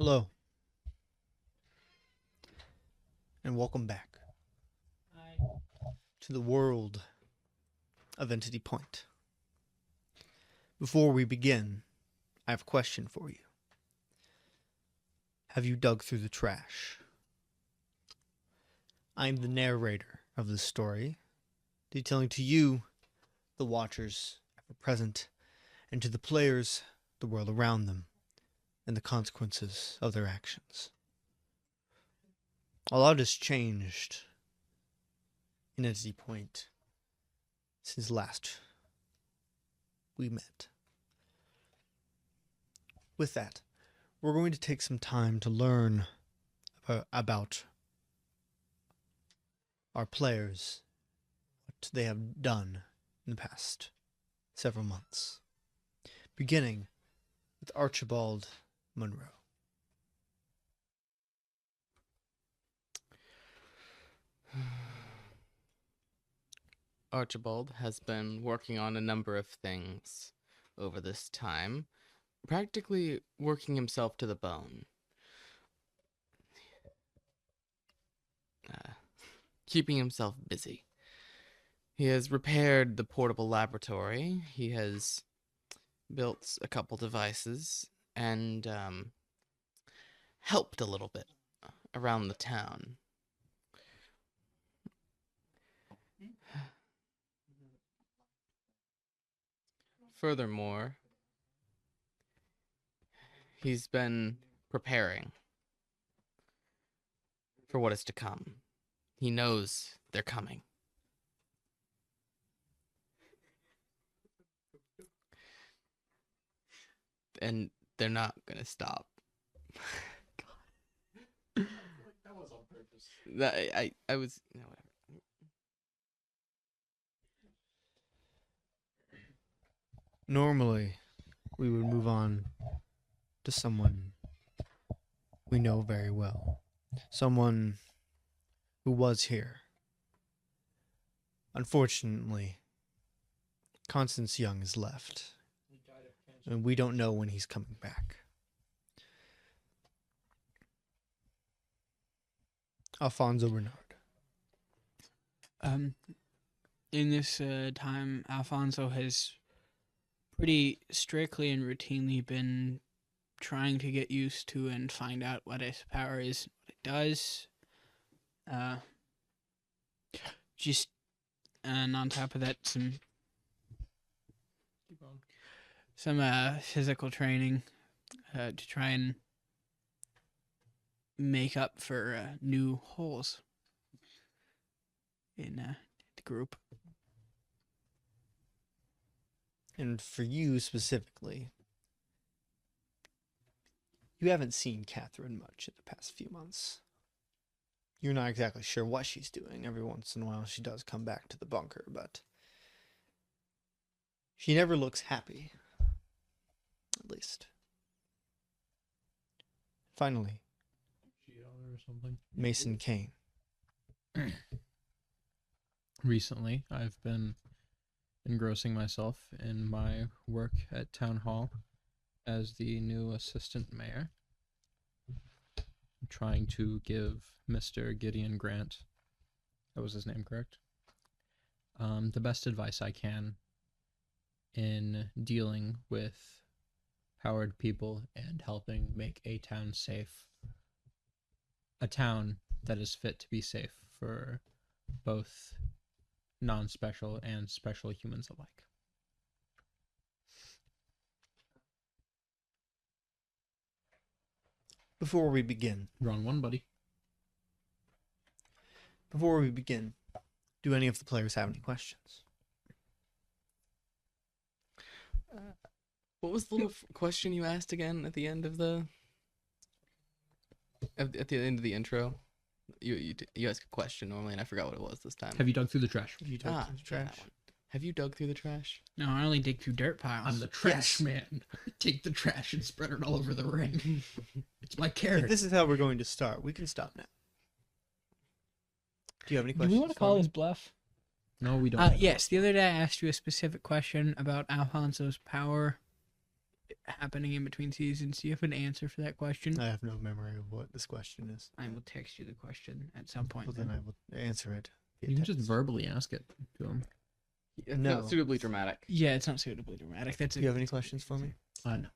Hello, and welcome back to the world of Entity Point. Before we begin, I have a question for you. Have you dug through the trash? I am the narrator of this story, detailing to you, the watchers ever present, and to the players, the world around them, and the consequences of their actions. A lot has changed in Entity Point since last we met. With that, we're going to take some time to learn about our players, what they have done in the past several months. Beginning with Archibald Monroe. Archibald has been working on a number of things over this time, practically working himself to the bone. Keeping himself busy. He has repaired the portable laboratory. He has built a couple devices and helped a little bit around the town. Furthermore, he's been preparing for what is to come. He knows they're coming. And they're not going to stop. That was on purpose. I was... No, whatever. Normally, we would move on to someone we know very well. Someone who was here. Unfortunately, Constance Young has left, He died of cancer. and we don't know when he's coming back. Alfonso Bernard. In this time, Alfonso has pretty strictly and routinely been trying to get used to and find out what his power is, what it does. And on top of that, Keep on. some physical training to try and make up for new holes in the group. And for you specifically, you haven't seen Catherine much in the past few months. You're not exactly sure what she's doing. Every once in a while she does come back to the bunker, but she never looks happy. At least. Finally, Or something. Mason Kane. Recently, I've been engrossing myself in my work at Town Hall as the new assistant mayor. I'm trying to give Mr. Gideon Grant, that was his name, correct? The best advice I can in dealing with powered people and helping make a town safe. A town that is fit to be safe for both non-special and special humans alike. Before we begin, Wrong one, buddy. do any of the players have any questions? What was the little question you asked again at the end of the... At the end of the intro? You asked a question normally, and I forgot what it was this time. Have you dug through the trash? You dug through the yeah, that trash? one. Have you dug through the trash? No, I only dig through dirt piles. I'm the trash man. Take the trash and spread it all over the ring. It's my If carrot. this is how we're going to start, we can stop now. Do you have any Do questions? we want to for call me? this bluff? No, we don't. Yes, the other day I asked you a specific question about Alfonso's power. happening in between seasons. Do you have an answer for that question? I have no memory of what this question is. I will text you the question at some point. Well, then I will answer it. via You can just text. verbally ask it to him. It's No. not suitably dramatic. Yeah, it's not suitably dramatic. That's Do it. you have any questions for me? No.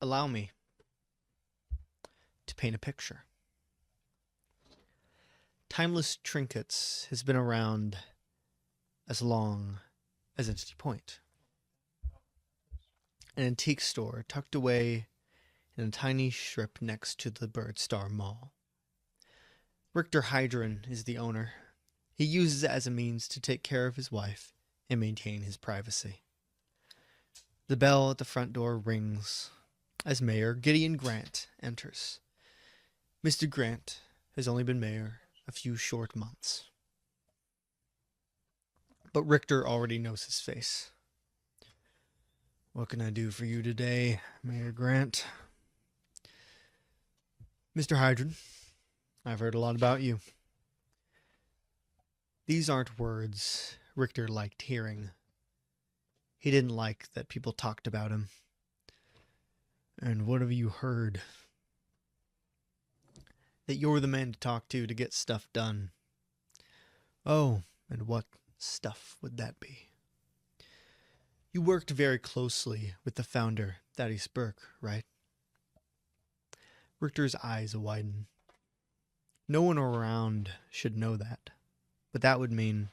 Allow me to paint a picture. Timeless Trinkets has been around as long as Entity Point. An antique store tucked away in a tiny strip next to the Bird Star Mall. Richter Hydron is the owner. He uses it as a means to take care of his wife and maintain his privacy. The bell at the front door rings as Mayor Gideon Grant enters. Mr. Grant has only been mayor a few short months, but Richter already knows his face. What can I do for you today, Mayor Grant? Mr. Hydron, I've heard a lot about you. These aren't words Richter liked hearing. He didn't like that people talked about him. And what have you heard? That you're the man to talk to get stuff done. Oh, and what stuff would that be? You worked very closely with the founder, Thaddeus Burke, right? Richter's eyes widen. No one around should know that, but that would mean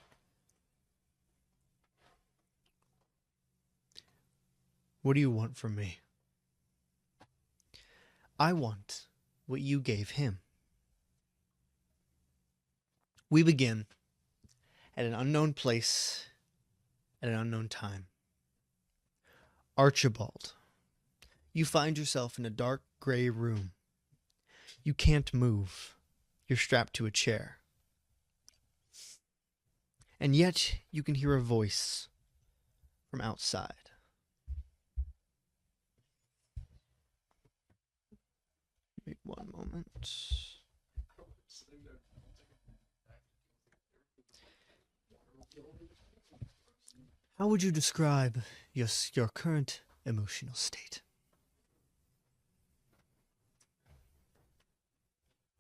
what do you want from me? I want what you gave him. We begin at an unknown place at an unknown time. Archibald, you find yourself in a dark gray room. You can't move. You're strapped to a chair. And yet you can hear a voice from outside. Wait one moment. How would you describe your current emotional state?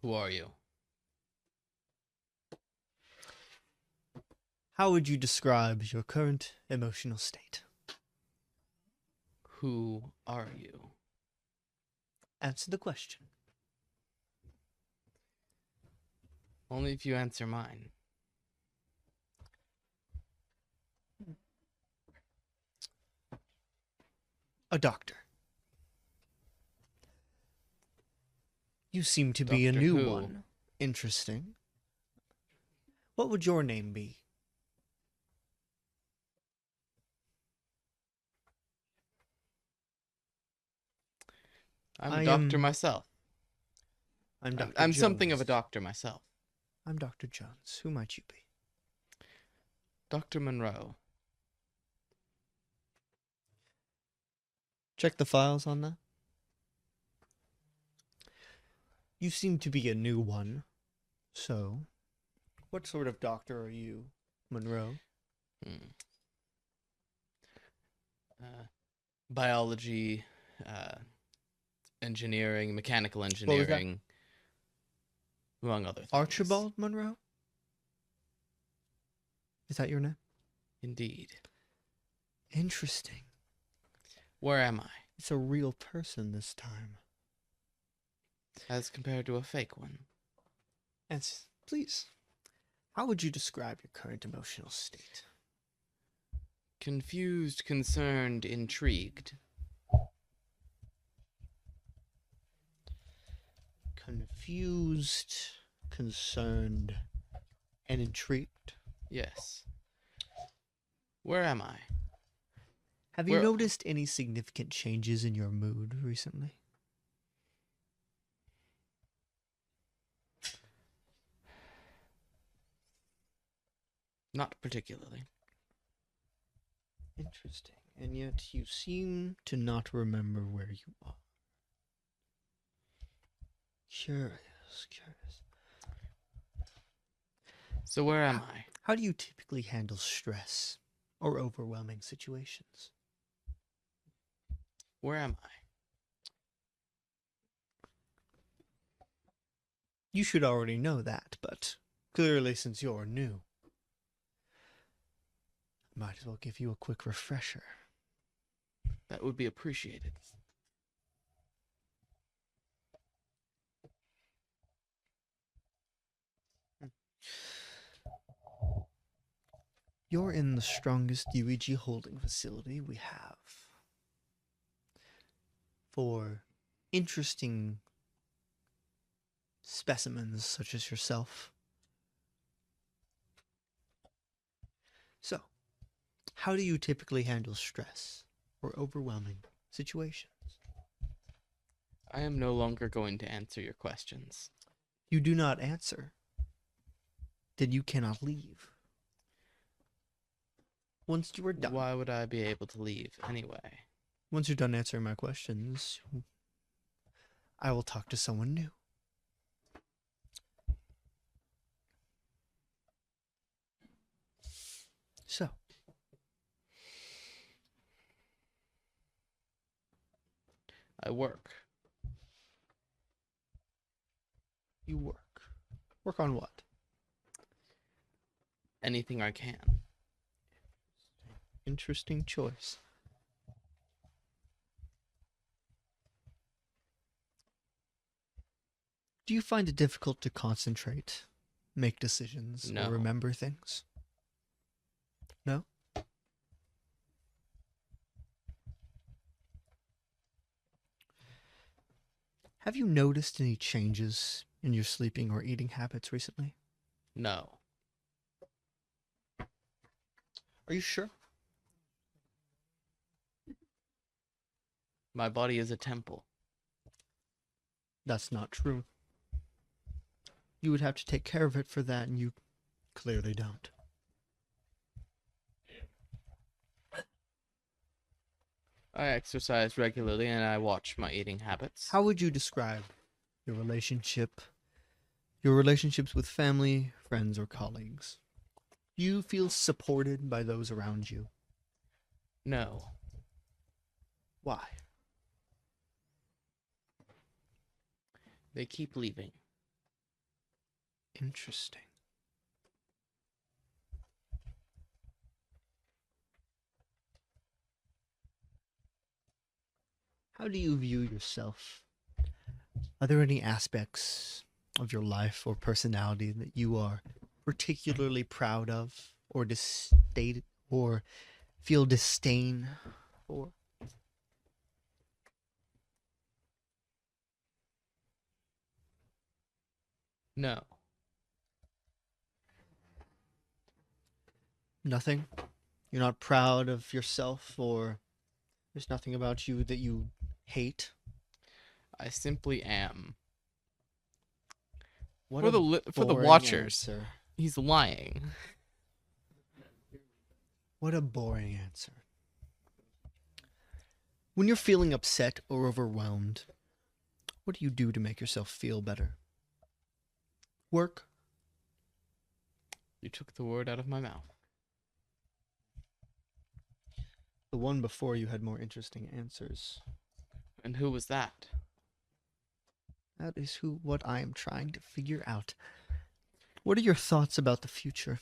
Who are you? How would you describe your current emotional state? Who are you? Answer the question. Only if you answer mine. A doctor. You seem to be a Doctor new who? one. Interesting. What would your name be? I'm I a doctor am- myself. I'm Dr. I'm something of a Jones. doctor myself. I'm Dr. Jones. Who might you be? Dr. Monroe. Check the files on that. You seem to be a new one. So, what sort of doctor are you, Monroe? Hmm. Biology, engineering, mechanical was that? engineering, among other things. Archibald Monroe? Is that your name? Indeed. Interesting. Where am I? It's a real person this time. As compared to a fake one. And please, how would you describe your current emotional state? Confused, concerned, intrigued. Confused, concerned, and intrigued. Yes. Where am I? Have you Where- noticed any significant changes in your mood recently? Not particularly. Interesting. And yet you seem to not remember where you are. Curious, curious. So where am I? How do you typically handle stress or overwhelming situations. Where am I? You should already know that, but clearly since you're new, I might as well give you a quick refresher. That would be appreciated. You're in the strongest UEG holding facility we have. For interesting specimens such as yourself. So, how do you typically handle stress or overwhelming situations? I am no longer going to answer your questions. You do not answer. Then you cannot leave. Once you are done. Why would I be able to leave anyway? Once you're done answering my questions, I will talk to someone new. So, I work. you work. Work on what? Anything I can. Interesting choice. Do you find it difficult to concentrate, make decisions, No. or remember things? No? Have you noticed any changes in your sleeping or eating habits recently? No. Are you sure? My body is a temple. That's not true. You would have to take care of it for that, and you clearly don't. I exercise regularly and I watch my eating habits. How would you describe your relationships with family, friends, or colleagues? Do you feel supported by those around you? No. Why? They keep leaving. Interesting. How do you view yourself? Are there any aspects of your life or personality that you are particularly proud of or or feel disdain for? No. Nothing? You're not proud of yourself, or there's nothing about you that you hate? I simply am. What For a the boring watchers. answer. He's lying. What a boring answer. When you're feeling upset or overwhelmed, what do you do to make yourself feel better? Work? You took the word out of my mouth. The one before you had more interesting answers. And who was that? That is what I am trying to figure out. What are your thoughts about the future?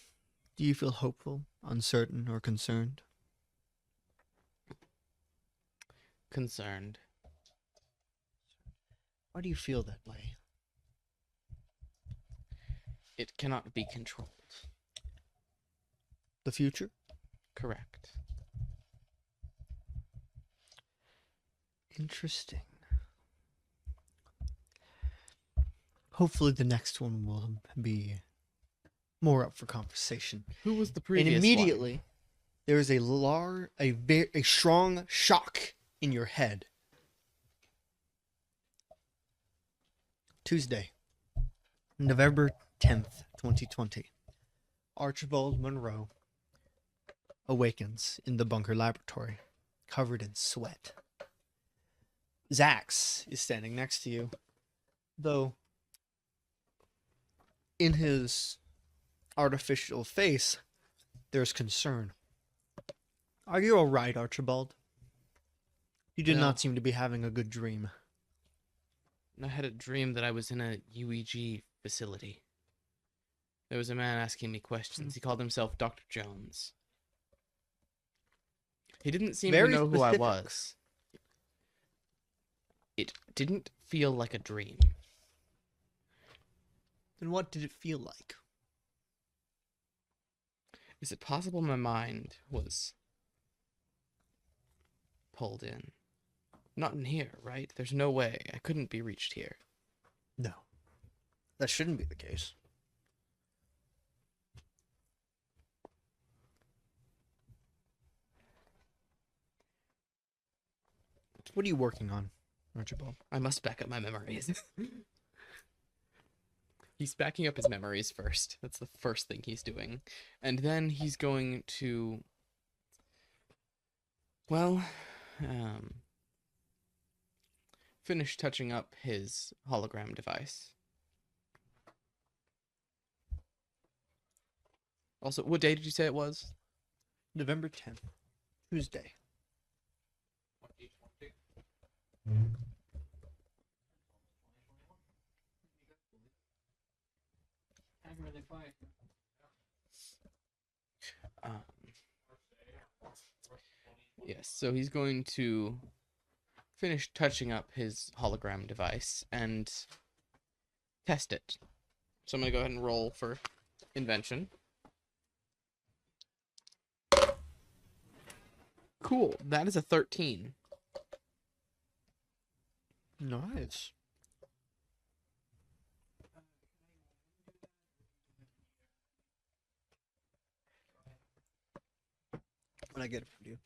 Do you feel hopeful, uncertain, or concerned? Concerned. Why do you feel that way? It cannot be controlled. The future? Correct. Interesting. Hopefully the next one will be more up for conversation. Who was the previous And one? immediately, there is a strong shock in your head. Tuesday, November 10th, 2020. Archibald Monroe awakens in the bunker laboratory, covered in sweat. Zax is standing next to you, though in his artificial face, there's concern. Are you all right, Archibald? You did No. not seem to be having a good dream. I had a dream that I was in a UEG facility. There was a man asking me questions. He called himself Dr. Jones. He didn't seem Very to know who I specific. was. It didn't feel like a dream. Then what did it feel like? Is it possible my mind was pulled in? Not in here, right? There's no way. I couldn't be reached here. No. That shouldn't be the case. What are you working on, Archibald? I must back up my memories. He's backing up his memories first. That's the first thing he's doing. And then he's going to, well, finish touching up his hologram device. Also, what day did you say it was? November 10th, Tuesday. Um, yes, so he's going to finish touching up his hologram device and test it. So I'm going to go ahead and roll for invention. Cool, that is a 13. Nice. When I get it for you.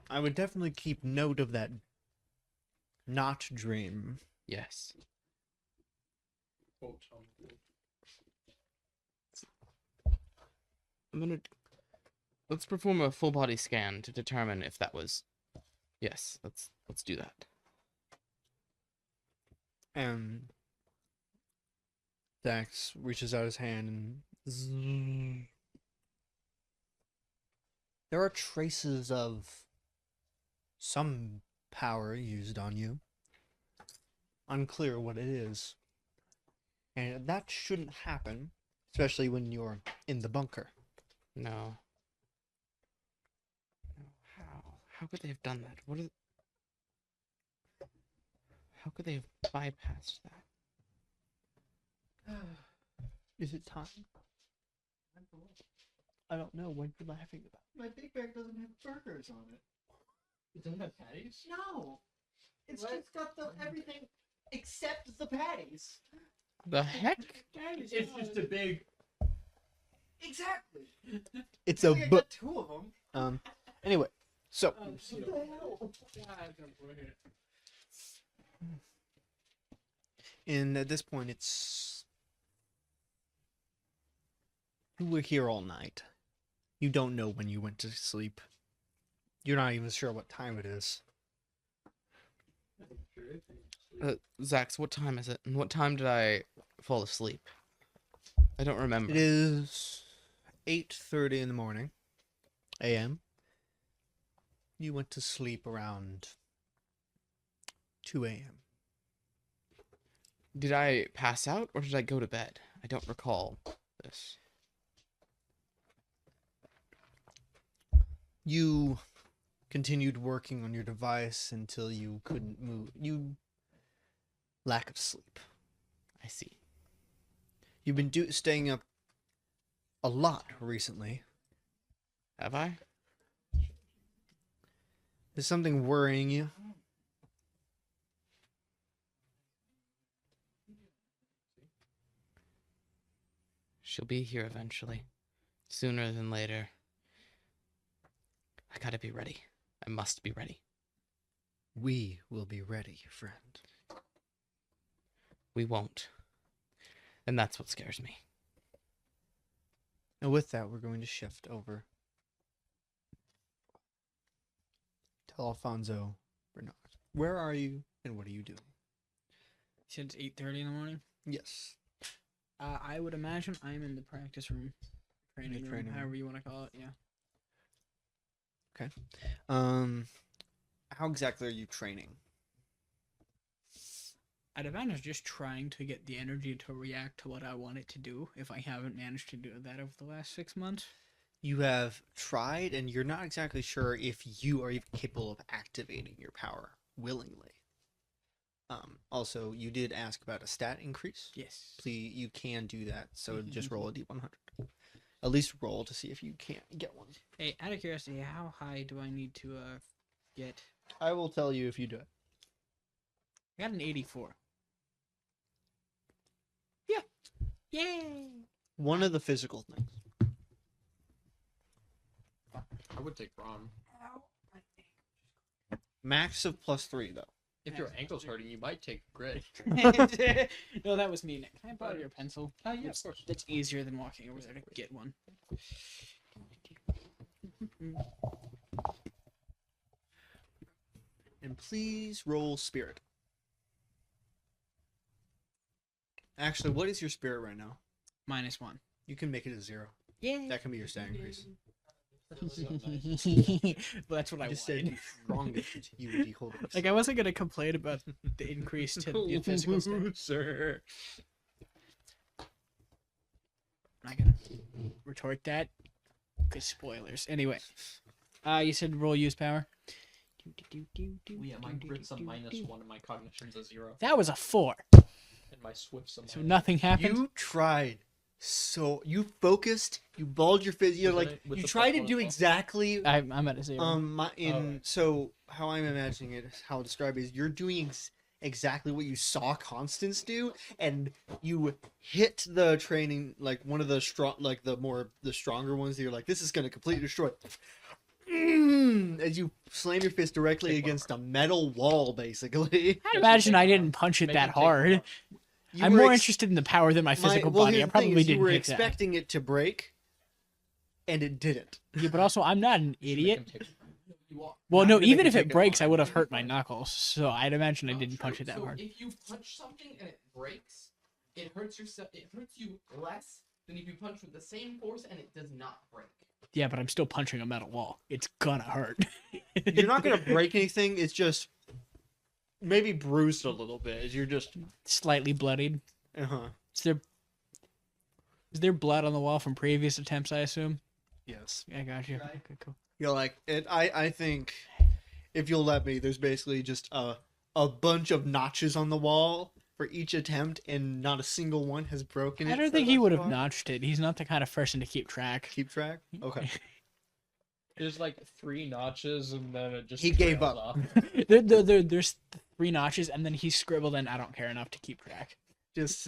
I would definitely keep note of that not dream. Yes. Let's perform a full body scan to determine if that was. Yes, let's do that. And Dax reaches out his hand and zzz. There are traces of some power used on you. Unclear what it is. And that shouldn't happen, especially when you're in the bunker. No. How? How could they have done that? What is? How could they have bypassed that? Is it time? I don't know what you're laughing about. My Big Mac doesn't have burgers on it. It doesn't have patties? No, it's What? just got the everything except the patties. The heck? It's just a big. Exactly. It's I a think I book. got two of them. Anyway, so Oh, What the hell? at this point, it's you were here all night. You don't know when you went to sleep. You're not even sure what time it is. Zax, what time is it? And what time did I fall asleep? I don't remember. It is 8:30 in the morning, a.m. You went to sleep around 2 a.m. Did I pass out or did I go to bed? I don't recall this. You continued working on your device until you couldn't move. Lack of sleep. I see. You've been staying up a lot recently. Have I? Is something worrying you? She'll be here eventually. Sooner than later. I gotta be ready. I must be ready. We will be ready, friend. We won't. And that's what scares me. And with that, we're going to shift over to Alfonso Bernard. Where are you and what are you doing? You said it's 8:30 in the morning. Yes. I would imagine I'm in the practice room, training room, training however room. you want to call it. Yeah. How exactly are you training? I'd imagine just trying to get the energy to react to what I want it to do. If I haven't managed to do that over the last 6 months. You have tried, and you're not exactly sure if you are even capable of activating your power willingly. Also, you did ask about a stat increase. Yes. Please, you can do that. So just roll a d100. At least roll to see if you can't get one. Hey, out of curiosity, how high do I need to get? I will tell you if you do it. I got an 84. Yeah. Yay! One of the physical things. I would take Ron. Max of +3 though. If your ankle's hurting, you might take Grit. No, that was me, Nick. Can I borrow your pencil? Oh, yeah, of course. That's easier than walking over there to get one. And please roll spirit. Actually, what is your spirit right now? -1. You can make it a 0. Yeah. That can be your stat increase. Well, that's what I I just wanted. said strongest you would be holding. Like, I wasn't gonna complain about the increase to the physical stat. Sir. I'm not gonna retort that. Cause spoilers. Anyway, you said roll use power. Yeah, my Grit's a -1 and my Cognition's a 0. That was a 4. And my Swift's a So -1. nothing happened. You tried. So you focused, you balled your face, you're Wasn't like it with you the tried to +1 do as well? exactly I'm at a 0. Alright. so how I'm imagining it, how I'll describe it is you're doing exactly what you saw Constance do, and you hit the training like one of the strong, like the stronger ones. That you're like, this is gonna completely destroy. As you slam your fist directly Take one against a metal wall, basically. I imagine I didn't punch it Make that him take hard. one. You I'm were more ex- interested in the power than my physical well, body. here's I the thing probably is you didn't were pick that. expecting it to break, and it didn't. Yeah, but also I'm not an You should make idiot. him take one. Well, Not no, gonna even make if him it take it breaks, I on. would have hurt my knuckles. So I'd imagine I Not didn't punch true. it that So hard. if you punch something and it breaks, it hurts yourself. It hurts you less than if you punch with the same force and it does not break. Yeah, but I'm still punching a metal wall. It's gonna hurt. You're not gonna break anything. It's just maybe bruised a little bit. As you're just Slightly bloodied. Is there blood on the wall from previous attempts? I assume. Yes. Yeah, I got you. Right. Okay, cool. You're like it. I think if you'll let me, there's basically just a bunch of notches on the wall for each attempt, and not a single one has broken it. I don't so think he thus would have far. notched it. He's not the kind of person to keep track. Keep track. Okay. There's like 3 notches and then it just He gave trails up. off. There's 3 notches, and then he scribbled in, "I don't care enough to keep track." Just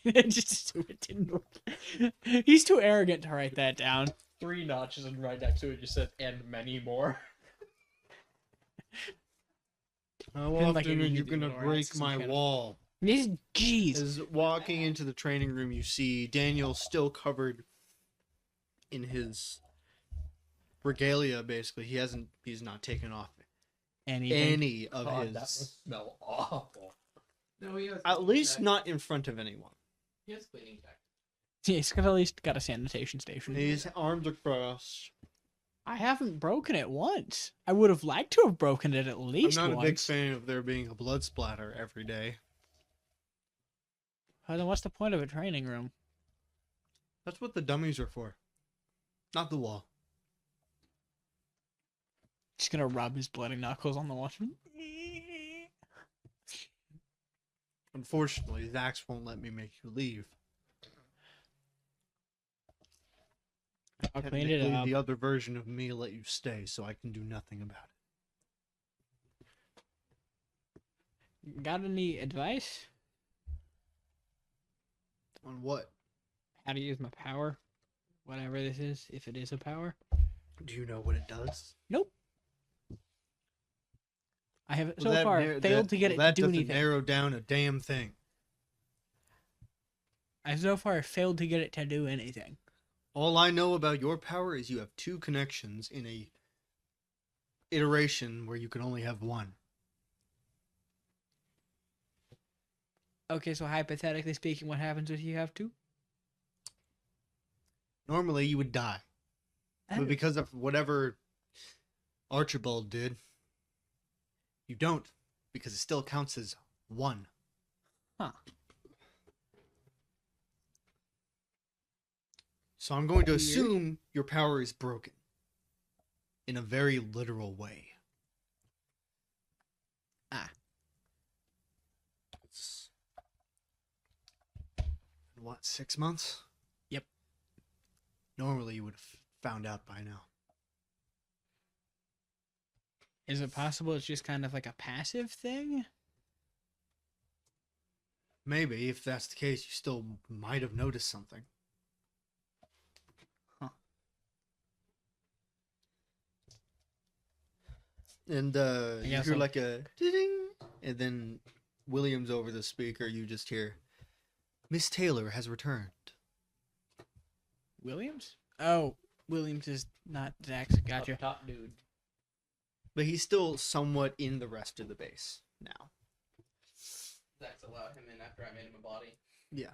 Just assume it didn't work. He's too arrogant to write that down. 3 notches and right next to it just said and many more. how Feeling like often I are need you to gonna ignore it, break some my kind of- wall? Jeez. As walking into the training room, you see Daniel still covered in his regalia. Basically, he's not taken off Anything. any of God, his. that must smell awful. No, he has. At least not in front of anyone. He has cleaning tech. Yeah, he's at least got a sanitation station. His arms are crossed. I haven't broken it once. I would have liked to have broken it at least I'm not once. a big fan of there being a blood splatter every day. Oh, then what's the point of a training room? That's what the dummies are for, not the wall. Just gonna rub his bloody knuckles on the wall. Unfortunately, Zax won't let me make you leave. I'll clean it Technically, up. the other version of me let you stay, so I can do nothing about it. Got any advice? On what? How to use my power? Whatever this is, if it is a power. Do you know what it does? Nope. I have Well, so that far nar- failed that- to get well, it to do That doesn't anything. narrow down a damn thing. I've so far failed to get it to do anything. All I know about your power is you have 2 connections in a iteration where you can only have one. Okay, so hypothetically speaking, what happens if you have to? Normally you would die. But because of whatever Archibald did, you don't. Because it still counts as 1. Huh. So I'm going to Weird. assume your power is broken. In a very literal way. It's... What, 6 months? Yep. Normally you would have found out by now. Is it possible it's just kind of like a passive thing? Maybe, if that's the case, you still might have noticed something. Huh. And you guess hear I'll- like a ding, and then Williams over the speaker, you just hear, Miss Taylor has returned. Williams? Oh, Williams is not Zach's. Gotcha. Top dude. But he's still somewhat in the rest of the base now. Zach's allowed him in after I made him a body. Yeah.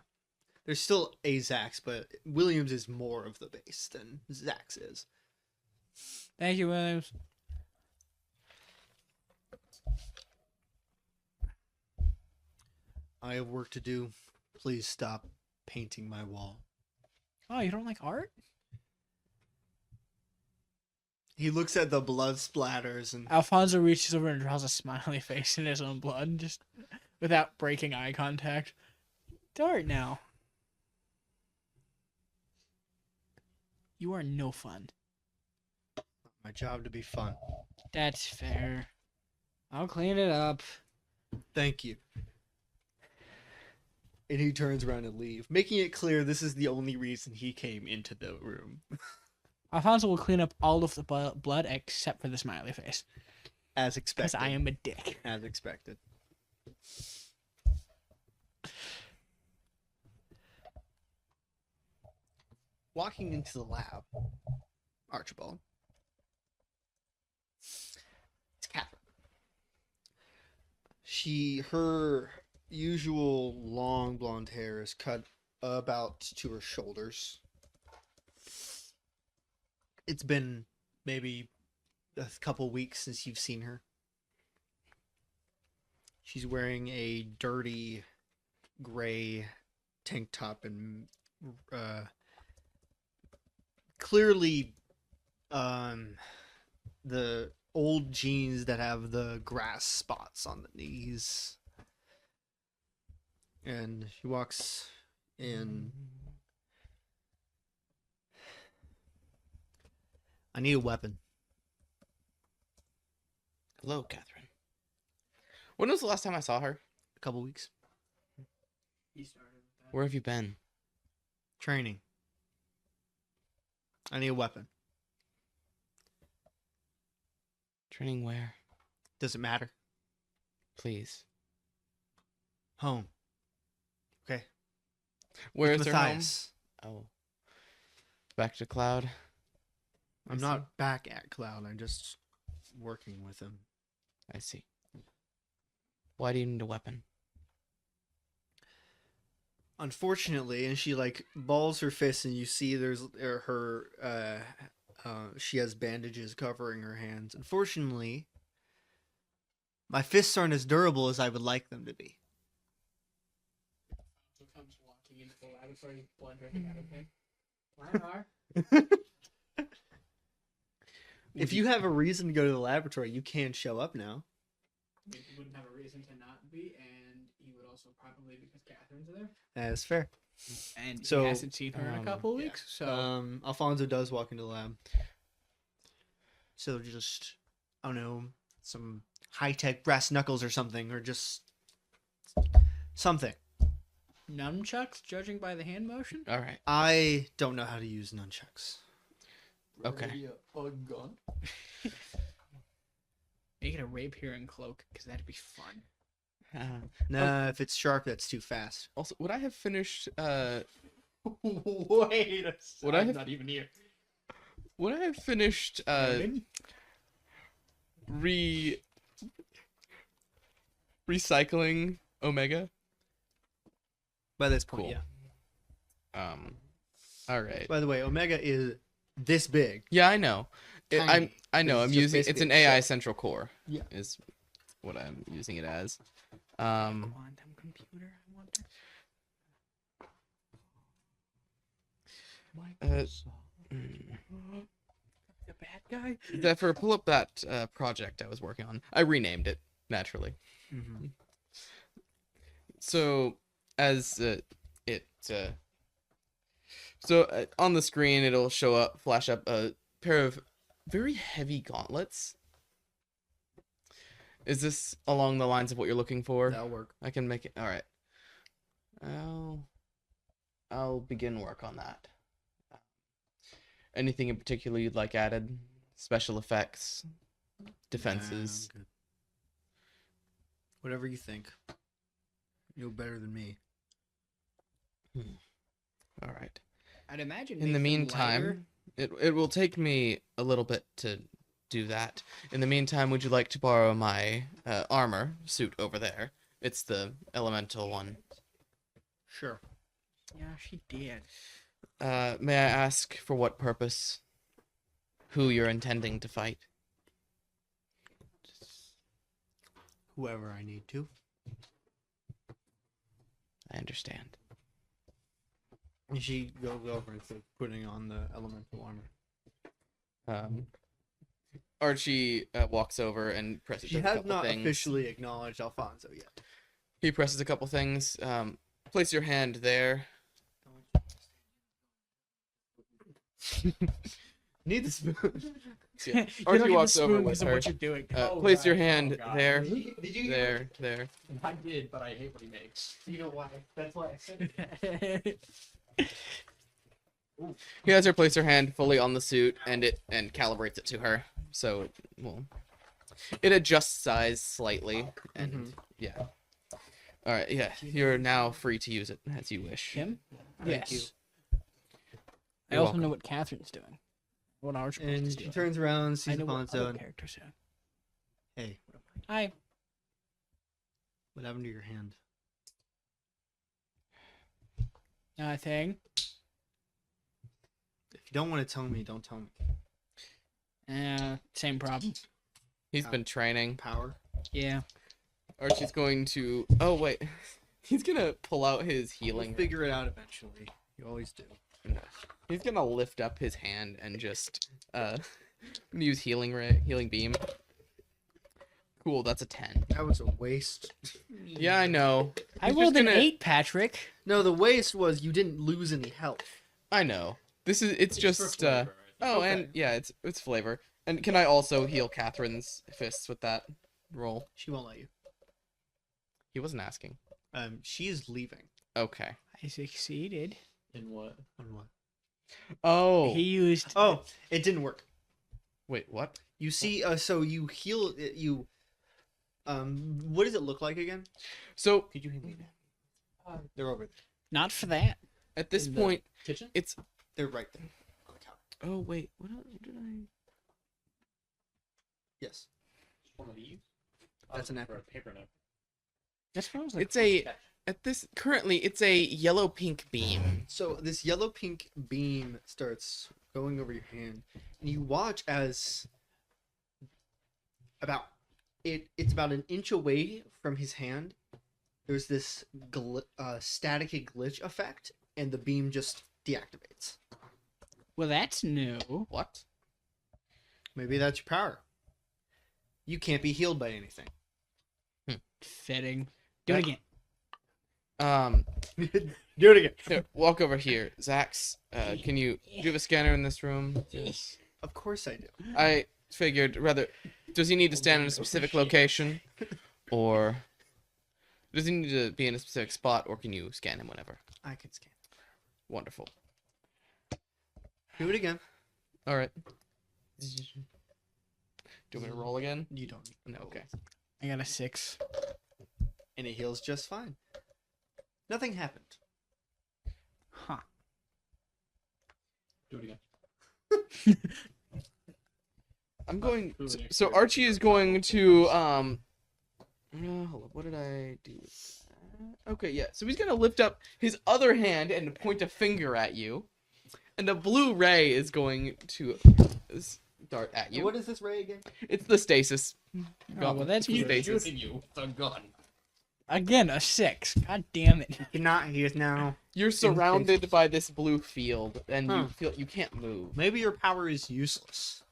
There's still a Zax, but Williams is more of the base than Zax is. Thank you, Williams. I have work to do. Please stop painting my wall. Oh, you don't like art? He looks at the blood splatters and Alfonso reaches over and draws a smiley face in his own blood, just without breaking eye contact. It's art now. You are no fun. my job to be fun. That's fair. I'll clean it up. Thank you. And he turns around and leaves, making it clear this is the only reason he came into the room. Alfonso will clean up all of the blood except for the smiley face. As Because expected. I am a dick. As expected. Walking into the lab, Archibald. It's Catherine. Her usual long blonde hair is cut about to her shoulders. It's been maybe a couple weeks since you've seen her. She's wearing a dirty gray tank top and clearly the old jeans that have the grass spots on the knees. And she walks in. I need a weapon. Hello, Catherine. When was the last time I saw her? A couple weeks. Where have you been? Training. I need a weapon. Training where? Does it matter? Please. Home. Okay. Where With is her home? Matthias. Oh. Back to Cloud. I'm I see. not back at Cloud. I'm just working with him. I see. Why do you need a weapon? Unfortunately, and she like balls her fist, and you see there's she has bandages covering her hands. Unfortunately, my fists aren't as durable as I would like them to be. Comes walking into the laboratory, blood dripping out of him. If you have a reason to go to the laboratory, you can show up now. He wouldn't have a reason to not be, and he would also probably because Catherine's there. That's fair. And So, he hasn't seen her in a couple yeah. weeks, so Alfonso does walk into the lab. So just, I don't know, some high-tech brass knuckles or something, or just something. nunchucks, judging by the hand motion. All right. I don't know how to use nunchucks. Okay. A gun. Make it a rapier and cloak, because that'd be fun. Nah, if it's sharp, that's too fast. Also, would I have finished? Wait a Would I I'm have- not even here. Would I have finished? Recycling Omega. By this point, Cool. yeah. All right. By the way, Omega is this big. Yeah, I know. Tiny. I know. It's I'm just using it's basically an a AI shell. central core. Yeah. Is what I'm using it as. Quantum computer, I wonder. The bad guy. Zephyr, pull up that project I was working on. I renamed it naturally. Mm-hmm. So as on the screen it'll flash up a pair of very heavy gauntlets. Is this along the lines of what you're looking for? That'll work. I can make it. All right. I'll begin work on that. Anything in particular you'd like added? Special effects, defenses. Nah, I'm good. Whatever you think. You're better than me. All right. I'd imagine. In the meantime, it will take me a little bit to do that. In the meantime, would you like to borrow my armor suit over there? It's the elemental one. Sure. Yeah, she did. May I ask for what purpose? Who you're intending to fight? Whoever I need to. I understand. And she goes over and starts putting on the elemental armor. Archie walks over and presses She a has couple not things. officially acknowledged Alfonso yet. He presses a couple things. Place your hand there. Need the spoon. Yeah. You Archie don't get the walks over spoon with because of her. what you're doing. Place your hand there. Did you There. I did, but I hate what he makes. You know why? That's why I said it. He has her place her hand fully on the suit and calibrates it to her. So it adjusts size slightly and yeah. All right, yeah. You're now free to use it as you wish. Him? Thank you. Yes. I You're also welcome. know what Catherine's doing. What our And she turns around, I sees know what Alfonso, other and characters do. hey, Hi. what happened to your hand? Nothing. If you don't want to tell me, don't tell me. Same problem. He's been training. Power. Yeah. Archie's going to. Oh wait, he's gonna pull out his healing. We'll figure it out eventually. You always do. He's gonna lift up his hand and just use healing beam. Cool, that's a 10. That was a waste. Yeah, I know. I He's rolled just an gonna- 8, Patrick. No, the waste was you didn't lose any health. I know. It's just oh, Okay. and yeah, it's flavor. And can I also heal Catherine's fists with that roll? She won't let you. He wasn't asking. She is leaving. Okay. I succeeded. In what? On what? Oh. He used. Oh, it didn't work. Wait, what? You see, so you heal it. You. What does it look like again? So Could you hand me that? They're over there. Not for that. at this In the point, Kitchen? it's. They're right there. On the counter. Oh wait, what did I? Yes. One of these? That's a napkin. Or a paper napkin. That's what I was like. It's a currently it's a yellow pink beam. So this yellow pink beam starts going over your hand, and you watch as it's about an inch away from his hand. There's this staticky glitch effect, and the beam just deactivates. Well, that's new. What? Maybe that's your power. You can't be healed by anything. Fitting. Do it again. Do it again. Here, walk over here, Zax. Do you have a scanner in this room? Yes. Of course I do. I figured rather. Does he need to stand in a specific location, or does he need to be in a specific spot, or can you scan him whenever? I can scan. Wonderful. Do it again. All right. Do you want me to roll again? You don't. No. Okay. I got a 6. And it heals just fine. Nothing happened. Huh. Do it again. I'm going. Who So, next so year? Archie is going to hold up. What did I do with that? Okay, yeah. So he's gonna lift up his other hand and point a finger at you, and a blue ray is going to dart at you. What is this ray again? It's the stasis. Oh, well, that's He's good. stasis. you with a gun. Again, a 6. God damn it. He is now. You're surrounded by this blue field, and you feel you can't move. Maybe your power is useless.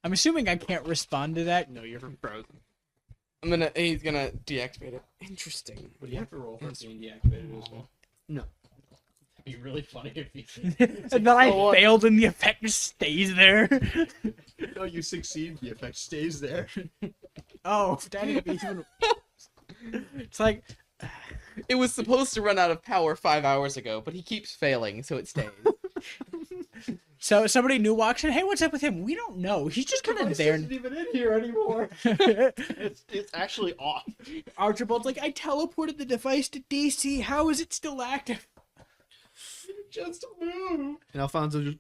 I'm assuming I can't respond to that. No, you're frozen. He's gonna deactivate it. Interesting. Would you have to roll for being deactivated as well? No. It'd be really funny if you. And then I failed and the effect just stays there. No, you succeed. The effect stays there. Oh, that would be even... It's like... It was supposed to run out of power 5 hours ago, but he keeps failing, so it stays. So somebody new walks in. Hey, what's up with him? We don't know. He's just kind of there. Isn't even in here anymore. It's actually off. Archibald's like, I teleported the device to DC. How is it still active? Just move. And Alfonso just.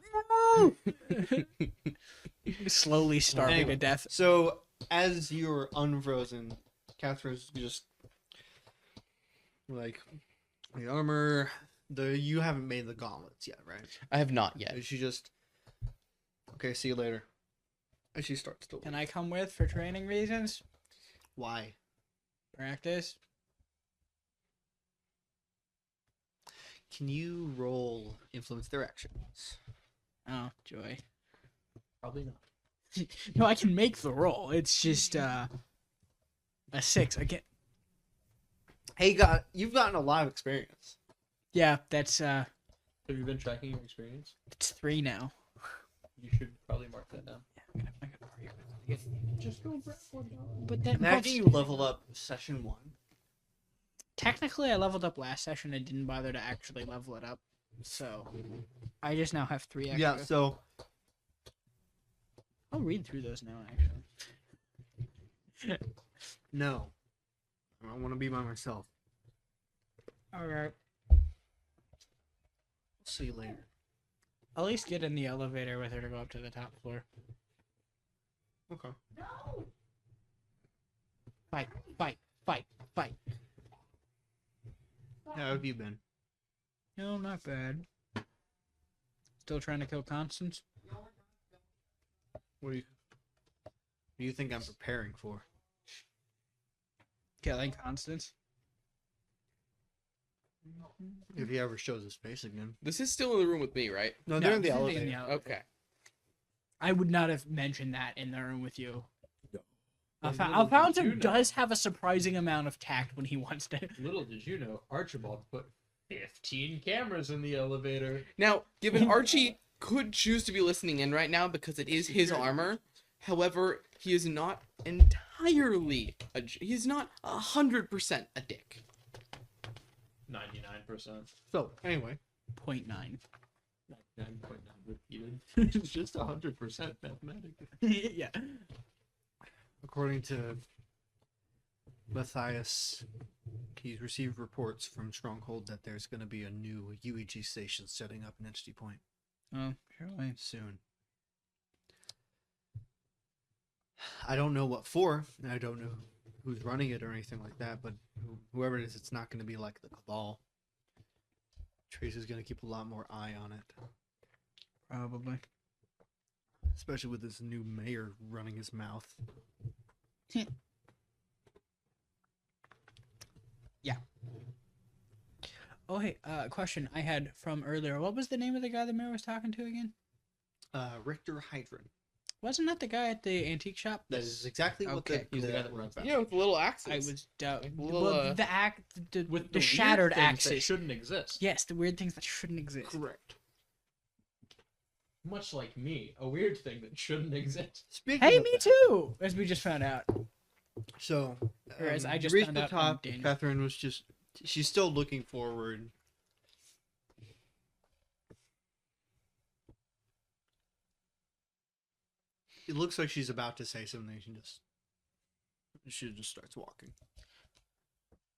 Slowly starving Anyway. to death. So as you're unfrozen, Catherine's just like the armor. You haven't made the gauntlets yet, right? I have not yet. She just. Okay, see you later. And she starts to. Can I come with for training reasons? Why? Practice? Can you roll influence their actions? Oh, joy. Probably not. No, I can make the roll. It's just a 6. I can't. Hey, you've gotten a lot of experience. Yeah, that's Have you been tracking your experience? it's 3 now. You should probably mark that down. Just go grab one. But that Imagine you leveled up session 1. technically I leveled up last session. I didn't bother to actually level it up, so I just now have 3 extra. Yeah, so I'll read through those now. Actually, no. I want to be by myself. all right. See you later. I'll at least get in the elevator with her to go up to the top floor. Okay. Fight, fight, fight, fight. How have you been? No, not bad. Still trying to kill Constance? What do you think I'm preparing for? Killing Constance? If he ever shows his face again. This is still in the room with me, right? No, No, they're in the this is elevator. Okay. I would not have mentioned that in the room with you. Little Alfonso did you know. does have a surprising amount of tact when he wants to. Little did you know, Archibald put 15 cameras in the elevator. Now, given Archie could choose to be listening in right now because it is his armor, however, he is not entirely he's not 100% a dick. 99%. So, anyway. 0.9. 99.9 repeated. It's just 100% mathematically. Yeah. According to Matthias, he's received reports from Stronghold that there's going to be a new UEG station setting up an entity point Oh, surely. soon. I don't know what for, and I don't know who's running it or anything like that, but whoever it is, it's not going to be like the Cabal. Tracy's going to keep a lot more eye on it, Probably. especially with this new mayor running his mouth. Yeah. Oh, hey, question I had from earlier. What was the name of the guy the mayor was talking to again? Richter Hydron. Wasn't that the guy at the antique shop? That is exactly what Okay. the, He's the guy that the- runs that. Yeah, with the little I axes. was Well, well, the With the weird shattered things that axis. shouldn't exist. Yes, the weird things that shouldn't exist. Correct. Much like me, a weird thing that shouldn't exist. Speaking Hey, of me that, too. As we just found out. So, Whereas I you just reached found the out from top. Daniel. Catherine was she's still looking forward. It looks like she's about to say something. She just starts walking.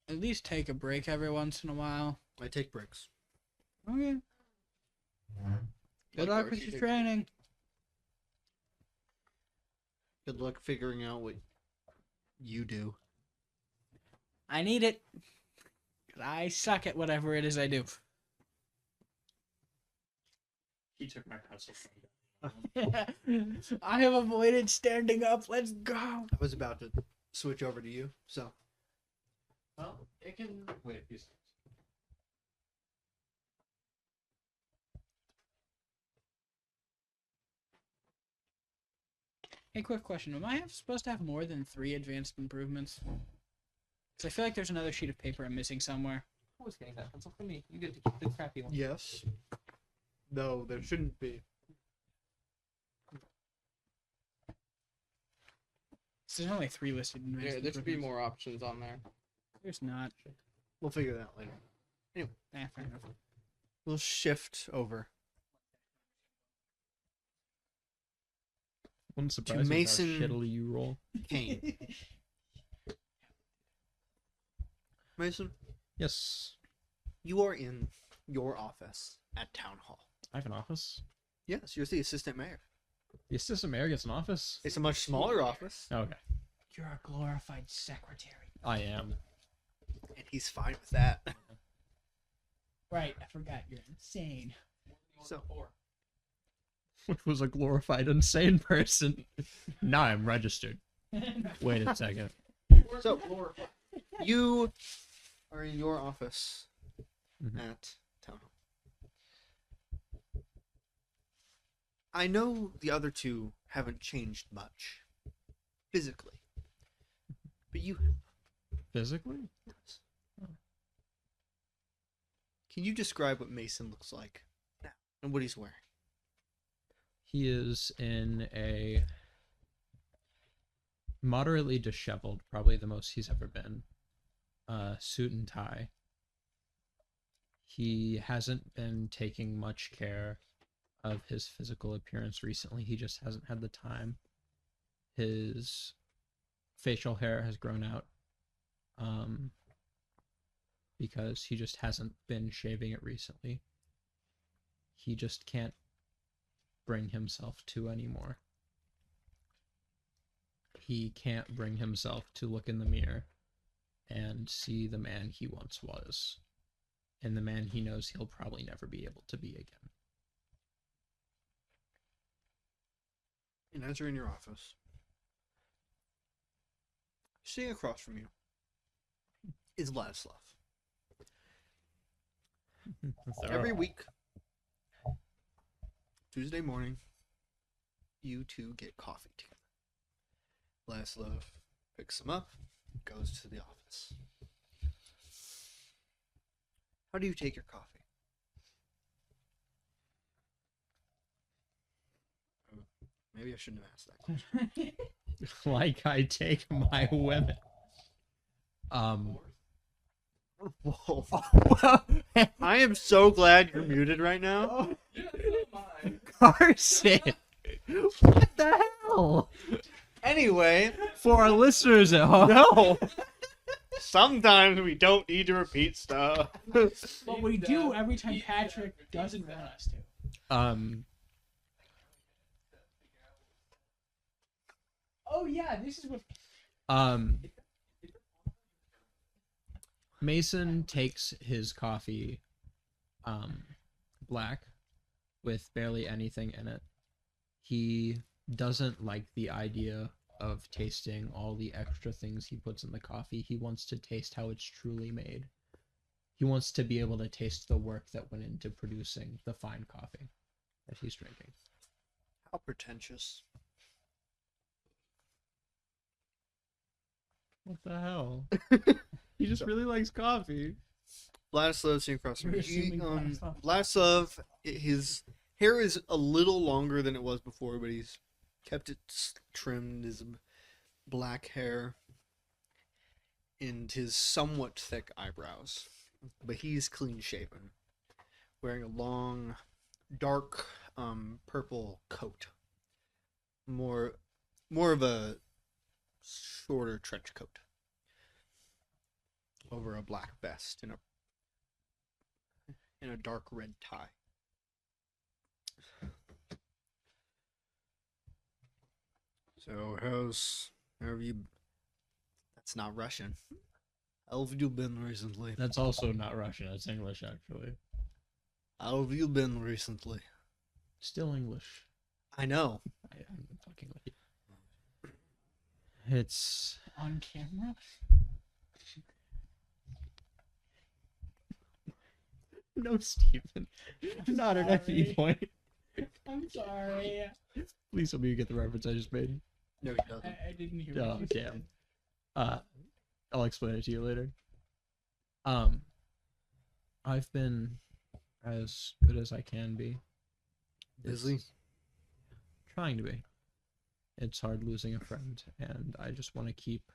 At least take a break every once in a while. I take breaks. Okay. Good Like luck with Archie. your training. Good luck figuring out what you do. I need it. 'Cause I suck at whatever it is I do. He took my pretzel from I have avoided standing up. Let's go. I was about to switch over to you, so. Well, it can wait. Hey, quick question. Am I supposed to have more than 3 advanced improvements? Because I feel like there's another sheet of paper I'm missing somewhere. Who was getting that pencil from me? You get to keep the crappy one. Yes. No, there shouldn't be. So there's only 3 listed advanced Yeah, there should be improvements. more options on there. There's not. We'll figure that out later. Fair enough. We'll shift over. Wouldn't surprise me how Mason- shittily you roll. Kane. Mason, Yes, you are in your office at Town Hall. I have an office. Yes, you're the assistant mayor. The assistant mayor gets an office. It's a much smaller office, Okay, You're a glorified secretary. I am. and he's fine with that. Right, I forgot. You're insane. So, Which was a glorified insane person. Now I'm registered. Wait a second. so you are in your office Mhm. at Town Hall. I know the other two haven't changed much physically, but you Physically? can you describe what Mason looks like now and what he's wearing? He is in a moderately disheveled, probably the most he's ever been, suit and tie. He hasn't been taking much care of his physical appearance recently. He just hasn't had the time. His facial hair has grown out because he just hasn't been shaving it recently. He just can't bring himself to anymore. He can't bring himself to look in the mirror and see the man he once was, and the man he knows he'll probably never be able to be again. And as you're in your office, sitting across from you is Vladislav. Every week, Tuesday morning, you two get coffee together. Vladislav picks him up, goes to the office. How do you take your coffee? Maybe I shouldn't have asked that question. Like I take my women. Whoa. I am so glad you're muted right now. Carson! What the hell? Anyway, For our listeners at home. no. Sometimes we don't need to repeat stuff. But we do every time Patrick doesn't want us to. Oh yeah, this is what. Mason takes his coffee black with barely anything in it. He doesn't like the idea of tasting all the extra things he puts in the coffee. He wants to taste how it's truly made. He wants to be able to taste the work that went into producing the fine coffee that he's drinking. How pretentious. What the hell? He just really likes coffee. Vladislav sitting across from You're me. assuming Vladislav. Vladislav, his hair is a little longer than it was before, but he's kept it trimmed. His black hair and his somewhat thick eyebrows. But he's clean shaven, wearing a long, dark, purple coat. More of a shorter trench coat over a black vest and a dark red tie. So how have you? That's not Russian. How have you been recently? That's also not Russian. It's English, actually. How have you been recently? Still English. I know. I'm fucking with you. It's On camera? no, Stephen. Not at any Sorry. point. I'm sorry. Please tell me you get the reference I just made. No, he doesn't. I didn't hear Oh, what you said. damn. I'll explain it to you later. I've been as good as I can be. Busy? It's- Trying to be. It's hard losing a friend, and I just want to keep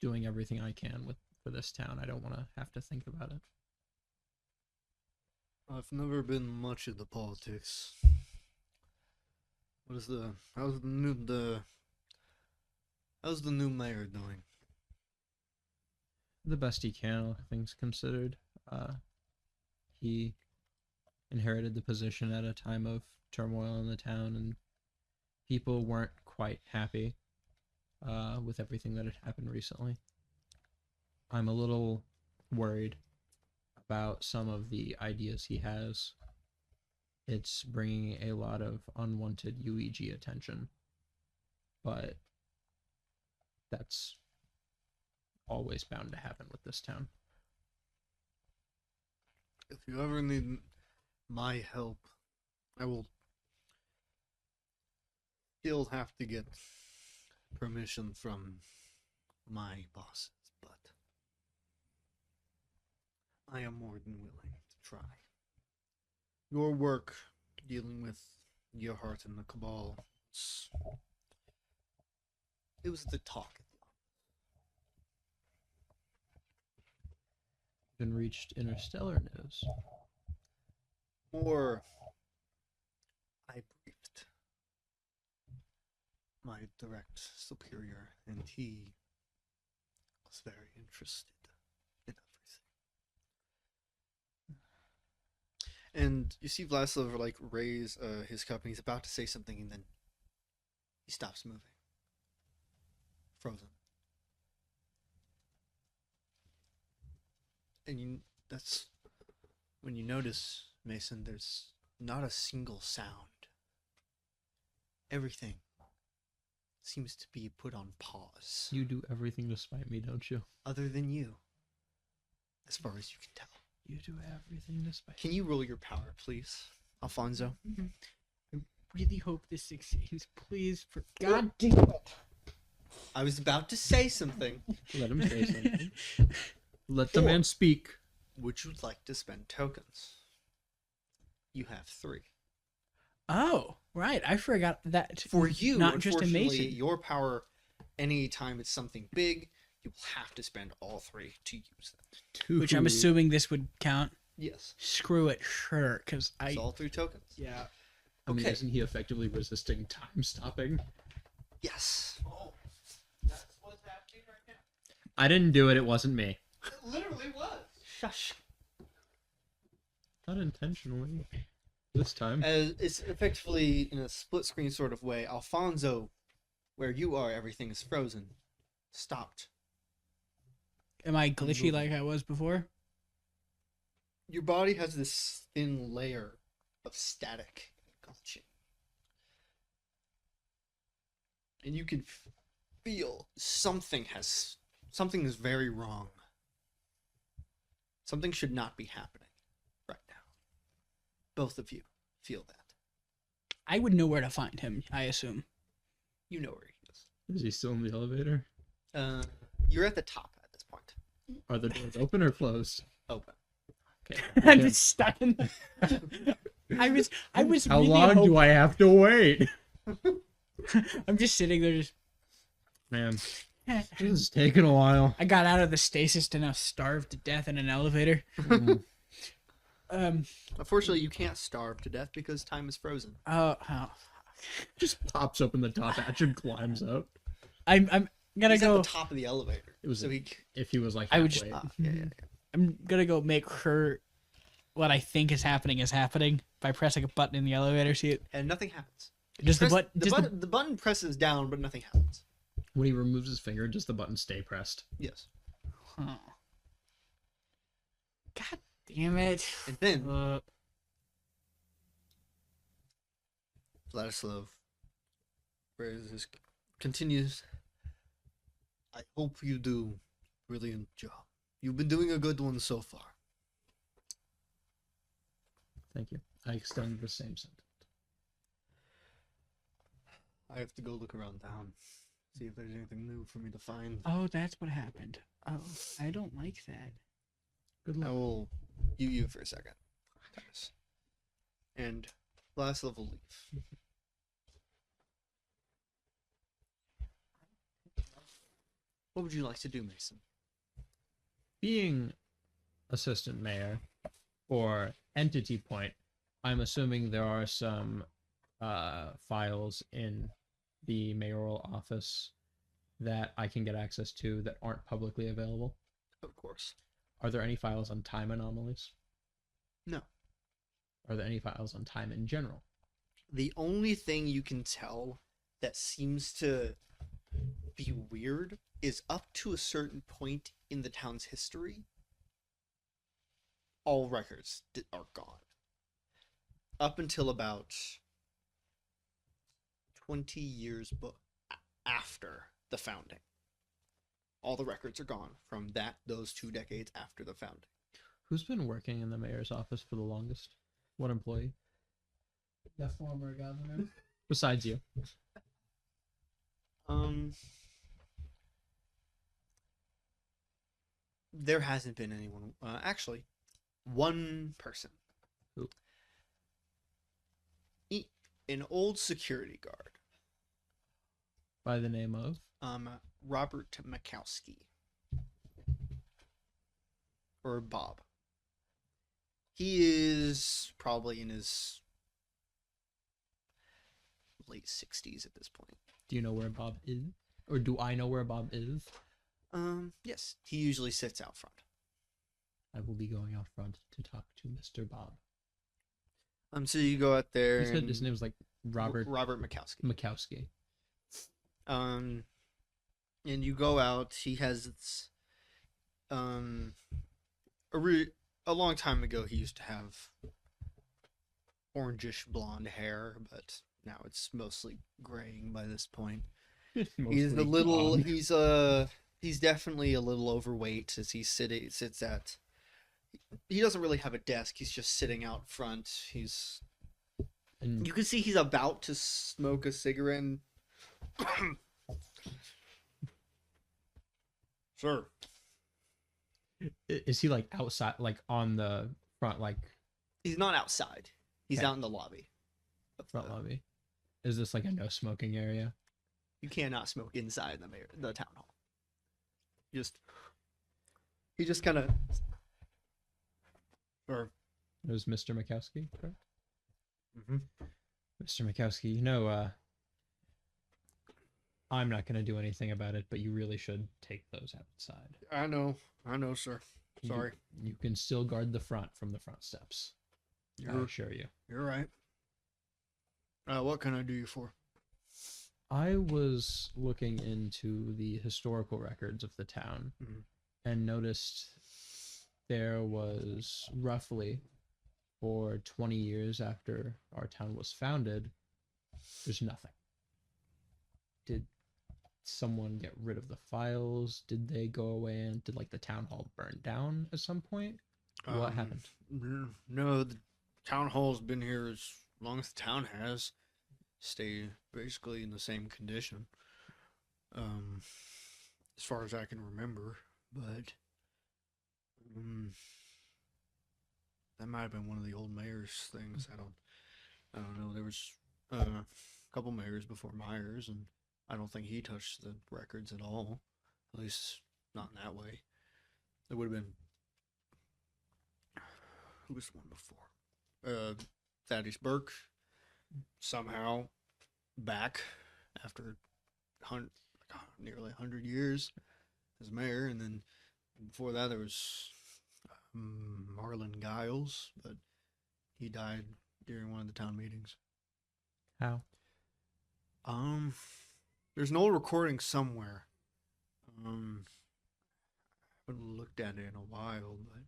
doing everything I can for this town. I don't want to have to think about it. I've never been much into politics. How's the new mayor doing? The best he can, all things considered. He inherited the position at a time of turmoil in the town, and people weren't quite happy with everything that had happened recently. I'm a little worried about some of the ideas he has. It's bringing a lot of unwanted UEG attention, but that's always bound to happen with this town. If you ever need my help, I will still have to get permission from my bosses, but I am more than willing to try. Your work dealing with Gerhardt and the Cabal, it was the talk. Even reached interstellar news. Or I briefed my direct superior, and he was very interested in everything. And you see Vladislav like raise his cup, and he's about to say something, and then he stops moving, frozen. And that's when you notice, Mason, there's not a single sound. Everything seems to be put on pause. You do everything to spite me, don't you? Other than you, as far as you can tell. You do everything to spite Can you roll your power, please, Alfonso? I really hope this succeeds. Please, for God damn it. I was about to say something. Let him say something. Let the Four. man speak. Would you like to spend tokens? You have 3. Oh, right. I forgot that. For you, not just a unfortunately, mason. your power, anytime it's something big, you will have to spend all 3 to use them. Which I'm assuming this would count. Yes. Screw it, sure, because It's all 3 tokens. Yeah. I mean, Okay. isn't he effectively resisting time stopping? Yes. Oh, that's what's happening right now. I didn't do it. It wasn't me. It literally was. Shush. Not intentionally. This time. As it's effectively in a split screen sort of way, Alfonso, where you are, everything is frozen. Stopped. Am I glitchy like I was before? Your body has this thin layer of static engulfing. And you can feel something is very wrong. Something should not be happening right now. Both of you feel that. I would know where to find him, I assume. You know where he is. Is he still in the elevator? You're at the top at this point. Are the doors open or closed? Open. Okay. I'm just stuck in the... I was How really long do I have to wait? I'm just sitting there just... Man, this is taking a while. I got out of the stasis to now starve to death in an elevator. Mm. Unfortunately, you can't starve to death because time is frozen. Oh, Just pops open the top hatch and climbs up. I'm gonna He's go. at the top of the elevator. It was so he. If he was like I would just- halfway. Yeah. I'm gonna go make sure what I think is happening by pressing a button in the elevator. See it? And nothing happens. Does the Press- button? the button presses down, but nothing happens. When he removes his finger, does the button stay pressed? Yes. Huh. God damn it. And then Uh, Vladislav, this continues. I hope you do a brilliant job. You've been doing a good one so far. Thank you. I extend the same sentiment. I have to go look around town, see if there's anything new for me to find. oh, that's what happened. Oh, I don't like that. Good I luck. will you for a second, Titus. And Vladislav will leave. What would you like to do, Mason? Being assistant mayor or entity point, I'm assuming there are some files in the mayoral office that I can get access to that aren't publicly available. Of course. Are there any files on time anomalies? No. Are there any files on time in general? The only thing you can tell that seems to be weird is up to a certain point in the town's history, all records are gone. Up until about 20 years after the founding. All the records are gone from those 2 decades after the founding. Who's been working in the mayor's office for the longest? What employee? The former governor. Besides you. There hasn't been anyone. Actually, one person. Who? An old security guard. By the name of? Robert Makowski. Or Bob. He is probably in his late 60s at this point. Do you know where Bob is? Or do I know where Bob is? Yes. He usually sits out front. I will be going out front to talk to Mr. Bob. So you go out there. You said his name was like Robert Makowski. Makowski. And you go out. He has a long time ago he used to have orangish blonde hair, but now it's mostly graying by this point. He's a little he's definitely a little overweight as he sits at. He doesn't really have a desk. He's just sitting out front. And You can see he's about to smoke a cigarette. And... Sure. is he like outside, like on the front, like He's not outside. He's Okay. out in the lobby. front lobby? Is this like a no smoking area? You cannot smoke inside the town hall. He just kind of. Or. It was Mr. Makowski, correct? Mm-hmm. Mr. Makowski, I'm not going to do anything about it, but you really should take those outside. I know, sir. Sorry. You can still guard the front from the front steps. I You're assure you. right. What can I do you for? I was looking into the historical records of the town Mhm. and noticed there was roughly for 20 years after our town was founded, there's nothing. Did someone get rid of the files? Did they go away and did like the town hall burn down at some point? What happened? No, the town hall's been here as long as the town has. Stay basically in the same condition. As far as I can remember, but that might have been one of the old mayor's things. I don't know. There was a couple mayors before Myers, and I don't think he touched the records at all. At least not in that way. It would have been who was the one before? Thaddeus Burke. Somehow back after nearly 100 years as mayor, and then before that there was Marlon Giles, but he died during one of the town meetings. How? There's an old recording somewhere. I haven't looked at it in a while, but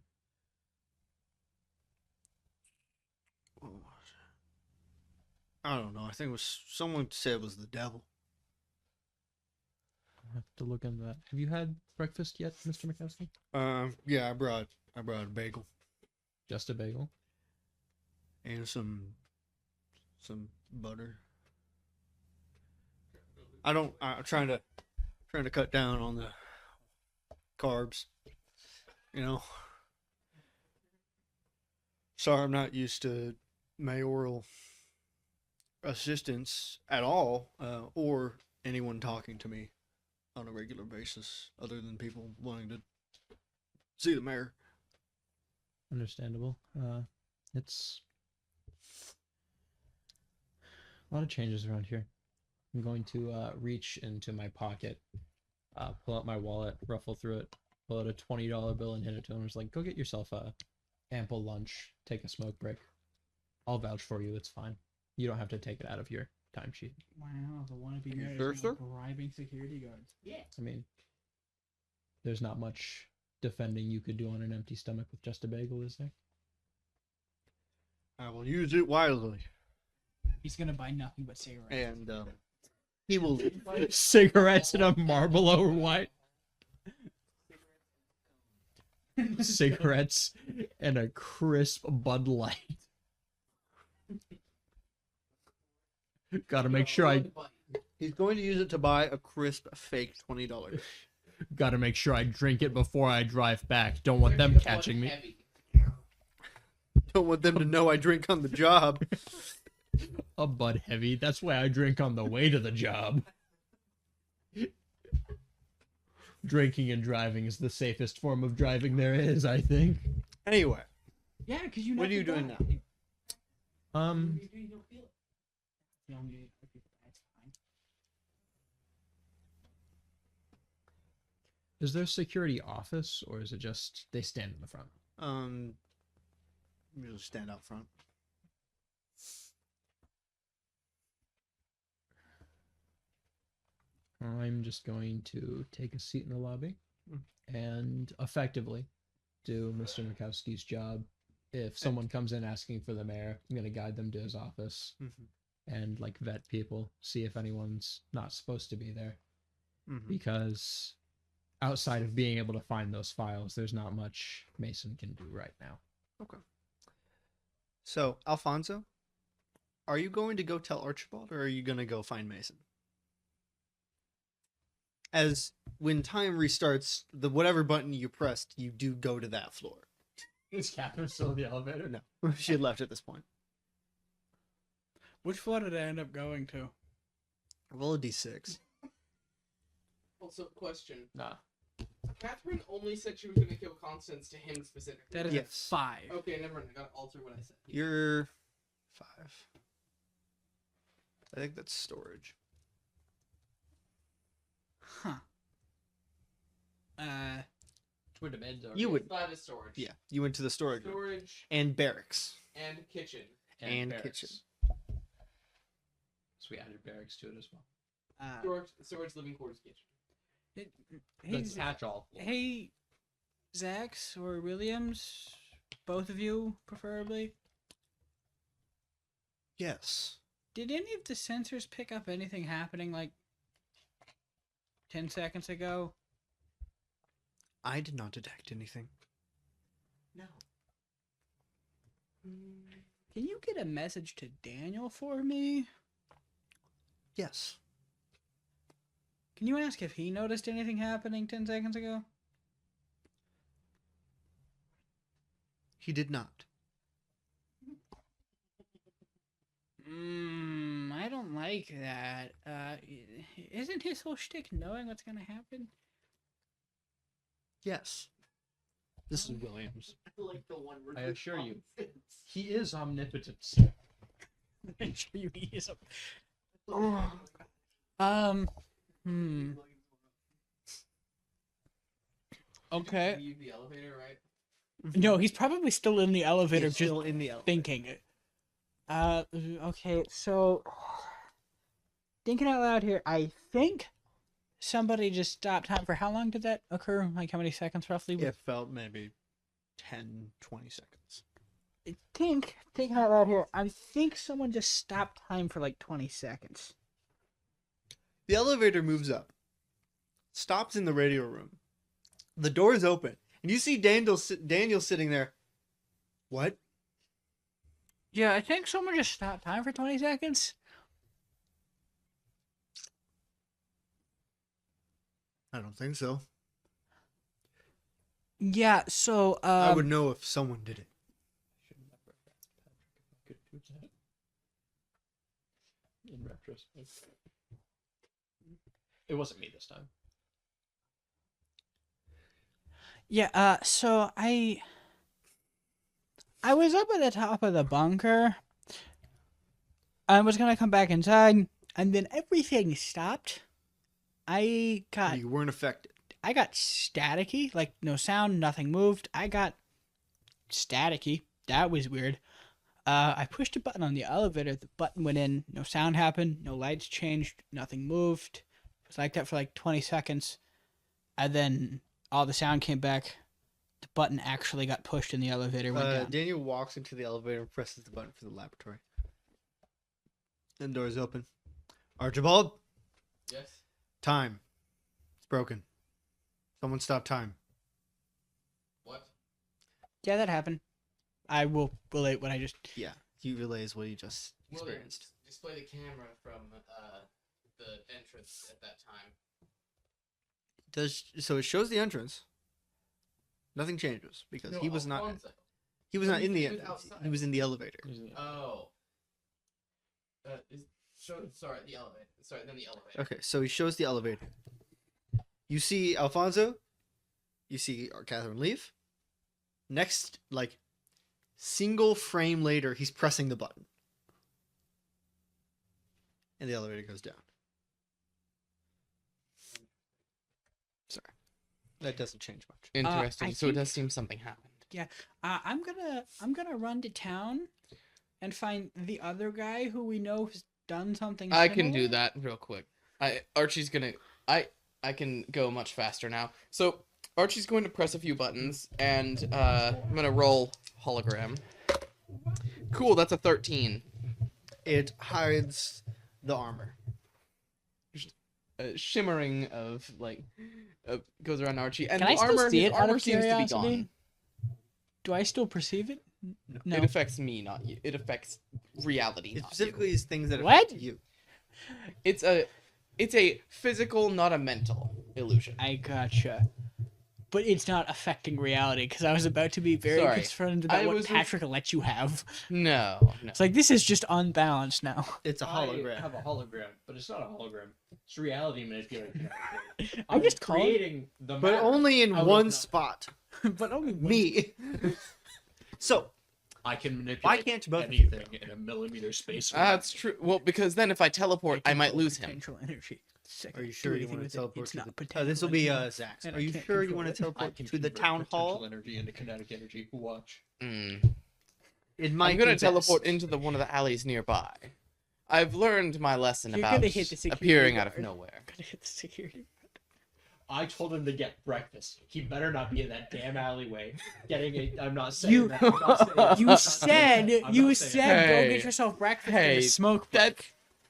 what was it? I don't know. I think it was someone said it was the devil. I'll have to look into that. Have you had breakfast yet, Mr. Mikowski? Yeah, I brought a bagel Just a bagel. and some butter. I'm trying to cut down on the carbs. You know. Sorry, I'm not used to mayoral assistance at all, or anyone talking to me on a regular basis, other than people wanting to see the mayor. Understandable. It's a lot of changes around here. I'm going to reach into my pocket, pull out my wallet, ruffle through it, pull out a $20 bill and hand it to him. It's like, go get yourself a ample lunch, take a smoke break. I'll vouch for you. It's fine. You don't have to take it out of your timesheet. Wow, the wannabe You mayor sure, is now sir? bribing security guards. Yeah. I mean, there's not much defending you could do on an empty stomach with just a bagel, is there? I will use it wisely, He's gonna buy nothing but cigarettes. and he will. Cigarettes and a Marlboro White. Cigarettes and a crisp Bud Light. Gotta make sure I He's going to use it to buy a crisp fake $20. gotta make sure I drink it before I drive back. Don't want them catching me. Heavy. Don't want them to know I drink on the job. A Bud Heavy. That's why I drink on the way to the job. Drinking and driving is the safest form of driving there is, I think. Anyway, Yeah, because you know. what are you doing now? You don't feel it. You don't need it. That's fine. Is there a security office, or is it just they stand in the front? You just stand out front. I'm just going to take a seat in the lobby and effectively do Mr. Mikowski's job. If someone comes in asking for the mayor, I'm going to guide them to his office and like vet people, see if anyone's not supposed to be there. Because outside of being able to find those files, there's not much Mason can do right now. Okay. So, Alfonso, are you going to go tell Archibald, or are you going to go find Mason? As when time restarts, the whatever button you pressed, you do go to that floor. Is Catherine still in the elevator? No, she had left at this point. Which floor did I end up going to? Roll a d6. Also, question. Nah. Catherine only said she was going to kill Constance to him specifically. That is Yes. a 5. Okay, never mind. I gotta alter what I said. You're 5. I think that's storage. Huh. Where the beds are. You would, 5 is storage. yeah. You went to the storage room. Storage And barracks. and kitchen. And barracks. kitchen. So we added barracks to it as well. Storage, living quarters, kitchen. Hey, The catch-all. hey, Zax or Williams, both of you preferably. Yes. Did any of the sensors pick up anything happening like 10 seconds ago? I did not detect anything. No. Can you get a message to Daniel for me? Yes. Can you ask if he noticed anything happening 10 seconds ago? He did not. I don't like that. Isn't his whole shtick knowing what's gonna happen? Yes. This is Williams. I like the one where I the assure you. Constance- He is omnipotent. I'm sure you he is a... Okay. You use the elevator, right? No, he's probably still in the elevator, He's just still in the elevator. thinking it. Okay, so thinking out loud here, I think somebody just stopped time. For how long did that occur? Like how many seconds roughly? It felt maybe 10, 20 seconds. I think, thinking out loud here, I think someone just stopped time for like 20 seconds. The elevator moves up, stops in the radio room. The door is open, and you see Daniel sitting there. What? Yeah, I think someone just stopped time for 20 seconds. I don't think so. Yeah, so I would know if someone did it. Should never have asked Patrick if I could do that. In retrospect. It wasn't me this time. yeah, so I was up at the top of the bunker. I was gonna come back inside, and then everything stopped. I got You weren't affected. staticky, like no sound, nothing moved. I got staticky. That was weird. I pushed a button on the elevator. The button went in. No sound happened. No lights changed. Nothing moved. It was like that for like 20 seconds. And then all the sound came back. The button actually got pushed and the elevator went down. Daniel walks into the elevator and presses the button for the laboratory. Then the doors open. Archibald, Yes. time. It's broken. Someone stop time. What? Yeah, that happened. I will relate what I just... Yeah, he relays what he just experienced. Display the camera from the entrance at that time. So it shows the entrance. Nothing changes because No, he was not. Alfonso. He was Oh, not in the he was entrance. outside. He was in the elevator. Oh. Sorry, the elevator. Sorry, then the elevator. Okay, so he shows the elevator. You see Alfonso. You see Catherine leave. Next, like, single frame later, he's pressing the button. And the elevator goes down. Sorry. That doesn't change much. Interesting. I So it think- does seem something happened. I'm gonna run to town and find the other guy who we know has done something I can do similar. that real quick. Archie's gonna. I can go much faster now. So Archie's going to press a few buttons, and I'm gonna roll hologram. Cool. That's a 13. It hides the armor. Shimmering of like goes around Archie, and Can the I still armor. see His it out armor of seems to be curiosity? gone. Do I still perceive it? No. It affects me, not you. It affects reality, It not specifically you. is things that What? affect you. It's a physical, not a mental illusion. I gotcha. But it's not affecting reality because I was about to be very Sorry. concerned about I what was Patrick let you have. No. It's like this is just unbalanced now. It's a hologram. I have a hologram, but it's not a hologram. It's reality manipulation. I just call it- creating the But matter only in out of one nothing. spot. but only one- Me. So, I can manipulate why can't both of you anything in a millimeter space. That's true. Well, because then if I teleport, I might control lose him. potential energy. Second, are you do sure you anything want to with it. teleport It's to not the... potential this will be energy, Zach's. and Are I you can't sure you control want to it. teleport I can to the convert town hall? potential energy into kinetic energy. Watch. It might I'm gonna be teleport best. into one of the alleys nearby. I've learned my lesson You're about gonna hit the security appearing out of guard. nowhere. Gotta hit the security. I told him to get breakfast. He better not be in that damn alleyway getting a. I'm not saying You- that. I'm not saying that. I'm You not saying said, that. I'm you not saying said, that. go Hey. get yourself breakfast Hey, and a smoke that-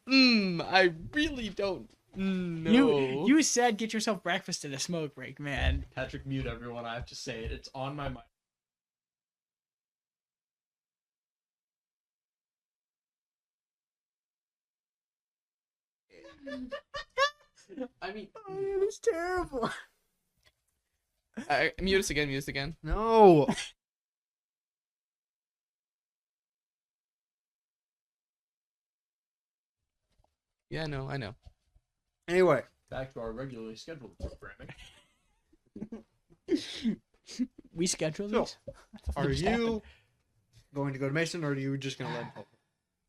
break. I really don't know. You said get yourself breakfast and a smoke break, man. Patrick, mute everyone. I have to say it. It's on my mind. I mean, It was terrible. mute us again. Mute us again. No. Yeah, no, I know. Anyway, Back to our regularly scheduled programming. We scheduled So, these. What the fuck are just you happened? going to go to Mason, or are you just going to let him help?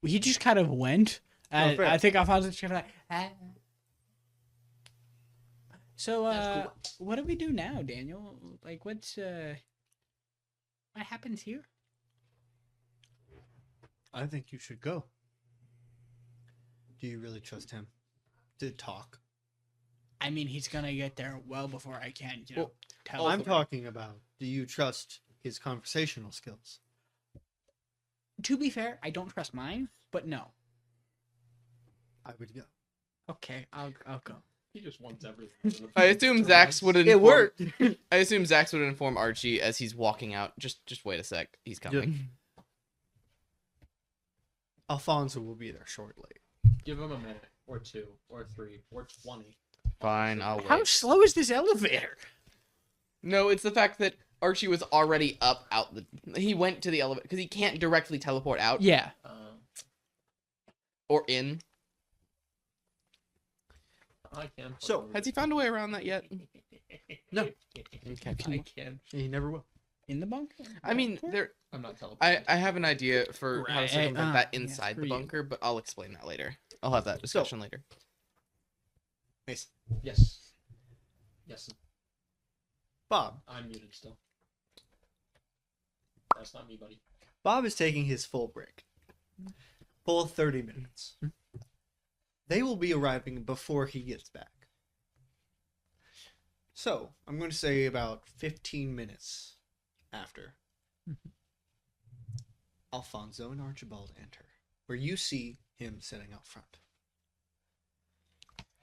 He just kind of went. And fair. I think Alfonso just kind of like. So, That's what do we do now, Daniel? Like, what happens here? I think you should go. Do you really trust him? to talk. I mean, he's gonna get there well before I can, Well, tell also- I'm him. talking about, do you trust his conversational skills? To be fair, I don't trust mine, but no. I would go. Okay, I'll go. He just wants everything. I assume Zax would inform. It worked. I assume Zax would inform Archie as he's walking out. Just wait a sec. He's coming. Alfonso will be there shortly. Give him a minute, or 2, or 3, or 20. Fine, I'll wait. How slow is this elevator? No, it's the fact that Archie was already up out the. He went to the elevator because he can't directly teleport out Yeah. or in. I can. So- Has he found a way around that yet? No. Okay. I can. He never will. In the bunker? I mean, there. I'm not teleporting. I have an idea for how to Right, circumvent that yeah, inside for the you. bunker, but I'll explain that later. I'll have that discussion later. Mason. Yes. Yes. Bob. I'm muted still. That's not me, buddy. Bob is taking his full break. Full 30 minutes. They will be arriving before he gets back. So, I'm going to say about 15 minutes after. Alfonso and Archibald enter, where you see him sitting out front.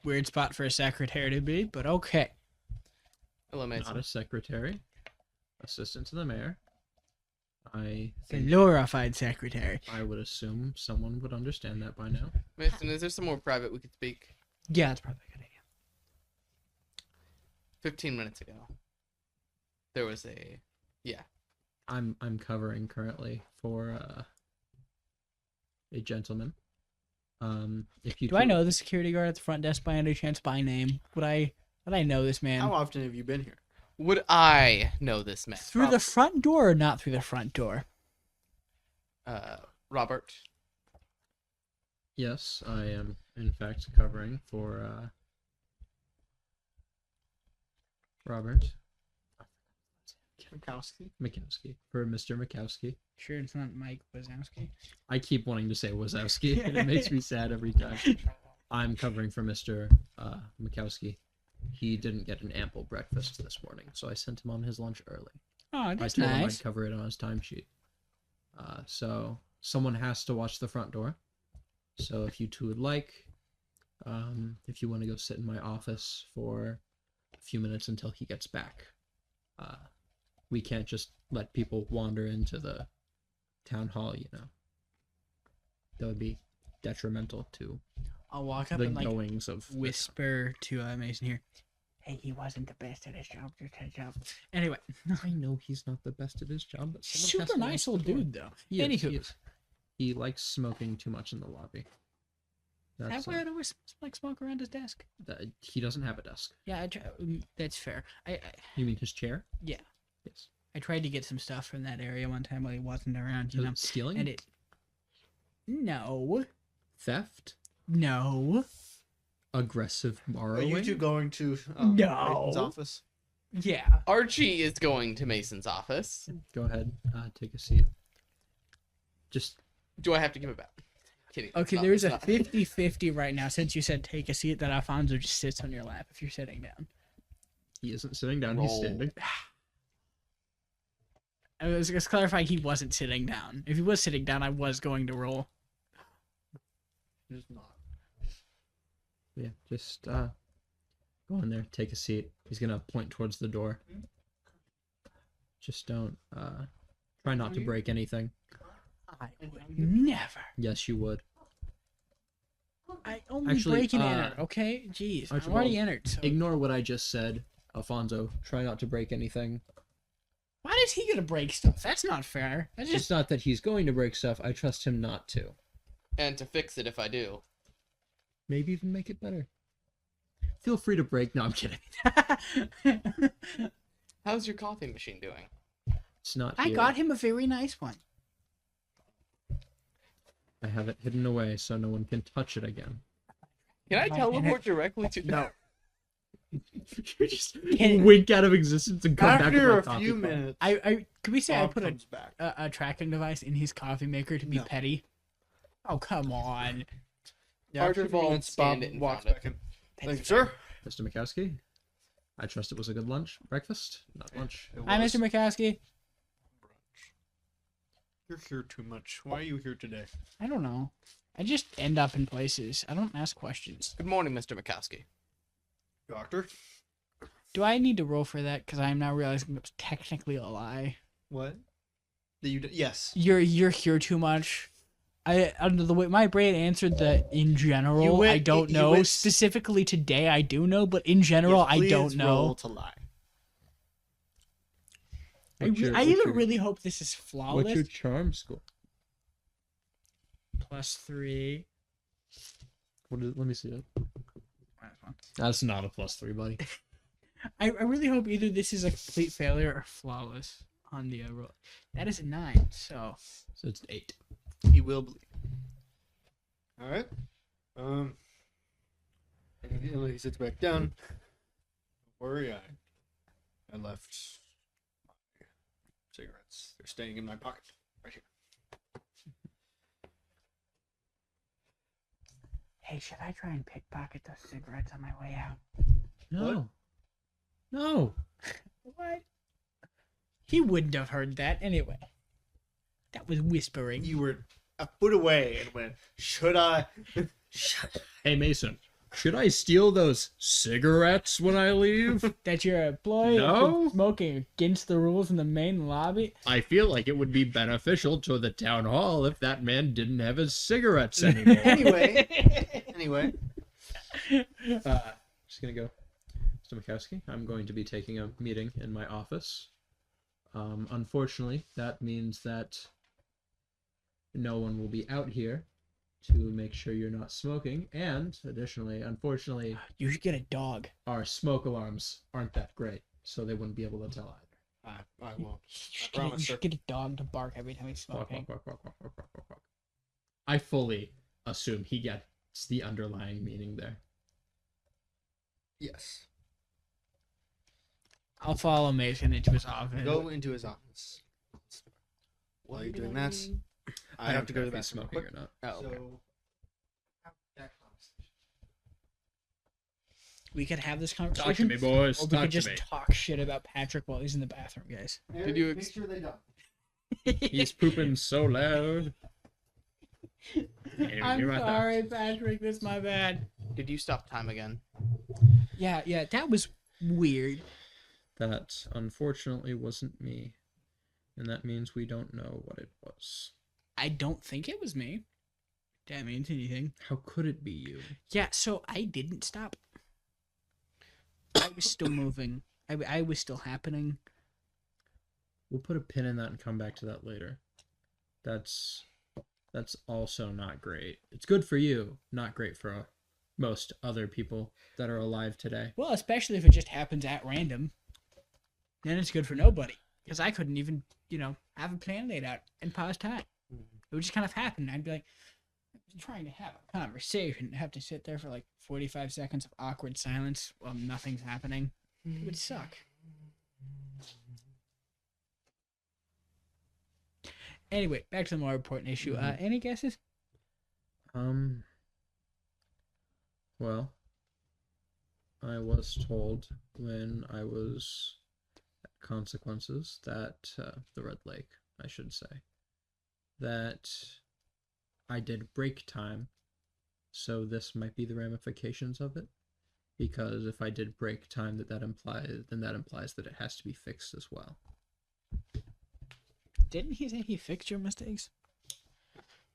Weird spot for a secretary to be, but okay. Hello, Mason. Not a secretary. Assistant to the mayor. I The think glorified secretary. I would assume someone would understand that by now. Mason, is there some more private we could speak? Yeah, that's probably a good idea. 15 minutes ago, there was a. Yeah. I'm covering currently for a gentleman. If you Do I know the security guard at the front desk by any chance by name? Would I know this man? How often have you been here? Would I know this man? Through the front door or not through the front door? Robert. Yes, I am in fact covering for Robert Mikowski, for Mr. Mikowski. Sure, it's not Mike Wazowski. I keep wanting to say Wazowski, and it makes me sad every time. I'm covering for Mr. Mikowski. He didn't get an ample breakfast this morning, so I sent him on his lunch early. Oh, I that's told him nice. I'd cover it on his timesheet. So someone has to watch the front door. So if you two would like, if you want to go sit in my office for a few minutes until he gets back, we can't just let people wander into the town hall, you know. That would be detrimental to I'll walk up the and like goings of the whisper to Mason here. Hey, he wasn't the best at his job. Just heads up. Anyway, I know he's not the best at his job, but someone has super to nice watch old the door. dude though. He is, Anywho, he is. He likes smoking too much in the lobby. that way I'd always like smoke around his desk. He doesn't have a desk. Yeah, that's fair. I You mean his chair? yeah, Yes. I tried to get some stuff from that area one time while he wasn't around. You know, Stealing? and it. No, Theft? Aggressive Are borrowing? you two going to No. Nathan's office? yeah. Archie is going to Mason's office. Go ahead. Take a seat. Just Do I have to give it back? Kidding. it's Okay, not- there's it's a not. 50-50 right now. Since you said take a seat, that Alfonso just sits on your lap if you're sitting down. he isn't sitting down. He's Roll. standing. I was just clarifying he wasn't sitting down. If he was sitting down, I was going to roll. It's not. Yeah. Just go in there. Take a seat. He's gonna point towards the door. Just don't. Try not to break anything. I would never. Yes, you would. I only Actually, break and enter. Okay, jeez, I'm Archibald, already entered. So Ignore what I just said, Alfonso. Try not to break anything. why is he gonna break stuff? That's not fair. That's It's just not that he's going to break stuff. I trust him not to. And to fix it if I do. Maybe even make it better. Feel free to break. No, I'm kidding. How's your coffee machine doing? It's not. I here. got him a very nice one. I have it hidden away so no one can touch it again. Can I teleport directly to? No. You just Can- wink out of existence and come back After with a my coffee few cup. minutes, I could we say I Bob put comes back. a tracking device in his coffee maker to be No. petty? Oh come on. Yeah, after a few Archibald minutes, Bob scanned it and walks found it. back in. Thank you, sir. Mr. Mikowski, I trust it was a good breakfast, not lunch. Hi, Mr. McCaskey. You're here too much. Why are you here today? I don't know. I just end up in places. I don't ask questions. Good morning, Mr. Mikowski. Doctor? Do I need to roll for that? Because I am now realizing it was technically a lie. What? Yes. You're here too much. Under the way my brain answered that in general, I don't know. Specifically today, I do know, but in general, I don't know. Roll to lie. I even really hope this is flawless. What's your charm score? +3. What is? Let me see it. That's not a +3, buddy. I really hope either this is a complete failure or flawless on the roll. That is a 9, so it's 8. He will believe. All right. And he sits back down. Don't worry, I left my cigarettes. They're staying in my pocket right here. hey, should I try and pickpocket those cigarettes on my way out? No. No. What? He wouldn't have heard that anyway. That was whispering. You were a foot away and went, should I? Hey, Mason. Should I steal those cigarettes when I leave? That you're employed No. smoking against the rules in the main lobby? I feel like it would be beneficial to the town hall if that man didn't have his cigarettes anymore. Anyway. Just gonna go. Mr. Mikowski, I'm going to be taking a meeting in my office. Unfortunately, that means that no one will be out here to make sure you're not smoking, and additionally, unfortunately, You should get a dog. our smoke alarms aren't that great, so they wouldn't be able to tell either. I won't. You should get a dog to bark every time he's Walk, smoking. walk, walk, walk, walk, walk, walk, walk. I fully assume he gets the underlying meaning there. Yes. I'll follow Mason into his office. Go into his office. While you're doing that, I have to go to the if he's bathroom. smoking Quick. or not. Oh, okay. So, have that conversation. We could have this Talk to conversation. me, boys. Or we Talk could to just me. talk shit about Patrick while he's in the bathroom, guys. Did you make sure they don't? He's pooping so loud. Can't even I'm hear my thoughts. sorry, Patrick. That's my bad. Did you stop time again? Yeah, that was weird. That unfortunately wasn't me. And that means we don't know what it was. I don't think it was me. That means anything. How could it be you? Yeah, so I didn't stop. I was still moving. I was still happening. We'll put a pin in that and come back to that later. That's also not great. It's good for you, not great for most other people that are alive today. Well, especially if it just happens at random. Then it's good for nobody. Because I couldn't even, have a plan laid out and pause time. It would just kind of happen. I'd be like, I'm trying to have a conversation. Have to sit there for like 45 seconds of awkward silence while nothing's happening. It would suck. Anyway, back to the more important issue. Any guesses? Well, I was told when I was at Consequences that, the Red Lake, I should say, that I did break time, so this might be the ramifications of it, because if I did break time, that implies that it has to be fixed as well. Didn't he say he fixed your mistakes?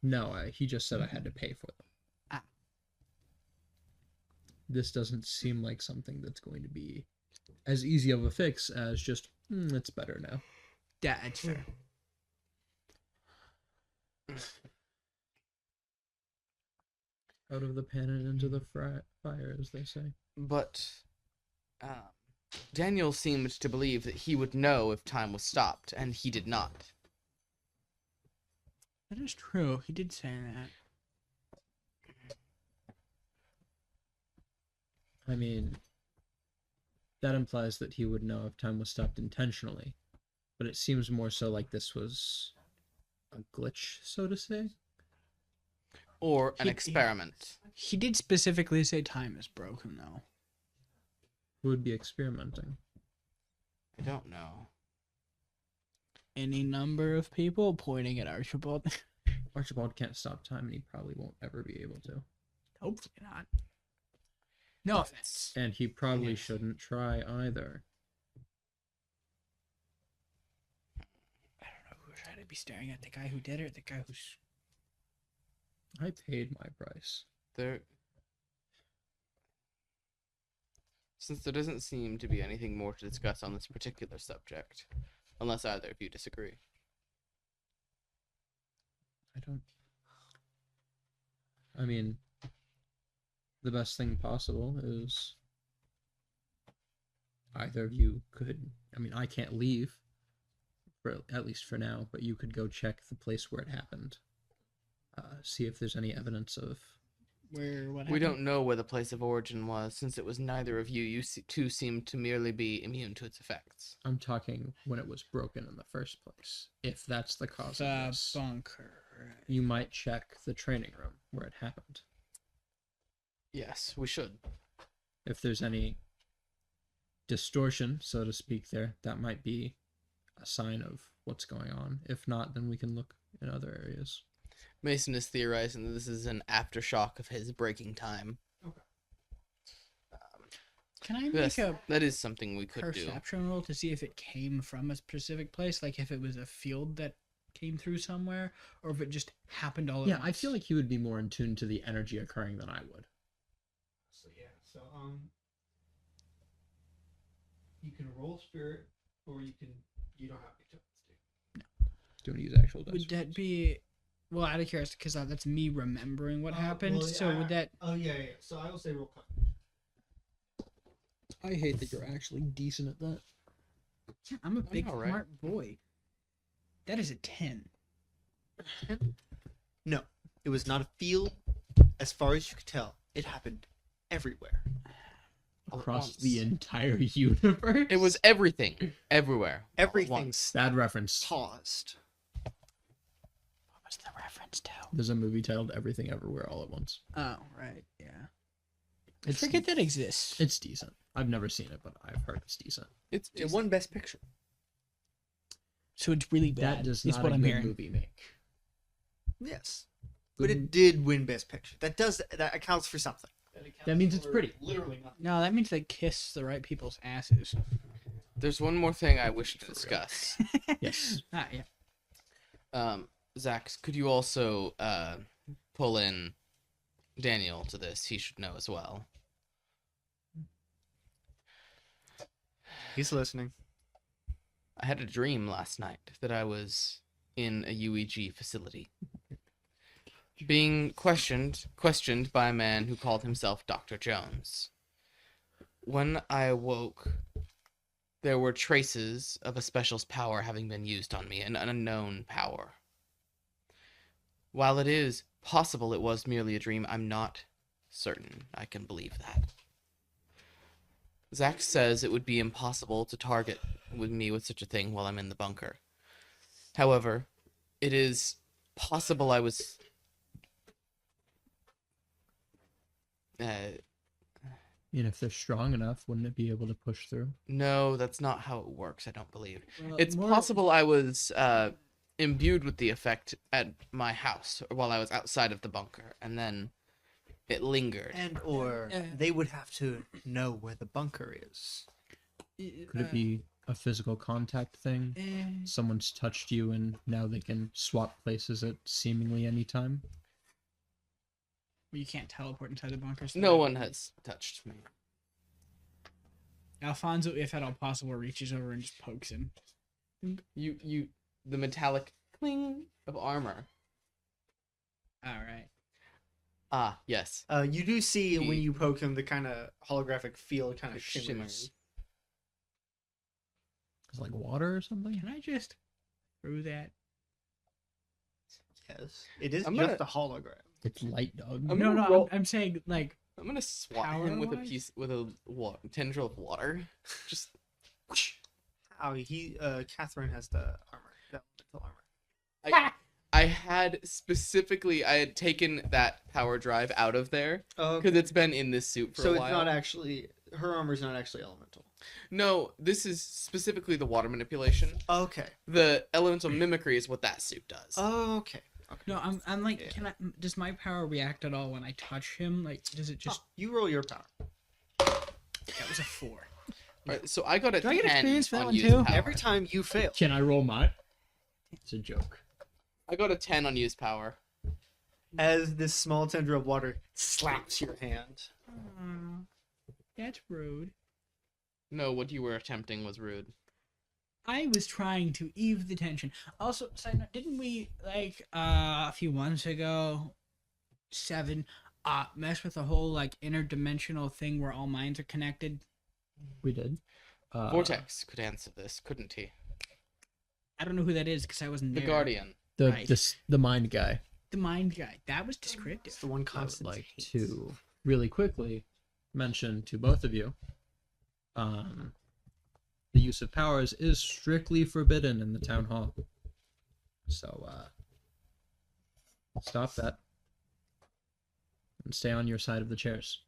No, he just said I had to pay for them. Ah. This doesn't seem like something that's going to be as easy of a fix as just, it's better now. Yeah, that's fair. Out of the pan and into the fire, as they say. But Daniel seemed to believe that he would know if time was stopped, and he did not. That is true. He did say that. I mean, that implies that he would know if time was stopped intentionally. But it seems more so like this was a glitch, so to say. or an He- experiment. He did specifically say time is broken, though. Who would be experimenting? I don't know. Any number of people pointing at Archibald. Archibald can't stop time, and he probably won't ever be able to. Hopefully not. No offense. And he probably Yes. shouldn't try either. I don't know who should I be staring at, the guy who did it or the guy who's... I paid my price. Since there doesn't seem to be anything more to discuss on this particular subject, unless either of you disagree. I mean, the best thing possible is either of you could. I mean, I can't leave, at least for now, but you could go check the place where it happened. See if there's any evidence of. What We happened? don't know where the place of origin was, since it was neither of you. You two seem to merely be immune to its effects. I'm talking when it was broken in the first place. If that's the cause of The this, bunker. you might check the training room where it happened. Yes, we should. If there's any distortion, so to speak, there, that might be a sign of what's going on. If not, then we can look in other areas. Mason is theorizing that this is an aftershock of his breaking time. Can I make Yes, a that is something we could do. perception roll to see if it came from a specific place? Like if it was a field that came through somewhere, or if it just happened all at Yeah, once? I feel like he would be more in tune to the energy occurring than I would. So yeah, so you can roll spirit, or you don't have to do. Do you want to use actual dice? Would that be... Well, out of curiosity, because that's me remembering what happened. well, so would that... Oh yeah. So I will say roll cut. I hate that you're actually decent at that. Yeah, I'm a big know, right? smart boy. That is a 10. No, it was not a field. As far as you could tell, it happened everywhere. All at Across once. the entire universe? It was everything, everywhere. all at Everything's once. Bad reference. paused. What was the reference to? There's a movie titled Everything Everywhere All at Once. Oh, right, yeah. I It's, forget that exists. it's decent. I've never seen it, but I've heard it's decent. It's It just, won Best Picture. So it's really bad. That does is not what a I'm good hearing. movie make. Yes, but Good it did win Best Picture. That accounts for something. That means it's pretty. Literally nothing. No, that means they kiss the right people's asses. there's one more thing I wish to discuss. Yes. Ah, yeah. Zach, could you also pull in Daniel to this? He should know as well. He's listening. I had a dream last night that I was in a UEG facility, being questioned by a man who called himself Dr. Jones. When I awoke, there were traces of a special's power having been used on me, an unknown power. While it is possible it was merely a dream, I'm not certain I can believe that. Zach says it would be impossible to target me with such a thing while I'm in the bunker. However, it is possible I was... And if they're strong enough, wouldn't it be able to push through? no, that's not how it works, I don't believe. Well, It's more- possible I was imbued with the effect at my house or while I was outside of the bunker, and then it lingered. Or they would have to know where the bunker is. Could it be a physical contact thing? Someone's touched you and now they can swap places at seemingly any time? You can't teleport inside the bunker. so No that- one has touched me. Alfonso, if at all possible, reaches over and just pokes him. The metallic cling of armor. All right. Ah, yes. You do see when He- you poke him the kind of holographic field kind of shimmers. Shimmers. It's like water or something? Can I just through that? Yes, it is I'm just gonna- a hologram. It's light, dog. I'm No, gonna no, roll- I'm saying like I'm gonna swat him with a Power-wise? piece with a tendril of water. Just How Catherine has the armor, the elemental armor. I I had taken that power drive out of there Oh, because it's been in this suit for so a it's while. not actually her armor's not actually elemental. No, this is specifically the water manipulation. Okay. The elemental mimicry is what that suit does. Oh, okay. No, I'm like, Yeah. does my power react at all when I touch him? Like, does it just? You roll your power. That was a 4. Right, so I got a Do I get 10 experience for that on one use too? power. Every time you fail. Can I roll mine? It's a joke. I got a 10 on use power. As this small tendril of water slaps your hand. That's rude. No, what you were attempting was rude. I was trying to ease the tension. Also, side note, didn't we like a few months ago, 7, mess with the whole like interdimensional thing where all minds are connected? We did. Vortex could answer this, couldn't he? I don't know who that is because I wasn't The there. Guardian. Right. The mind guy. The mind guy. That was descriptive. It's the one I would constant. like to really quickly mention to both of you, the use of powers is strictly forbidden in the town hall. So, stop that and stay on your side of the chairs.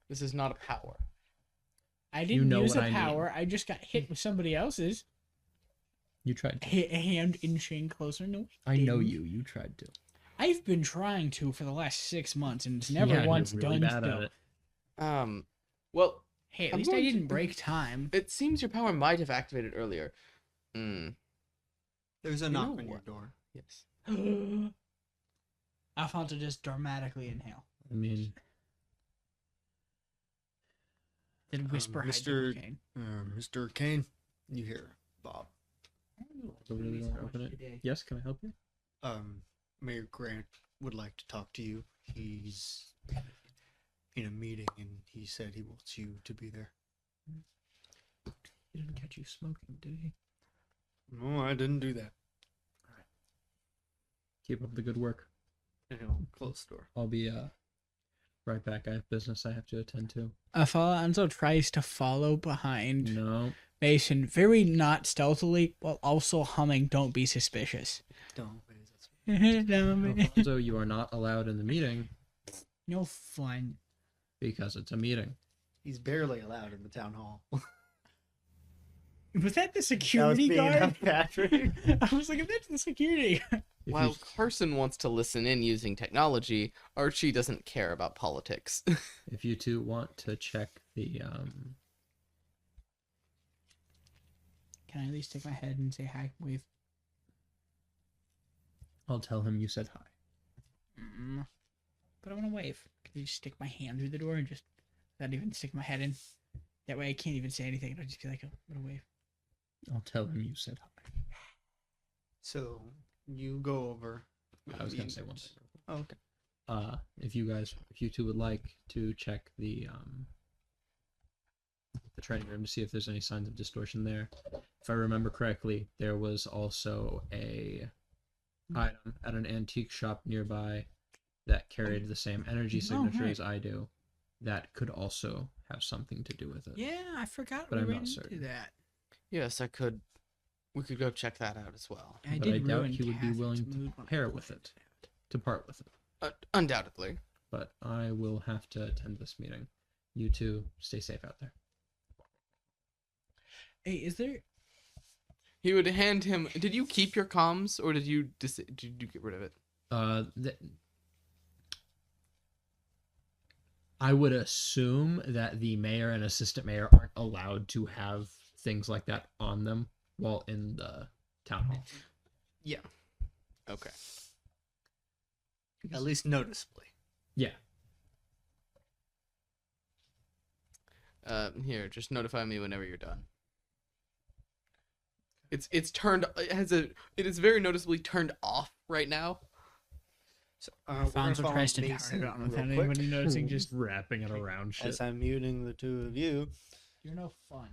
This is not a power. I didn't know use what a I mean. power. I just got hit with somebody else's. You tried to. Hand inching closer. No, I know didn't. you. You tried to. I've been trying to for the last 6 months, and it's never Yeah, once you're really done. bad Still. at it. Well, Hey, at I'm least I going to- didn't break time. it seems your power might have activated earlier. There's a You knock know on your what? door. Yes. Alfonso just dramatically inhale. I mean, Then whisper, Mr. "Hydrococaine." Mr. Kane, you hear Bob. I really don't open it. Yes, can I help you? Mayor Grant would like to talk to you. He's in a meeting and he said he wants you to be there. He didn't catch you smoking, did he? No, I didn't do that. Keep up the good work. And he'll close the door. I'll be right back. I have business I have to attend to. Alfonso tries to follow behind No. Mason, very not stealthily, while also humming "Don't be suspicious." Don't. That's Alfonso, you are not allowed in the meeting No fun. because it's a meeting. He's barely allowed in the town hall. Was that the That was security being guard? Patrick. I was like, if that's the security guard. If While you, Carson wants to listen in using technology, Archie doesn't care about politics. if you two want to check the Can I at least stick my head and say hi? Wave. I'll tell him you said hi. But I want to wave. Can you just stick my hand through the door and just not even stick my head in? That way I can't even say anything. I'll just be like, oh, I'm going to wave. I'll tell him you said hi. So you go over. I was gonna say one thing. Oh, okay. If you two would like to check the training room to see if there's any signs of distortion there. If I remember correctly, there was also a item at an antique shop nearby that carried the same energy signature right. as I do. That could also have something to do with it. Yeah, I forgot But we I'm ran not into certain. that. Yes, we could go check that out as well. I But did I doubt ruin he would be Catherine's willing to mood when I pair told with her it. that. To part with it. Undoubtedly. But I will have to attend this meeting. You two stay safe out there. Hey, is there... He would hand him. Did you keep your comms, or did you get rid of it? I would assume that the mayor and assistant mayor aren't allowed to have things like that on them while in the town hall. Okay. At least noticeably. Yeah. Here, just notify me whenever you're done. It's turned. It is very noticeably turned off right now. So, Alfonso tries to turn it on without anybody noticing, just... wrapping it around shit. As I'm muting the two of you. You're no fun.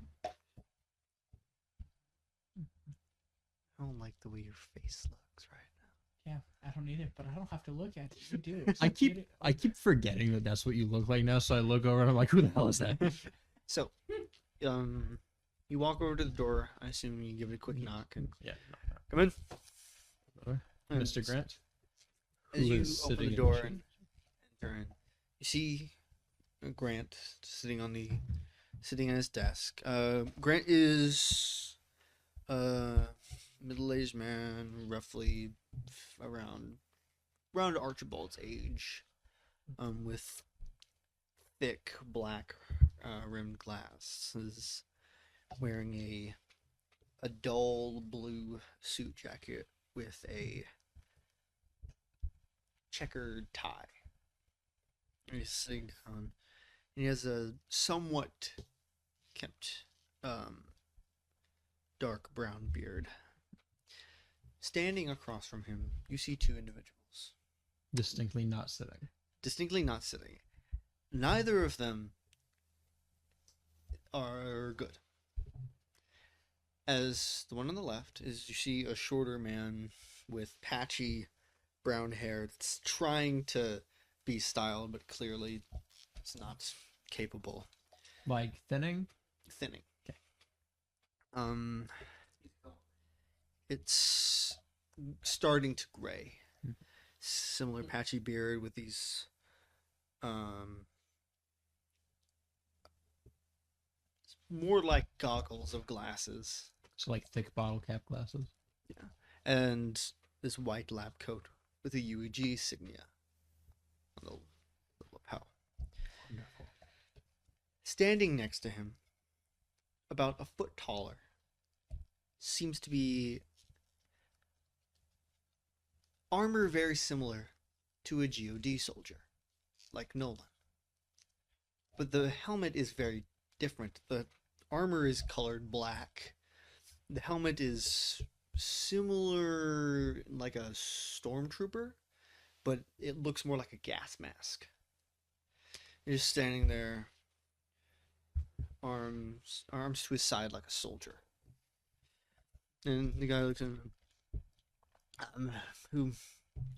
I don't like the way your face looks right now. Yeah, I don't need it, but I don't have to look at it. You do. I keep forgetting that that's what you look like now, so I look over and I'm like, who the hell is that? So, you walk over to the door. I assume you give it a quick knock and Yeah. come in. And Mr. Grant. As who you is open sitting the in door chair. and enter in, you see Grant sitting at his desk. Grant is a middle-aged man, roughly around Archibald's age, with thick black rimmed glasses, wearing a dull blue suit jacket with a checkered tie. He's sitting down. And he has a somewhat kept dark brown beard. Standing across from him, you see two individuals, Distinctly not sitting. distinctly not sitting. Neither of them are good. As the one on the left is, you see a shorter man with patchy brown hair that's trying to be styled, but clearly it's not capable. Like thinning? Thinning. Okay. It's starting to gray. Similar patchy beard with these more like goggles of glasses. So like thick bottle cap glasses. And this white lab coat with a UEG insignia on the lapel. Wonderful. Standing next to him, about a foot taller, seems to be armor very similar to a GOD soldier, like Nolan. But the helmet is very different. The armor is colored black. The helmet is similar, like a stormtrooper, but it looks more like a gas mask. You're just standing there, arms to his side like a soldier. And the guy looks at him.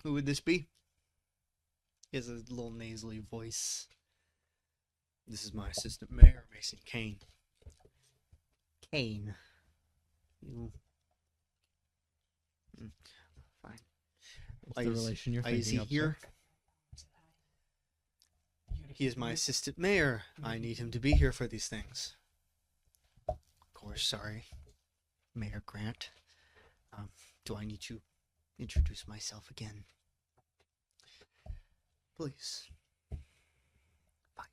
Who would this be? He has a little nasally voice. This is my assistant mayor, Mason Kane. Kane. You. Fine. What's the relation you're Why is he thinking of, sir? here? He is my assistant mayor. I need him to be here for these things. Of course, sorry. Mayor Grant. Do I need to introduce myself again? Please. Fine.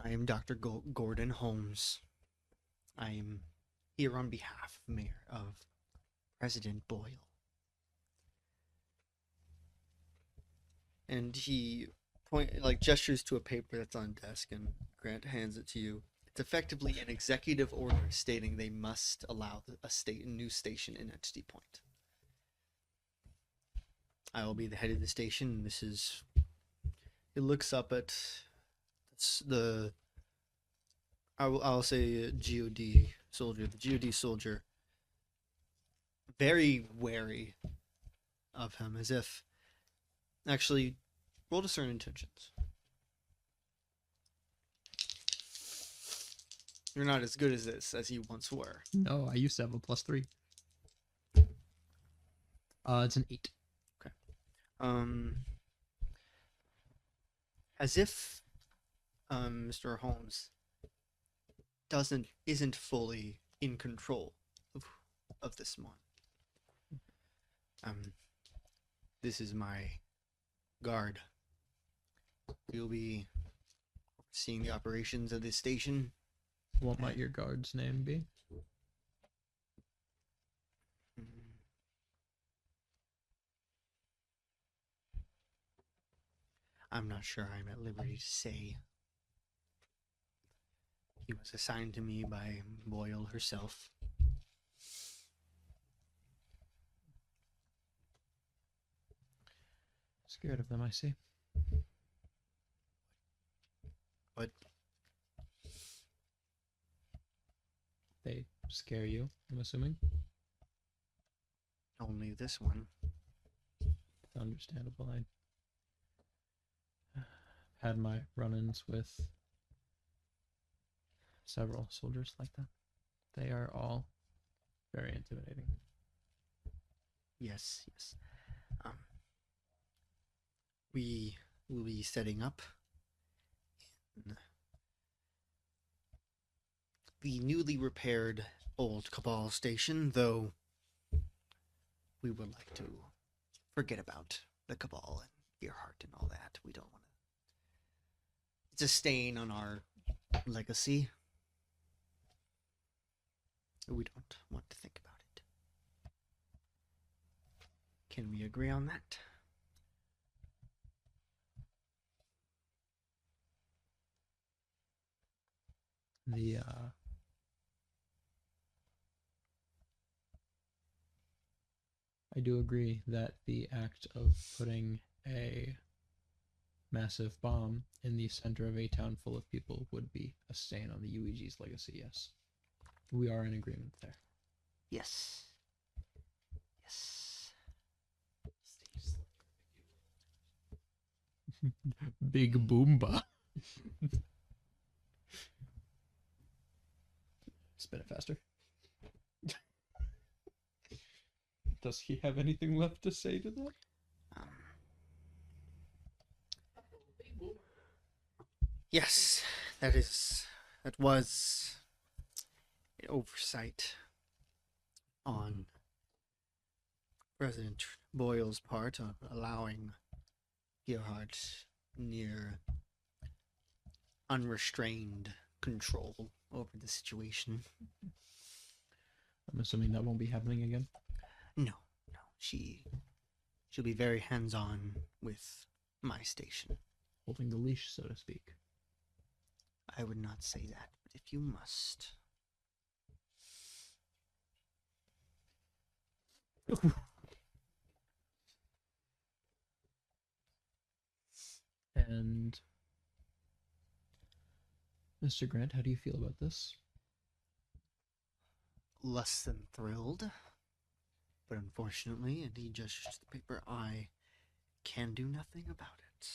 I am Dr. Gordon Holmes. I am here on behalf of President Boyle. And he gestures to a paper that's on desk, and Grant hands it to you. It's effectively an executive order stating they must allow a new station in Entity Point. I will be the head of the station. This is. It looks up at the. I'll say GOD soldier. The GOD soldier. Very wary of him, as if. Actually, roll discern intentions. You're not as good as this as you once were. No, I used to have a +3. It's an 8. As if Mr. Holmes isn't fully in control of this one. This is my guard. We'll be seeing the operations of this station. What might your guard's name be? I'm not sure I'm at liberty to say. He was assigned to me by Boyle herself. Scared of them, I see. But They scare you, I'm assuming. only this one. Understandable. I had my run-ins with several soldiers like that. They are all very intimidating. Yes, yes. Um, we will be setting up in the newly repaired old Cabal station, though we would like to forget about the Cabal and Earhart and all that. We don't want to. It's a stain on our legacy. We don't want to think about it. Can we agree on that? The I do agree that the act of putting a massive bomb in the center of a town full of people would be a stain on the UEG's legacy, yes. We are in agreement there. Yes. Yes. Big Boomba. Spin it faster. Does he have anything left to say to that? Yes, that was an oversight on President Boyle's part of allowing Gerhardt near unrestrained control over the situation. I'm assuming that won't be happening again. No, no, she'll be very hands-on with my station. Holding the leash, so to speak. I would not say that, but if you must. And Mr. Grant, how do you feel about this? Less than thrilled, but unfortunately, and he gestures the paper, I can do nothing about it.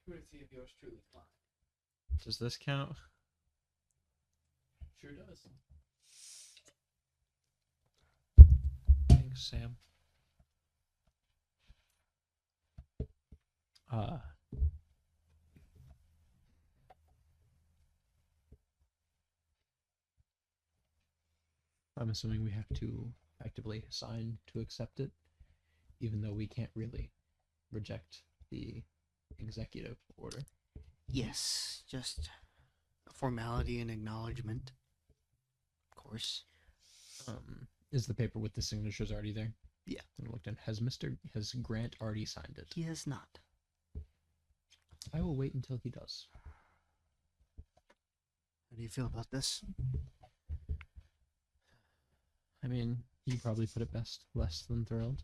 Courtesy of yours truly, Klein. Does this count? Sure does. Thanks, Sam. I'm assuming we have to actively sign to accept it, even though we can't really reject the executive order. Yes, just a formality and acknowledgement. Of course. Is the paper with the signatures already there? Yeah. I looked in. Has Grant already signed it? He has not. I will wait until he does. How do you feel about this? I mean, you probably put it best, less than thrilled.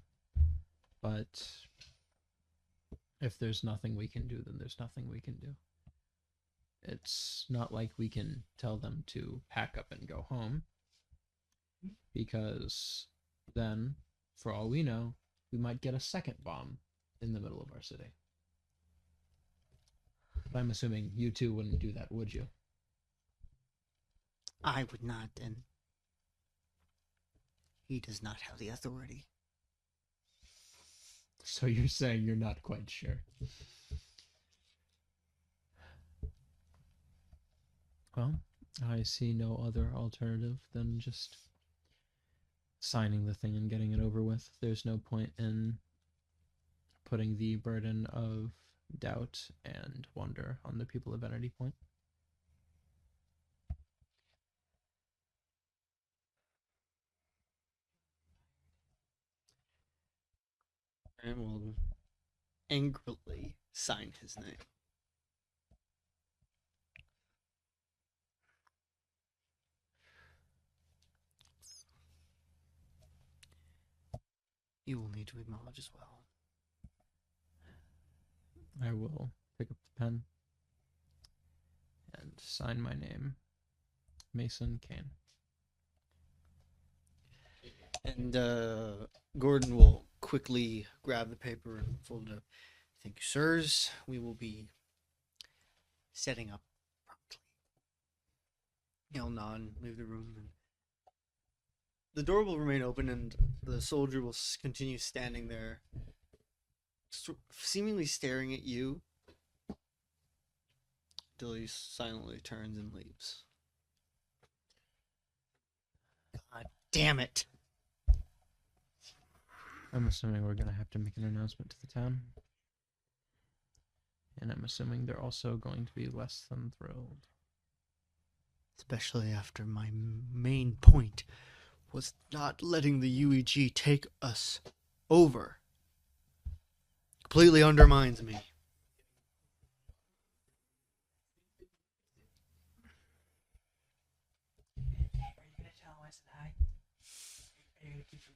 But if there's nothing we can do, then there's nothing we can do. It's not like we can tell them to pack up and go home, because then, for all we know, we might get a second bomb in the middle of our city. But I'm assuming you two wouldn't do that, would you? I would not, and he does not have the authority. So you're saying you're not quite sure. Well, I see no other alternative than just signing the thing and getting it over with. There's no point in putting the burden of doubt and wonder on the people of Vanity Point. And will angrily sign his name. You will need to acknowledge as well. I will pick up the pen and sign my name, Mason Kane. And Gordon will quickly grab the paper and fold it up. Thank you, sirs. We will be setting up promptly. He'll nod and leave the room. And the door will remain open, and the soldier will continue standing there, seemingly staring at you, until he silently turns and leaves. God damn it! I'm assuming we're gonna have to make an announcement to the town. And I'm assuming they're also going to be less than thrilled. Especially after my main point was not letting the UEG take us over. Completely undermines me. Are you gonna tell him I said hi? Are you gonna keep him?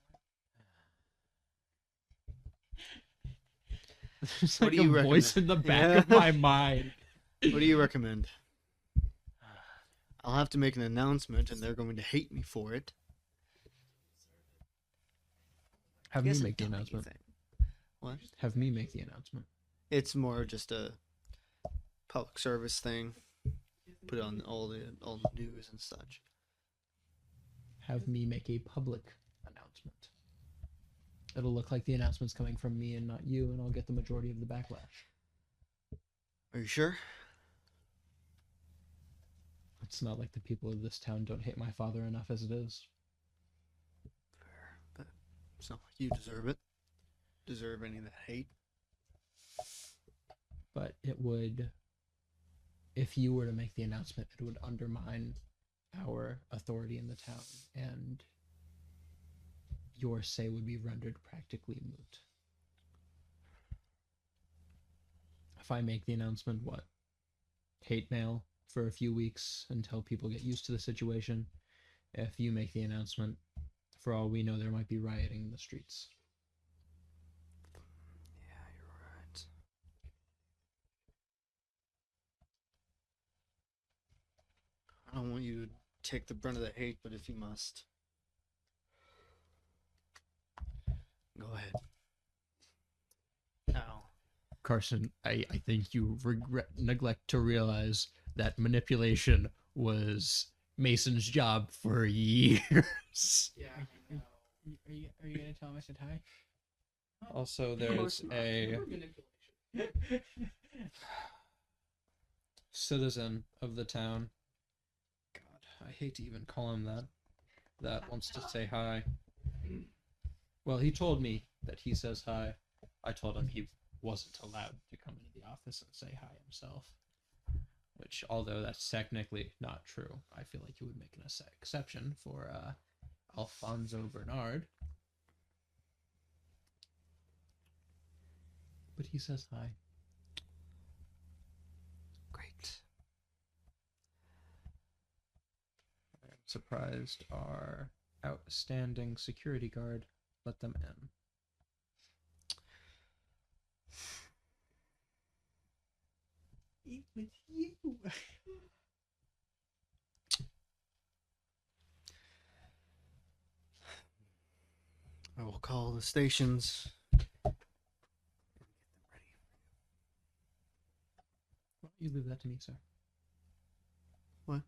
There's What like do you a voice in recommend? the back Yeah. of my mind. What do you recommend? I'll have to make an announcement, and they're going to hate me for it. Have I me guess it make the don't announcement. anything. What? Have me make the announcement. It's more just a public service thing. Put it on all the news and such. Have me make a public announcement. It'll look like the announcement's coming from me and not you, and I'll get the majority of the backlash. Are you sure? It's not like the people of this town don't hate my father enough as it is. Fair, but it's not like you deserve it. Deserve any of that hate. But it would, if you were to make the announcement, it would undermine our authority in the town, and your say would be rendered practically moot. If I make the announcement, what? Hate mail for a few weeks until people get used to the situation. If you make the announcement, for all we know, there might be rioting in the streets. Yeah, you're right. I don't want you to take the brunt of the hate, but if you must, go ahead. Now, Carson, I think you neglect to realize that manipulation was Mason's job for years. Yeah. Are you gonna tell him I said hi? Also, there's a citizen of the town. God, I hate to even call him that. That wants to say hi. Well, he told me that he says hi. I told him he wasn't allowed to come into the office and say hi himself. Which, although that's technically not true, I feel like you would make an exception for Alfonso Bernard. But he says hi. great. I'm surprised our outstanding security guard let them in. It was you. I will call the stations. Why don't you leave that to me, sir? What?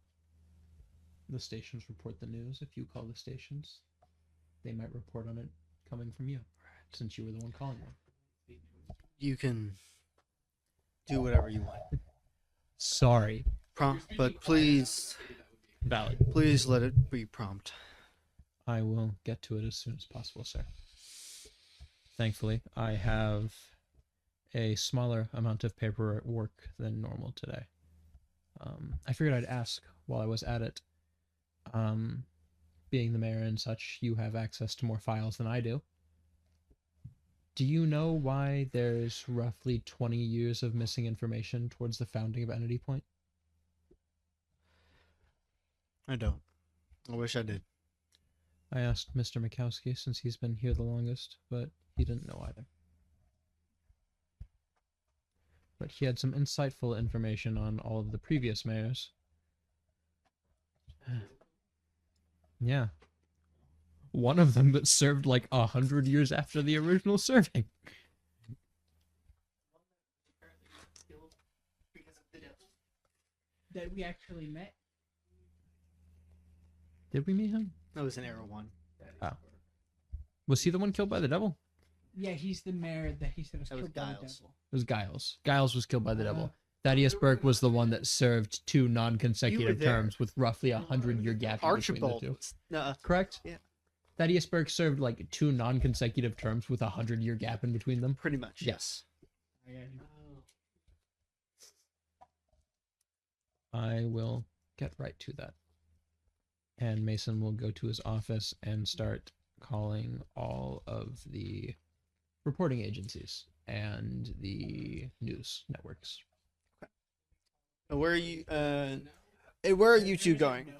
The stations report the news. If you call the stations, they might report on it coming from you, since you were the one calling them. You can do whatever you want. Sorry. But please, Valid. please let it be prompt. I will get to it as soon as possible, sir. Thankfully, I have a smaller amount of paperwork than normal today. I figured I'd ask while I was at it. Being the mayor and such, you have access to more files than I do. Do you know why there's roughly 20 years of missing information towards the founding of Entity Point? I don't. I wish I did. I asked Mr. Mikowski since he's been here the longest, but he didn't know either. But he had some insightful information on all of the previous mayors. Yeah. One of them that served like 100 years after the original serving. That we actually met. Did we meet him? That was an arrow one. Was he the one killed by the devil? Yeah, he's the mayor that he said was That was killed by the Giles. devil. It was Giles. Giles was killed by the devil. Thaddeus Burke was the one that served 2 You non-consecutive were there. terms with roughly 100-year gap in between the Archibald. 2. No, Correct? Yeah. Thaddeus Burke served like 2 non-consecutive terms with a 100-year gap in between them. pretty much. Yes. I got you. I will get right to that. And Mason will go to his office and start calling all of the reporting agencies and the news networks. Where are you? Where are you two going?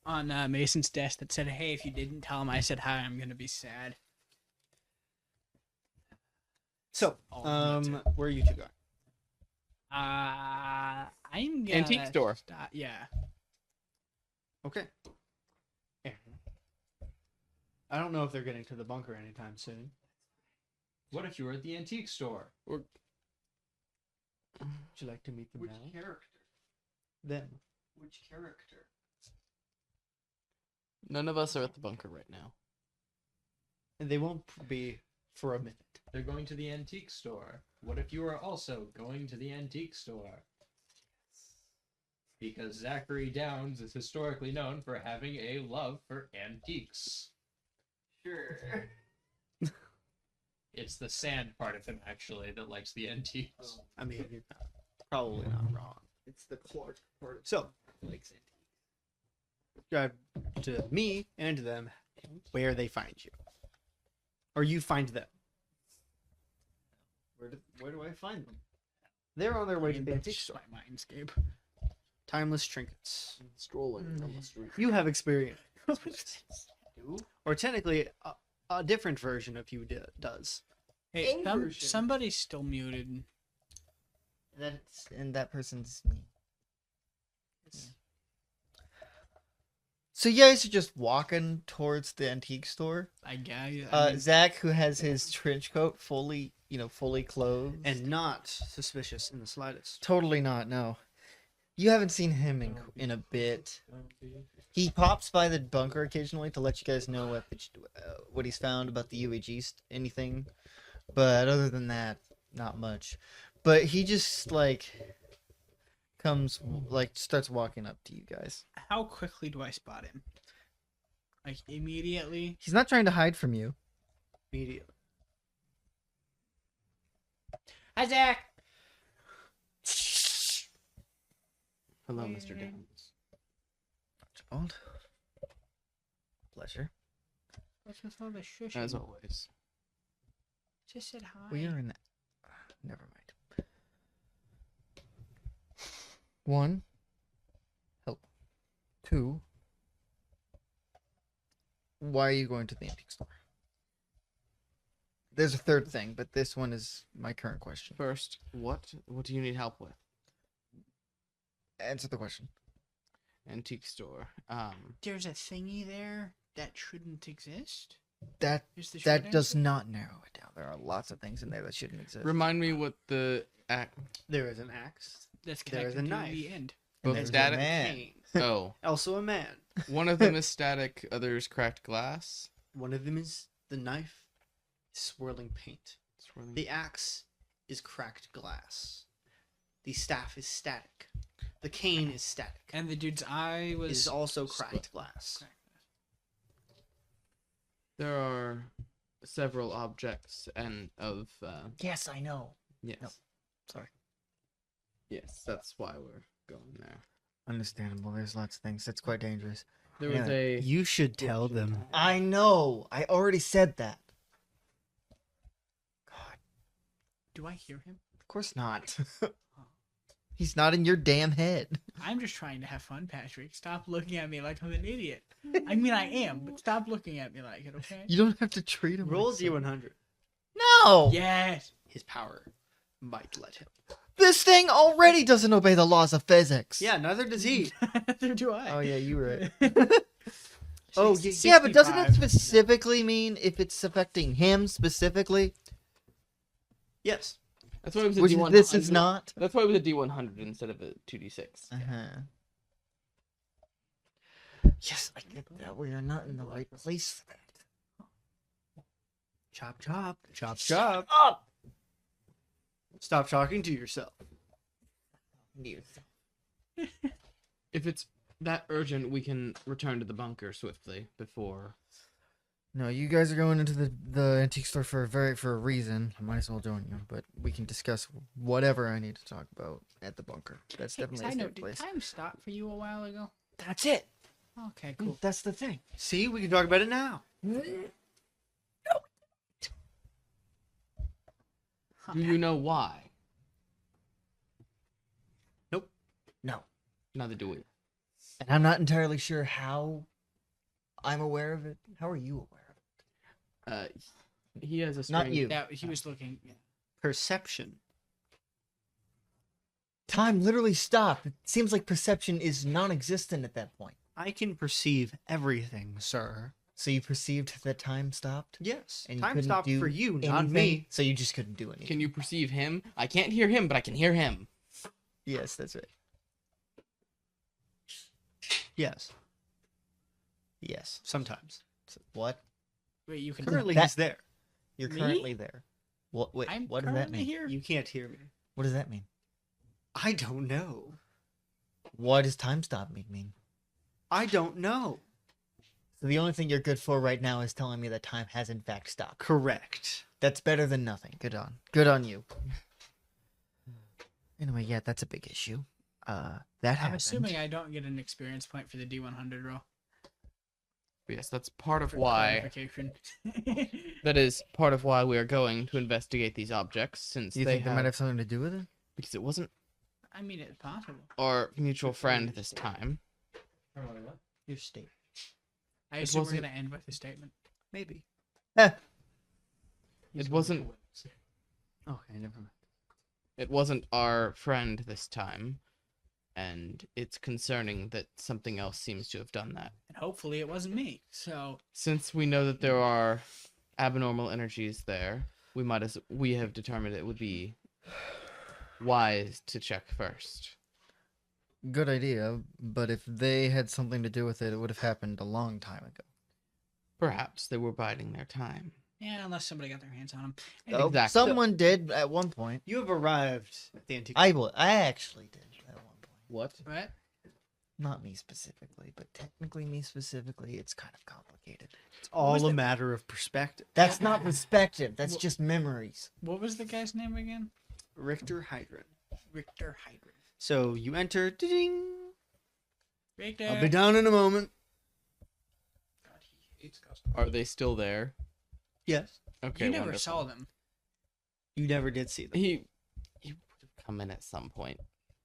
On Mason's desk that said, "Hey, if you didn't tell him I said hi, I'm gonna be sad." So, where are you two going? I'm gonna Antique store. yeah. Okay. I don't know if they're getting to the bunker anytime soon. What if you were at the antique store? Would you like to meet them Which now? character? Them. Which character? None of us are at the bunker right now. And they won't be for a minute. They're going to the antique store. What if you were also going to the antique store? Because Zachary Downs is historically known for having a love for antiques. Sure. It's the sand part of him, actually, that likes the antiques. I mean, you're probably not wrong. It's the Clark part of So, likes it. describe to me and to them where they find you. Or you find them. Where do I find them? They're on their way to the antique store. My mindscape. Timeless trinkets. Strolling on the street. You have experience. Or technically, a different version of you does. Hey, Inversion. somebody's still muted. And that person's me. So you guys are just walking towards the antique store. I guess. Zach, who has his trench coat fully clothed. And not suspicious in the slightest. Totally not, no. You haven't seen him in a bit. He pops by the bunker occasionally to let you guys know what he's found about the UAG, anything. But other than that, not much. But he just, starts walking up to you guys. How quickly do I spot him? Like, immediately? He's not trying to hide from you. Immediately. Hi, Zach! Hello, Mr. Downs. Archibald. Pleasure. What's with all the shushing? As always. Just said hi. We are in that. Never mind. 1. Help. 2. Why are you going to the antique store? There's a third thing, but this one is my current question. First, what do you need help with? Answer the question. Antique store. There's a thingy there that shouldn't exist? That Is the short does answer? not narrow it down. There are lots of things in there that shouldn't exist. Remind me what the There is an axe. That's There's connected a to knife. the end. And both there's a static. man. Cane. Oh, Also a man. one of them is static. Others cracked glass. One of them is the knife, swirling paint. Swirling- The axe is cracked glass. The staff is static. The cane is static. And the dude's eye was... Is also cracked glass. There are several objects and of Yes, I know. yes. No, sorry. Yes, that's why we're going there. Understandable. There's lots of things. That's quite dangerous. There was a You should tell them. I know. I already said that. God, Do I hear him? of course not. He's not in your damn head. I'm just trying to have fun, Patrick. Stop looking at me like I'm an idiot. I mean, I am, but stop looking at me like it, okay? You don't have to treat him. Roll like so. D100. No. Yes! His power might let him. This thing already doesn't obey the laws of physics. Yeah, neither does he. Neither do I. Oh yeah, you were. Oh, Yeah, but doesn't it 65. specifically mean if it's affecting him specifically? Yes. that's why it was a Which D100. this is not. That's why it was a D100 instead of a 2D6. Uh-huh. Yes, I get that. We are not in the right place for that. Chop, chop. Chop, chop. Up! Stop talking to yourself. If it's that urgent, we can return to the bunker swiftly before. No, you guys are going into the antique store for a reason. I might as well join you, but we can discuss whatever I need to talk about at the bunker. That's definitely a I know. safe Did place. time stop for you a while ago? That's it. Okay, cool. That's the thing. See, we can talk about it now. Do you know why? No. Neither do we. And I'm not entirely sure how I'm aware of it. How are you aware of it? He has a Not strange... you. Yeah, he was looking. Yeah. Perception. Time literally stopped. It seems like perception is non-existent at that point. I can perceive everything, sir. So you perceived that time stopped? Yes. And you Time couldn't stopped do for you, not anything? me. So you just couldn't do anything. Can you perceive him? I can't hear him, but I can hear him. Yes, that's right. Yes. Yes. Sometimes. What? Wait, you can. Currently, That- he's there. You're Me? currently there. What? Wait. I'm What does that currently mean? here. You can't hear me. What does that mean? I don't know. What does time stop mean? I don't know. So the only thing you're good for right now is telling me that time has in fact stopped. Correct. That's better than nothing. Good on you. Anyway, yeah, that's a big issue. That I'm happened. assuming I don't get an experience point for the D100 roll. Yes, that's part of For why. clarification. That is part of why we are going to investigate these objects, since You they think that might have something to do with it? because it wasn't I mean, it's possible. our mutual friend this time. Your state. I It assume we're wasn't- gonna end with a statement. Maybe. It wasn't. Okay, never mind. It wasn't our friend this time, and it's concerning that something else seems to have done that. And hopefully it wasn't me. So Since we know that there are abnormal energies there, we have determined it would be wise to check first. Good idea, but if they had something to do with it, it would have happened a long time ago. Perhaps they were biding their time. yeah, unless somebody got their hands on him. Oh, Exactly. someone did at one point. You have arrived at the antique. I actually did at one point. What? What? Not me specifically, but technically me specifically, it's kind of complicated. It's all was a the- matter of perspective. That's not perspective. That's Well- just memories. What was the guy's name again? Richter Hydrant. Richter Hydra. So you enter. Ding. Richter. I'll be down in a moment. God, he hates customers. Are they still there? Yes. Okay, you never wonderful. saw them. You never did see them. He would have come in at some point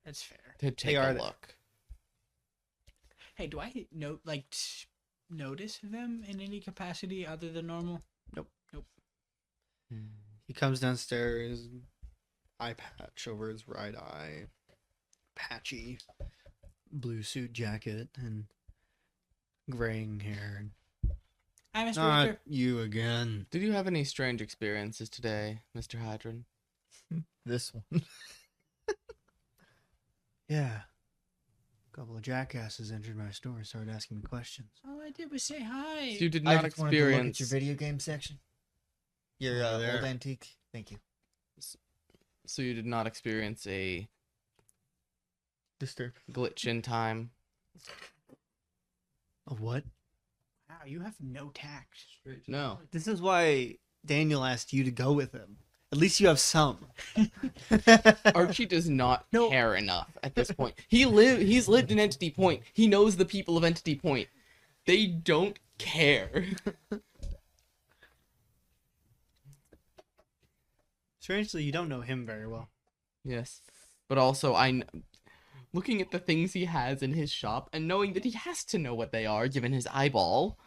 That's fair. to take are a there. look. Hey, do I notice them in any capacity other than normal? He comes downstairs. Eye patch over his right eye. Patchy. Blue suit jacket and graying hair. Hi, Mr. Not Richter. you again. Did you have any strange experiences today, Mr. Hydron? This one. Yeah. A couple of jackasses entered my store and started asking me questions. All I did was say hi. You did I not just wanted to look at experience. your video game section. Your Over there. old antique. Thank you. So you did not experience a Disturb. glitch in time. A what? Wow, you have no tact. Straight to No. This is why Daniel asked you to go with him. At least you have some. Archie does not No. care enough at this point. He's lived in Entity Point. He knows the people of Entity Point. They don't care. Strangely, you don't know him very well. Yes. But also looking at the things he has in his shop and knowing that he has to know what they are given his eyeball,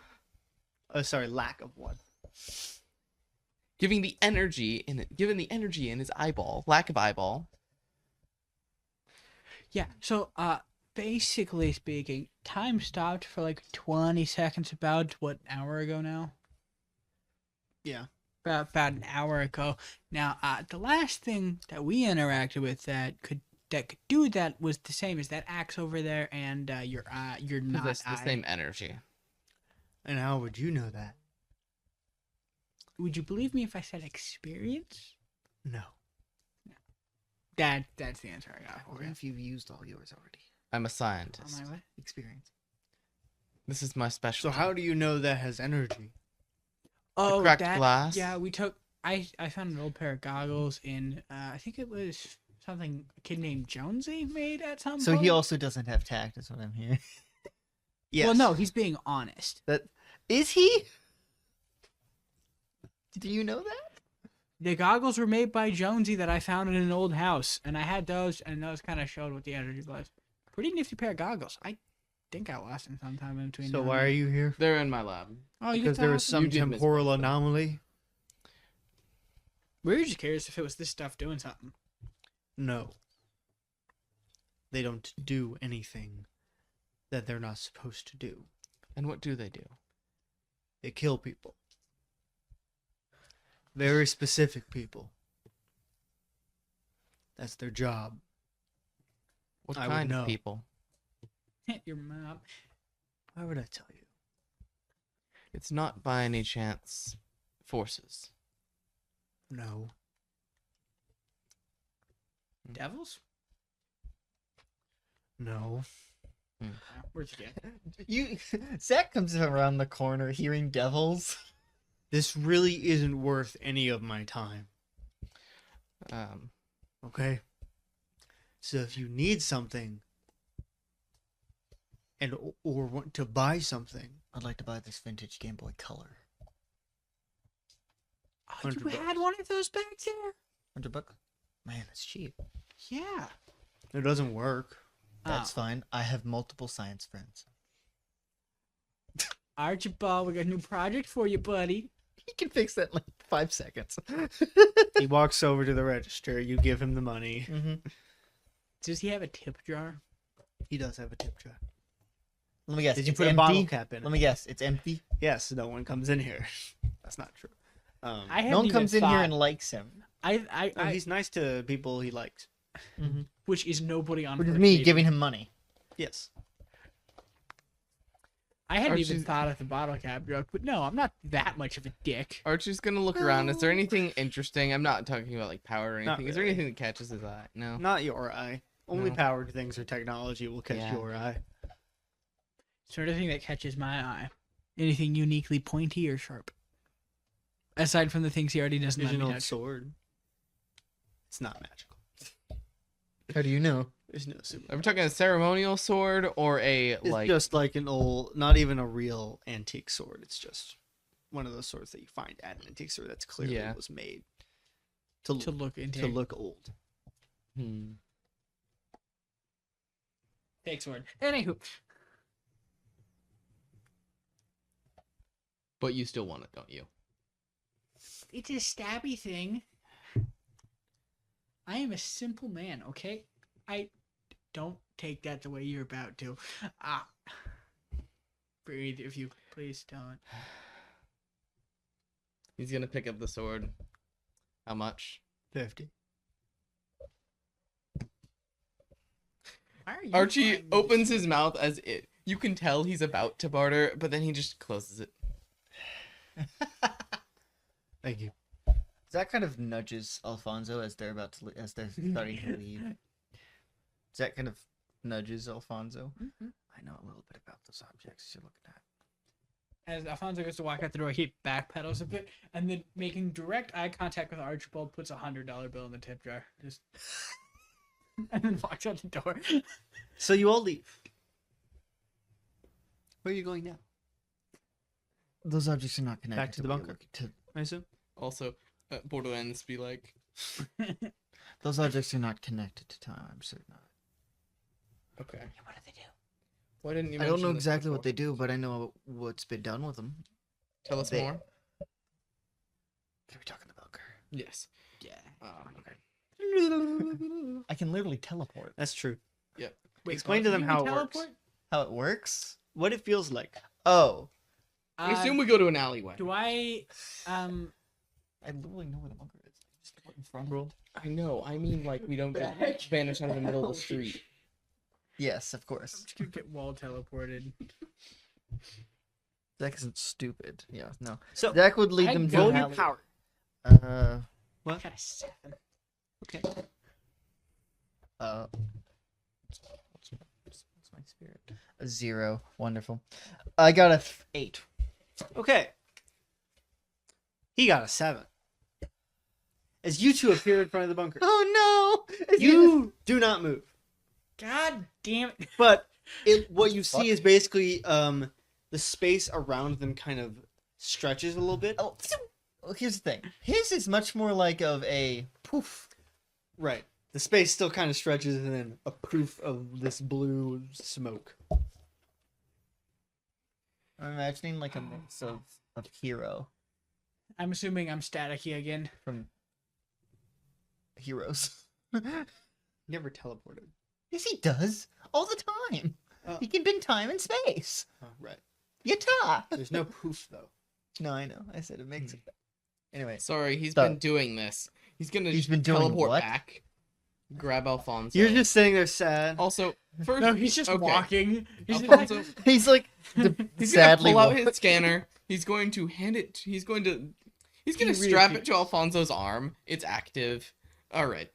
Sorry, lack of one. given the energy in his eyeball, lack of eyeball. Yeah, so, basically speaking, time stopped for like 20 seconds about, what, an hour ago now? Yeah. About an hour ago. Now, the last thing that we interacted with that could that could do that was the same as that axe over there, and you're 'Cause not that's the same energy. And how would you know that? Would you believe me if I said experience? No. That's the answer I got What for you. if you've used all yours already? I'm a On scientist. my way. Experience. This is my So specialty. how do you know that has energy? Oh, cracked that glass? Yeah, we took. I found an old pair of goggles in. I think it was something a kid named Jonesy made at some So point. he also doesn't have tact, is what I'm hearing. Yes. Well, no, he's being honest. Is he? Do you know that? The goggles were made by Jonesy that I found in an old house, and I had those, and those kind of showed what the energy was. Pretty nifty pair of goggles. I think I lost them sometime in between. So now why and are then. you here? They're in my lab. Oh, you Because get there that? was some You did miss temporal most of them. anomaly? We were just curious if it was this stuff doing something. No. They don't do anything that they're not supposed to do. And what do they do? They kill people. Very specific people. That's their job. What I would kind know. of people? Your mom. Why would I tell you? It's not by any chance forces. No. Devils? No. Where'd you get? You Zach comes around the corner hearing devils. This really isn't worth any of my time. Okay? So if you need something and or want to buy something, I'd like to buy this vintage Game Boy Color. Oh, you $100. had one of those back there? $100? Man, that's cheap. Yeah. it doesn't work. That's Oh. fine. I have multiple science friends. Archibald, we got a new project for you, buddy. He can fix that in like 5 seconds. He walks over to the register, you give him the money. Mm-hmm. Does he have a tip jar? He does have a tip jar. Let me guess. Did you it's put a empty? bottle cap in it? Let me guess. It's empty. Yes, no one comes in here. That's not true. I hadn't No one even comes in here thought- and likes him. no, he's nice to people he likes. which is nobody on Which is First me Navy. giving him money. Yes. I hadn't even Archie's- thought of the bottle cap joke, but no, I'm not that much of a dick. Archie's gonna look around. Is there anything interesting? I'm not talking about like power or Not anything. Is there really. anything that catches his eye? No. Not your eye. Only No. powered things or technology will catch Yeah. your eye. Sort of thing that catches my eye. Anything uniquely pointy or sharp. Aside from the things he already doesn't There's let an me old touch. sword. It's not magical. How do you know? There's no super. Are we talking a ceremonial sword or a It's like? just like an old, not even a real antique sword. It's just one of those swords that you find at an antique store that's clearly Yeah. was made to To look into. to look old. Fake sword. Anywho. But you still want it, don't you? It's a stabby thing. I am a simple man, okay? I don't take that the way you're about to. Ah. Breathe if you please don't. He's gonna pick up the sword. How much? 50. Why are you Archie buying these? opens his mouth as it. You can tell he's about to barter, but then he just closes it. Thank you. Zach kind of nudges Alfonso as they're about to as they're starting to leave. Zach kind of nudges Alfonso. I know a little bit about those objects you're looking at. As Alfonso goes to walk out the door, he backpedals a bit, and then making direct eye contact with Archibald, puts a $100 bill in the tip jar. Just and then walks out the door. So you all leave. Where are you going now? Those objects are not connected. Back to the what you're bunker. looking I assume. Also, Borderlands be like, Those objects are not connected to time. I'm certain of it. okay. What do they do? Why didn't you? I don't know mention this exactly what before? they do, but I know what's been done with them. Tell us they- more. Are we talking the bunker? Yes. Yeah. Okay. I can literally teleport. That's true. Wait, Explain to them you how can it works. teleport? How it works? What it feels like. Oh, I assume we go to an alleyway. Do I I literally know where the bunker is. Just put in front of I know. I mean, like, we don't get vanished out of the middle of the street. Yes, of I'm course. just gonna get wall teleported. Zach isn't stupid. Yeah, no. So Zach would lead I them to roll a your alley. power. Uh, I got a 7. Okay. What's my spirit? A 0. Wonderful. I got a 8. Okay. He got a 7. As you two appear in front of the bunker, Oh no! you do not move. God damn it. But what you see is basically the space around them kind of stretches a little bit. Oh, well, here's the thing. His is much more like of a poof. Right. The space still kind of stretches and then a poof of this blue smoke. I'm imagining like a mix of Hero I'm assuming I'm staticky again. from Heroes. Never teleported. Yes, he does all the time. Oh. He can bend time and space. Oh, right. Yata. There's no poof though. No, I know. I said it makes it. Anyway, Sorry, he's Stop. been doing this. He's gonna He's been doing teleport what? back, grab Alfonso. You're just sitting there sad. Also, first, No, he's just okay. walking. He's Alfonso, he's like he's sadly gonna pull out walking. his scanner. He's going to hand it. He's going to He strap it reappears. to Alfonso's arm. It's active. All right,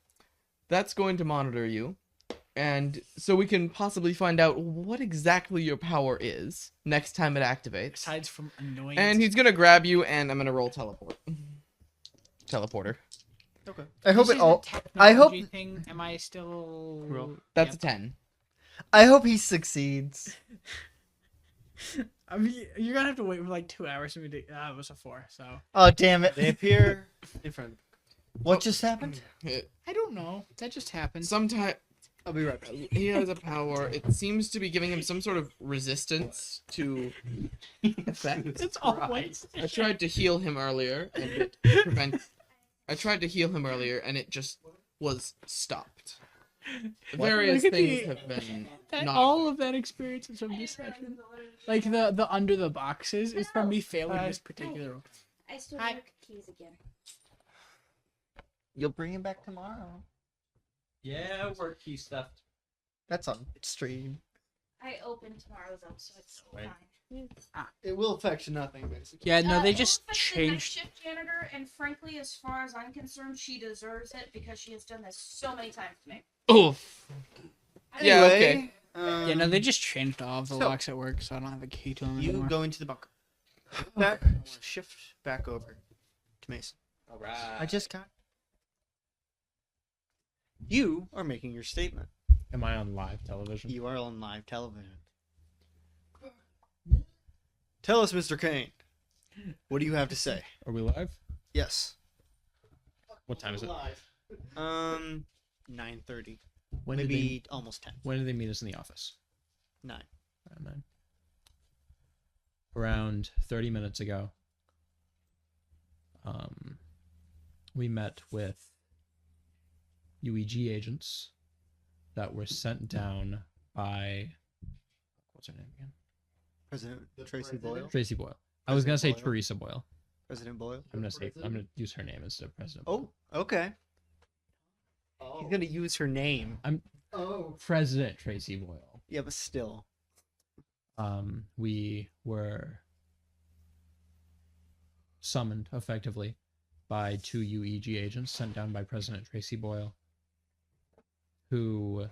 that's going to monitor you, and so we can possibly find out what exactly your power is next time it activates. Besides from annoying. And he's gonna grab you, and I'm gonna roll teleport. Teleporter. Okay. I hope This it is a all. I hope. technology thing. Am I still? Roll. That's Yep. a 10. I hope he succeeds. I mean, you're gonna have to wait for like 2 hours for me to. It was a 4. So Oh damn it! They appear in front. What just happened? I don't know. That just happened. Sometime I'll be right back. he has a power. It seems to be giving him some sort of resistance to effect. It's always. I tried to heal him earlier, and it just was stopped. Various Look at things the- have been That, not. all of that experience is from this session. Like the under the boxes is from me failing this particular. I still Hi. have keys again. You'll bring him back tomorrow. Yeah, work key stuff. That's on stream. I opened tomorrow's episode, so Right. fine. It will affect nothing, basically. Yeah, no, they It just looks like the night changed. shift janitor, and frankly, as far as I'm concerned, she deserves it because she has done this so many times to me. Oof. Yeah, okay. Anyway, Yeah, no, they just changed all of the so- locks at work, so I don't have a key to them You anymore. go into the bunker. Back, shift back over to Mason. All right. I just got. You are making your statement. Am I on live television? You are on live television. Tell us, Mr. Kane. What do you have to say? Are we live? Yes. What time is it? 9:30. When Maybe almost 10. When did they meet us in the office? 9. Around 9. Around 30 minutes ago, we met with UEG agents that were sent down by, what's her name again? President Tracy Boyle. Tracy Boyle. I was gonna say President Boyle. Teresa Boyle. President Boyle. I'm gonna use her name instead of President. Oh, okay. He's gonna use her name. President Tracy Boyle. Yeah, but still. We were summoned effectively by 2 UEG agents sent down by President Tracy Boyle, who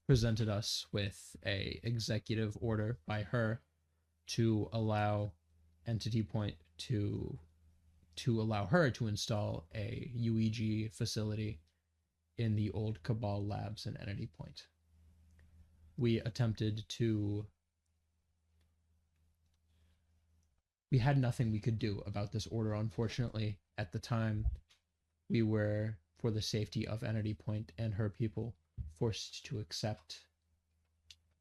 presented us with a executive order by her to allow Entity Point to allow her to install a UEG facility in the old Cabal labs in Entity Point. We attempted to. We had nothing we could do about this order, unfortunately. At the time, we were, for the safety of Entity Point and her people, forced to accept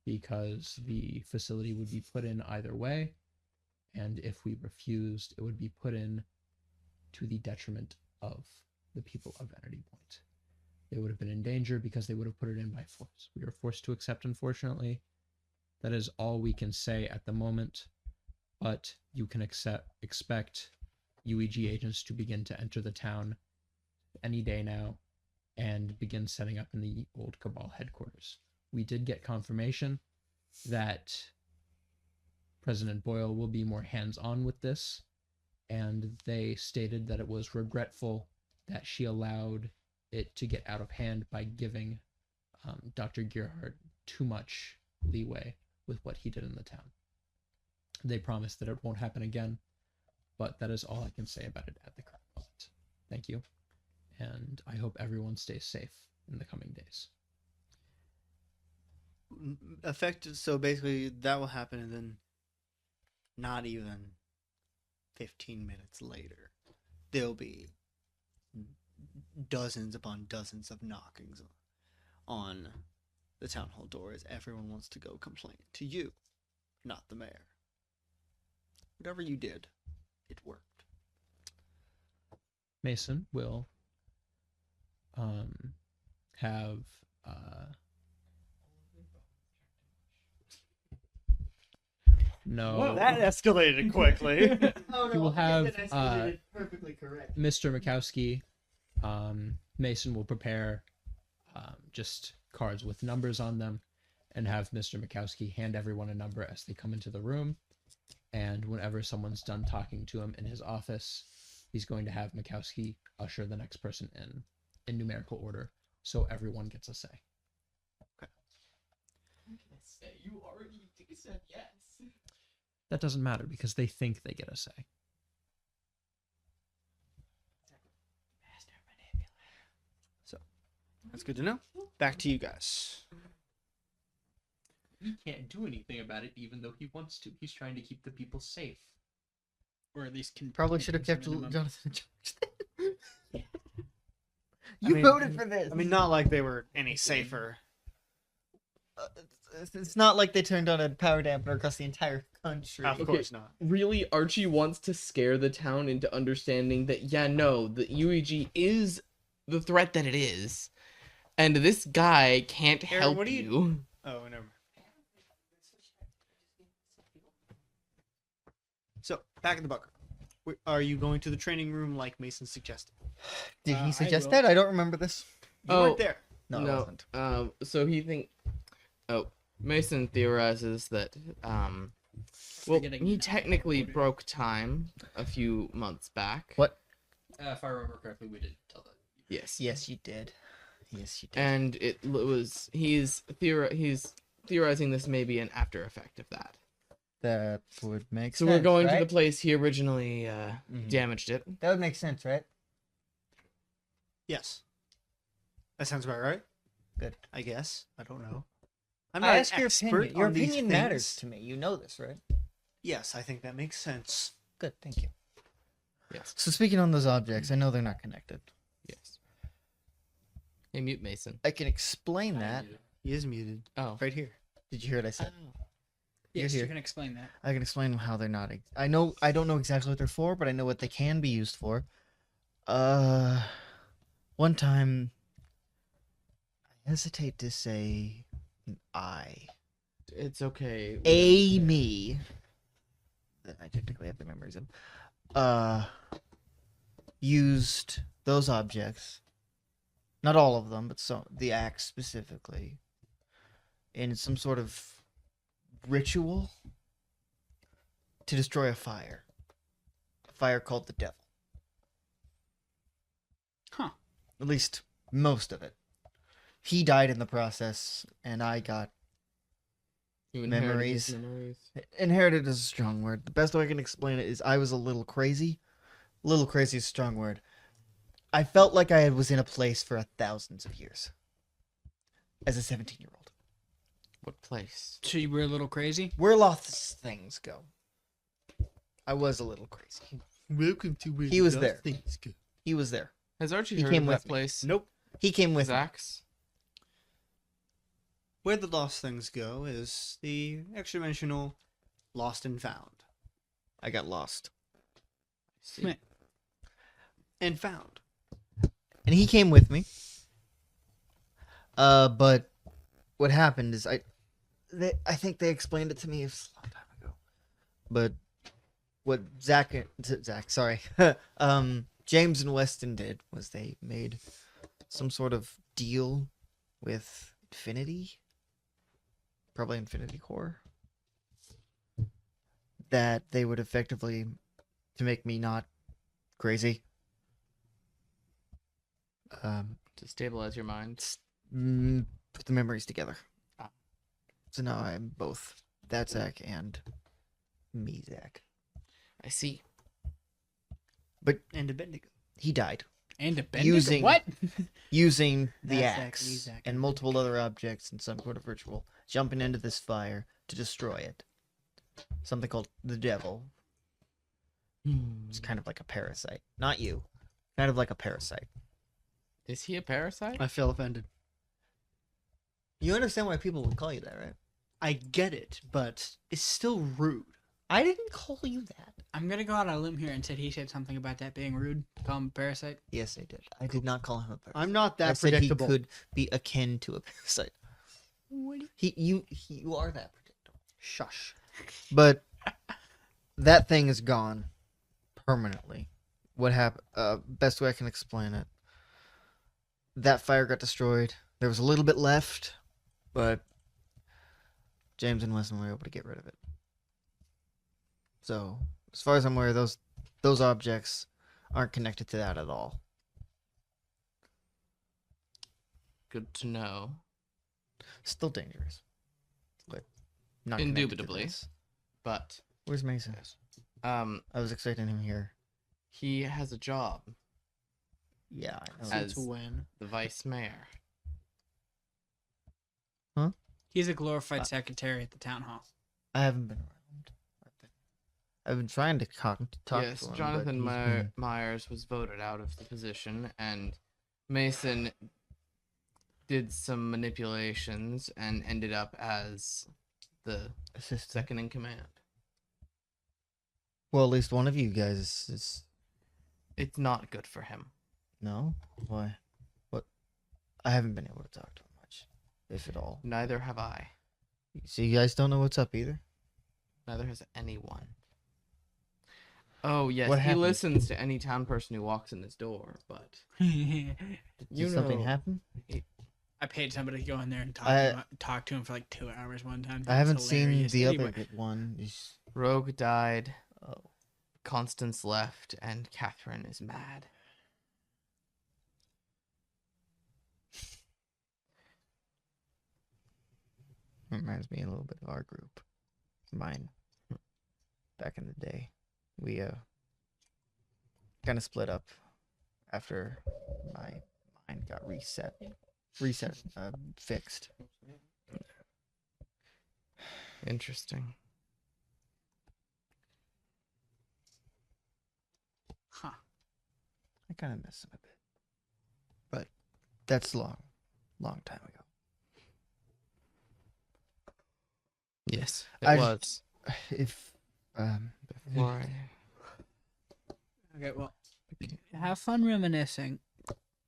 because the facility would be put in either way, and if we refused, it would be put in to the detriment of the people of Entity Point. They would have been in danger because they would have put it in by force. We were forced to accept, unfortunately. That is all we can say at the moment, but you can expect UEG agents to begin to enter the town any day now, and begin setting up in the old Cabal headquarters. We did get confirmation that President Boyle will be more hands-on with this, and they stated that it was regretful that she allowed it to get out of hand by giving Dr. Gerhardt too much leeway with what he did in the town. They promise that it won't happen again, but that is all I can say about it at the current moment. Thank you, and I hope everyone stays safe in the coming days. Effective. So basically, that will happen, and then not even 15 minutes later, there'll be dozens upon dozens of knockings on the town hall door as everyone wants to go complain to you, not the mayor. Whatever you did, it worked. Mason will have no. Well, that escalated quickly. He will have perfectly correct. Mr. Mikowski. Mason will prepare just cards with numbers on them, and have Mr. Mikowski hand everyone a number as they come into the room. And whenever someone's done talking to him in his office, he's going to have Mikowski usher the next person in numerical order, so everyone gets a say. You already said yes. That doesn't matter because they think they get a say. That's good to know. Back to you guys. He can't do anything about it, even though he wants to. He's trying to keep the people safe. Or at least can Probably should have kept minimum. Jonathan in charge. I You mean- voted for this. I mean, not like they were any safer. It's not like they turned on a power dampener across the entire country. Of course not. Really, Archie wants to scare the town into understanding that, yeah, no, the UEG is the threat that it is. And this guy can't Aaron, help what do you. Oh, never mind. So, back in the bunker. Are you going to the training room like Mason suggested? Did I he suggest will. that? I don't remember this. You Oh. weren't there. No, I No. wasn't. So he Mason theorizes that, well, Forgetting he now. technically broke time a few months back. What? If I remember correctly, we did tell that. Yes. Yes, you did. Yes, you did. And he's theorizing this may be an after effect of that. That would make So sense. we're going right? to the place he originally Mhm. damaged it. That would make sense, right? Yes. That sounds about right. Good. I guess. I don't know. I'm I not ask an your expert opinion. Your on these opinion things. matters to me. You know this, right? Yes, I think that makes sense. Good, thank you. Yes. So speaking on those objects, I know they're not connected. Yes. Hey, mute Mason. I can explain that. He is muted. Oh. Right here. Did you hear what I said? Yes, here. you can explain that. I can explain how they're not. I don't know exactly what they're for, but I know what they can be used for. One time, I hesitate to say, It's okay. me, that I technically have the memories of, used those objects, not all of them, but the axe specifically, in some sort of ritual to destroy a fire called the devil. Huh. At least most of it. He died in the process, and I got You inherited memories. his memories. inherited is a strong word. The best way I can explain it is I was a little crazy. Little crazy is a strong word. I felt like I was in a place for thousands of years as a 17-year-old. What place? So you were a little crazy? Where lost things go. I was a little crazy. Welcome to where He the was dust there. things go. He was there. Has Archie He heard came of with that me. place? Nope. He came with me. Zax? Where the lost things go is the extra-dimensional lost and found. I got lost. See. And found. And he came with me. But what happened is I think they explained it to me a long time ago. But what Zach, sorry, James and Weston did was they made some sort of deal with Infinity, probably Infinity Core, that they would effectively, to make me not crazy, To stabilize your mind. put the memories together. Ah. So now I'm both that Zach and me Zach. I see. And a Bendigo. He died And a Bendigo? Using- What? using the That's Zach, me, axe Zach, and and multiple other objects in some sort of ritual, jumping into this fire to destroy it. Something called the devil. It's kind of like a parasite. Not you. Kind of like a parasite. Is he a parasite? I feel offended. You understand why people would call you that, right? I get it, but it's still rude. I didn't call you that. I'm gonna go out on a limb here and said he said something about that being rude. Call him a parasite. Yes, I did. I did not call him a parasite. I'm not I that said predictable. he could be akin to a parasite. You are that predictable. Shush. But that thing is gone permanently. What happened? Best way I can explain it. That fire got destroyed. There was a little bit left, but James and Weston were able to get rid of it. So, as far as I'm aware, those objects aren't connected to that at all. Good to know. Still dangerous, but not connected to Indubitably. this. But Where's Mason? I was expecting him here. he has a job. Yeah, I know. As- Since when? The vice mayor. He's a glorified secretary at the town hall. I haven't been around. I've been trying to talk Yes, to him. Jonathan but he's been- Myers was voted out of the position, and Mason did some manipulations and ended up as the assistant. second in command. Well, at least one of you guys is It's not good for him. no. Why? What? I haven't been able to talk to him much, if at all. Neither have I. So you guys don't know what's up either. Neither has anyone. Oh, yes, What he happened? listens to any town person who walks in his door, but Did You something know- happen? I paid somebody to go in there and talk to him for like 2 hours one time. I It was haven't seen hilarious. the Anyway, other one. Rogue died, Oh, Constance left, and Catherine is mad. reminds me a little bit of our group. Mine. Back in the day, we kind of split up after my mind got fixed. Interesting. Huh. I kind of miss him a bit, but that's long time ago. Yes, it I was. If Before I... Okay, well, have fun reminiscing.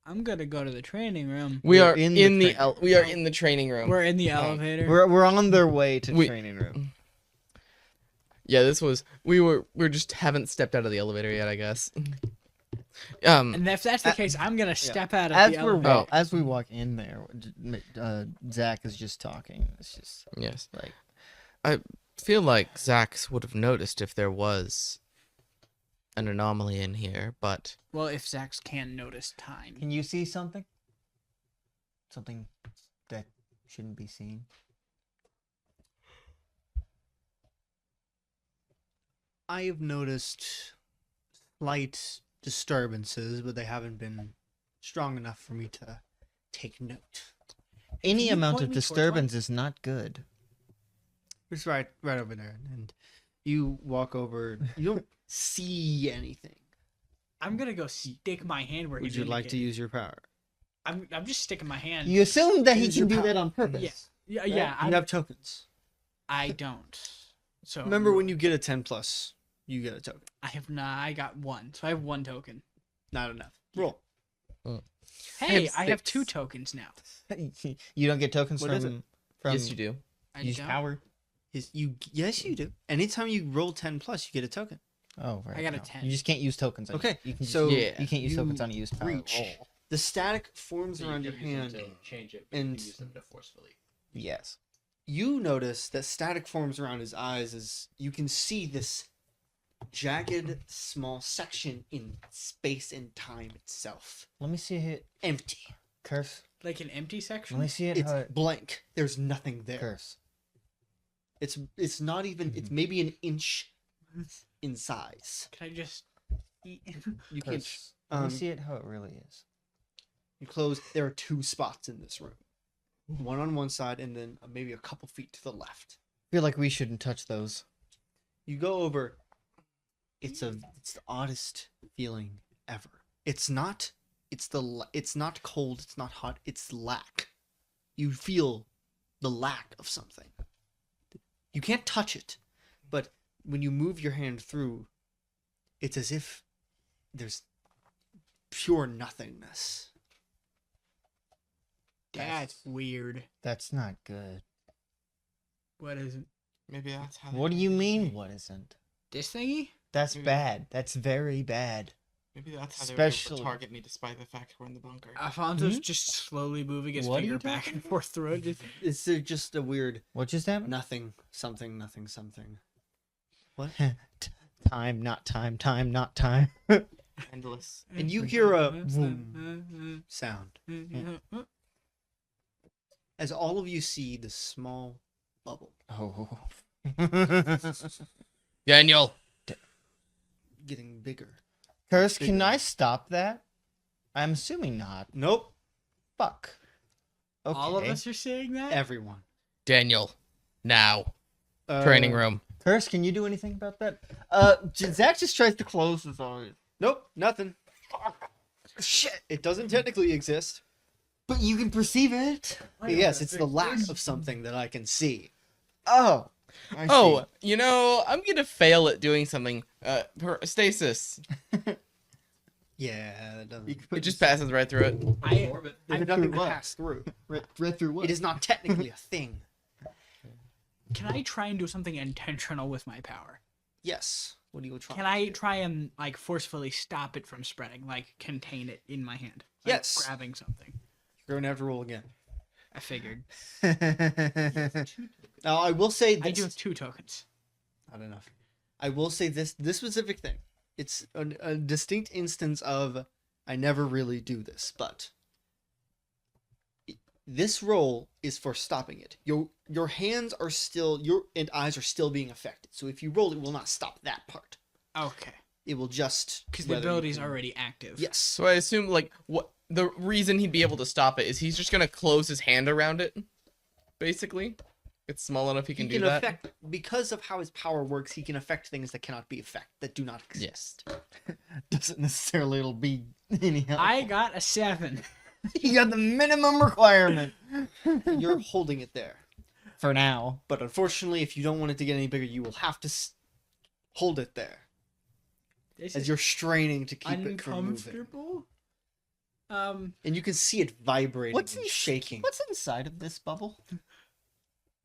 I'm gonna go to the training room. We We're are in in the the, tra- we are in the training room. We're in the elevator. we're on their way to We- training room. Yeah, this was we're just haven't stepped out of the elevator yet, I guess. And if that's the case, I'm gonna step out of As the we're elevator. as we walk in there, Zach is just talking. It's just Yes. like I feel like Zax would have noticed if there was an anomaly in here, but Well, if Zax can notice time. can you see something? Something that shouldn't be seen. I have noticed slight disturbances, but they haven't been strong enough for me to take note. Any you amount point of me towards disturbance is not good. It's right over there, and you walk over. You don't see anything. I'm gonna go stick my hand where Would he's you like to indicating. use your power? I'm just sticking my hand. You assume that he Use can your do power. that on purpose. Yeah, Right? yeah. You have tokens. I don't. So Remember when you get a 10+, you get a token. I have not. I got one, so I have one token. Not enough. Roll. Hey, have I have 2 6. tokens now. You don't get tokens What is it? from yes, you do. I use don't. power. Yes, you do. Anytime you roll 10+, you get a token. Oh, right. I got a no. 10. You just can't use tokens. On Okay, You can just, so Yeah. you can't use you tokens on a used power reach roll. The static forms So you around can your use them hand. to change it, but and- you can use them to forcefully. Yes. You notice that static forms around his eyes as you can see this jagged small section in space and time itself. Let me see it. Empty. Curse. Like an empty section? Let me see it. It's how it blank. There's nothing there. curse. It's not even it's maybe an inch in size. Can I just eat? You can Curse. Let me see it how it really is. you close there are 2 spots in this room. One on one side and then maybe a couple feet to the left. Feel like we shouldn't touch those. You go over. It's the oddest feeling ever. It's not cold, it's not hot, it's lack. You feel the lack of something. You can't touch it, but when you move your hand through, it's as if there's pure nothingness. That's weird. That's not good. What is it? Maybe that's how. What do you mean? What isn't? This thingy? That's bad. That's very bad. Maybe that's how they were able Especially- to target me despite the fact we're in the bunker. Alfonso's just slowly moving his What are finger you back talking and forth through it. Just... It's just a weird What just happened? nothing, something, nothing, something. What? Time, not time. Time, not time. Endless. And you hear a boom sound as all of you see the small bubble Oh. Daniel. getting bigger. Curse, can I stop that? I'm assuming not. Nope. Fuck. Okay. All of us are saying that? Everyone. Daniel. Now. Training room. Curse, can you do anything about that? Zach just tries to close his eyes. Nope. Nothing. Shit. It doesn't technically exist. But you can perceive it. Yes, it's the lack of something that I can see. Oh. I Oh, see. you know, I'm gonna fail at doing something. Stasis. Yeah, that doesn't. It just passes right through it. Orbit. There's nothing to pass through. Right through what? It is not technically a thing. Can I try and do something intentional with my power? Yes. What do you try? Can I try and like forcefully stop it from spreading, like contain it in my hand? Like, Yes. Grabbing something. You're going to have to roll again. I figured. Now, I will say this. I do have 2 tokens. Not enough. I will say this specific thing. It's a distinct instance of I never really do this, but this roll is for stopping it. Your hands are still and eyes are still being affected. So if you roll, it will not stop that part. Okay. It will just Because the whether you ability's can- already active. Yes. So I assume like what the reason he'd be able to stop it is he's just gonna close his hand around it. Basically. It's small enough he can do that. affect because of how his power works. He can affect things that cannot be that do not exist. Doesn't necessarily it'll be anyhow. I got a 7. You got the minimum requirement. You're holding it there, For now. but unfortunately, if you don't want it to get any bigger, you will have to hold it there This as is you're straining to keep it from moving. uncomfortable. And you can see it vibrating and shaking. What's inside of this bubble?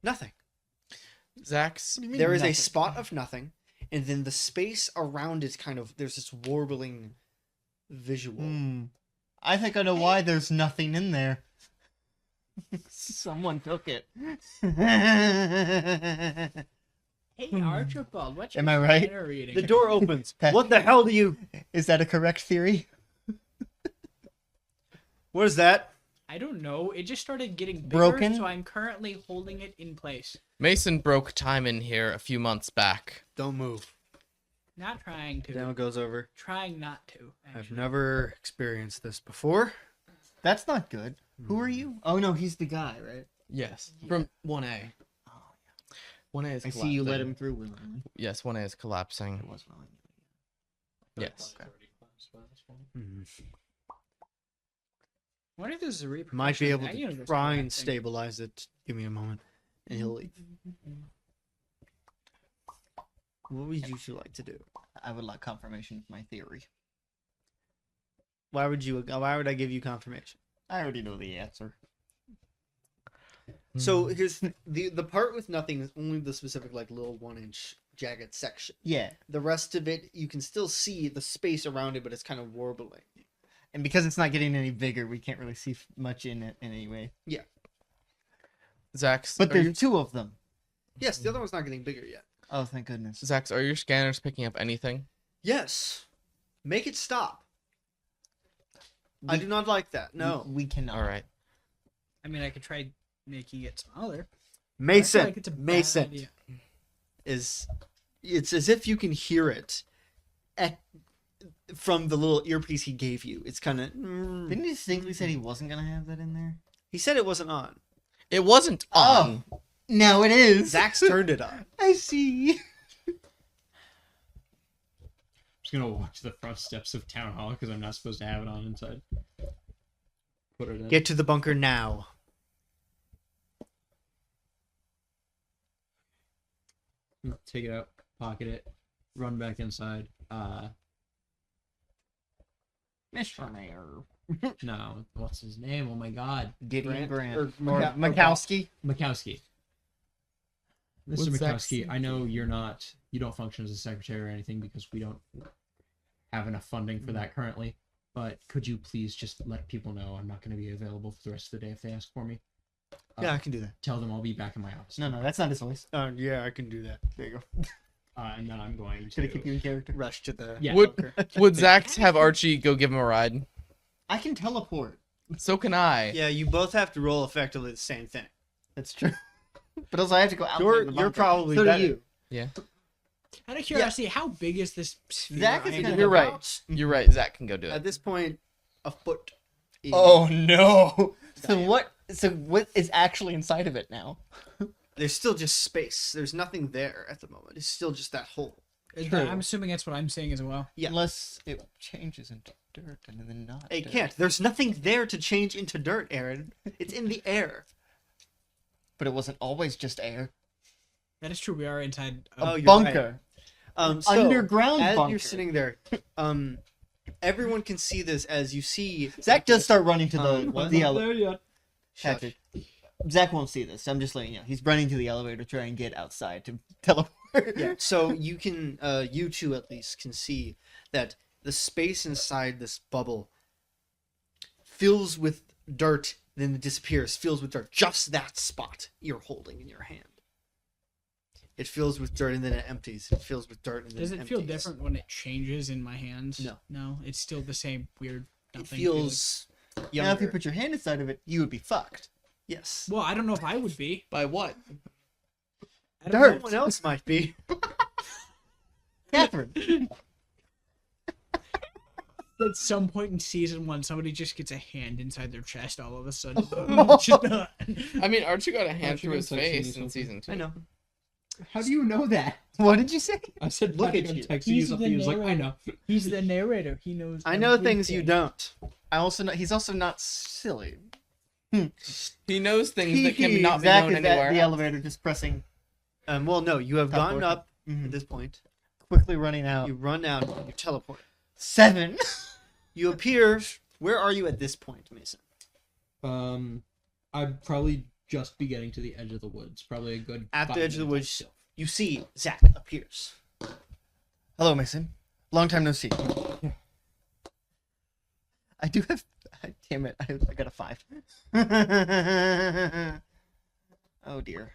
Nothing. Zach's There is a nothing? spot of nothing, and then the space around it kind of there's this warbling visual. I think I know why there's nothing in there. Someone took it. Hey, Archibald, what's your Am I right? scanner reading? The door opens. What the hell do you? Is that a correct theory? What is that? I don't know. It just started getting bigger, Broken? so I'm currently holding it in place. Mason broke time in here a few months back. Don't move. Not trying to. Down goes over. Trying not to. I've Actually. never experienced this before. That's not good. Who are you? Oh no, he's the guy, right? Yes. From 1A. 1A is I see you let him through willingly. Yes, 1A is collapsing. It was willingly. Yes. What if this is a repercussion? Might be of able that to universe try and collapsing? stabilize it. Give me a moment, and he'll leave. What would you two like to do? I would like confirmation of my theory. Why would I give you confirmation? I already know the answer. So here's the part with nothing is only the specific like little 1-inch jagged section. Yeah. The rest of it you can still see the space around it, but it's kind of warbling. And because it's not getting any bigger, we can't really see much in it in any way. Zax, But are there's 2 of them. Yes, the other one's not getting bigger yet. Oh, thank goodness. Zax, are your scanners picking up anything? Yes. Make it stop. I do not like that. No. We cannot. All right. I mean, I could try making it smaller. Mason. I feel like it's a bad Mason idea. is. It's as if you can hear it from the little earpiece he gave you. It's kind of. Didn't he distinctly said he wasn't gonna have that in there? He said it wasn't on. It wasn't on. Oh, now it is. Zax turned it on. I see. just gonna watch the front steps of town hall because I'm not supposed to have it on inside. Put it in. Get to the bunker now. Take it out, pocket it, run back inside. Mr. Mayor. No, what's his name? Oh my God, Gideon Grant. Or Makowski. Mikowski. Mr. What's that Mikowski, I know you don't function as a secretary or anything because we don't have enough funding for that currently. But could you please just let people know I'm not going to be available for the rest of the day if they ask for me? Yeah, I can do that. Tell them I'll be back in my office. No, that's not his voice. Yeah, I can do that. There you go. And then I'm going Should to I keep you in character? Rush to the Yeah. bunker. Would Zax have Archie go give him a ride? I can teleport. So can I. Yeah, you both have to roll effectively the same thing. That's true. But also, I have to go outside You're the bunker. probably so better. do you. Yeah. Out of curiosity, how big is this sphere? Zach is I kind know- of You're right. about- You're right. Zach can go do At it. this point, a foot. is- Oh no! So what? So what is actually inside of it now? There's still just space. There's nothing there at the moment. It's still just that hole. I'm assuming that's what I'm saying as well. Yeah. Unless it changes into dirt and then not. It dirt. can't. There's nothing there to change into dirt, Aaron. It's in the air. But it wasn't always just air. That is true. We are inside. A Oh, you're Bunker. So, Underground as bunker. you're sitting there, everyone can see this as you see. Zach does start running to the what? the elevator. there yet. Patrick. Zach won't see this. I'm just letting you know. He's running to the elevator to try and get outside to teleport. Yeah. So you can, you two at least can see that the space inside this bubble fills with dirt, then it disappears. Fills with dirt. Just that spot you're holding in your hand. It fills with dirt and then it empties. It fills with dirt and then Does it it feel empties. different when it changes in my hands? No. No, it's still the same weird. It nothing feels Now, if younger. you put your hand inside of it, you would be fucked. Yes. Well, I don't know if I would be. By what? I don't Dirt. know. Someone else might be. Catherine. At some point in season 1, somebody just gets a hand inside their chest all of a sudden. I mean, Archie got a hand Archie through got his texting you face in something. season 2. I know. How do you know that? What did you say? I said, Look Patrick, at I'm you. texting you He's something. He the was like, I narrator. know. He's the narrator. He knows. I know things you everything. don't. I also know he's also not silly. He knows things that cannot be Zach known is anywhere. at the elevator just pressing, Well, no, you have gotten Teleport. up at this point. quickly running out. You run out. You teleport. 7. You appear. Where are you at this point, Mason? I'd probably just be getting to the edge of the woods. Probably a good. At the 5 edge of the minutes. woods, you see Zach appears. Hello, Mason. Long time no see. I do have. Damn it! I got a 5. Oh dear.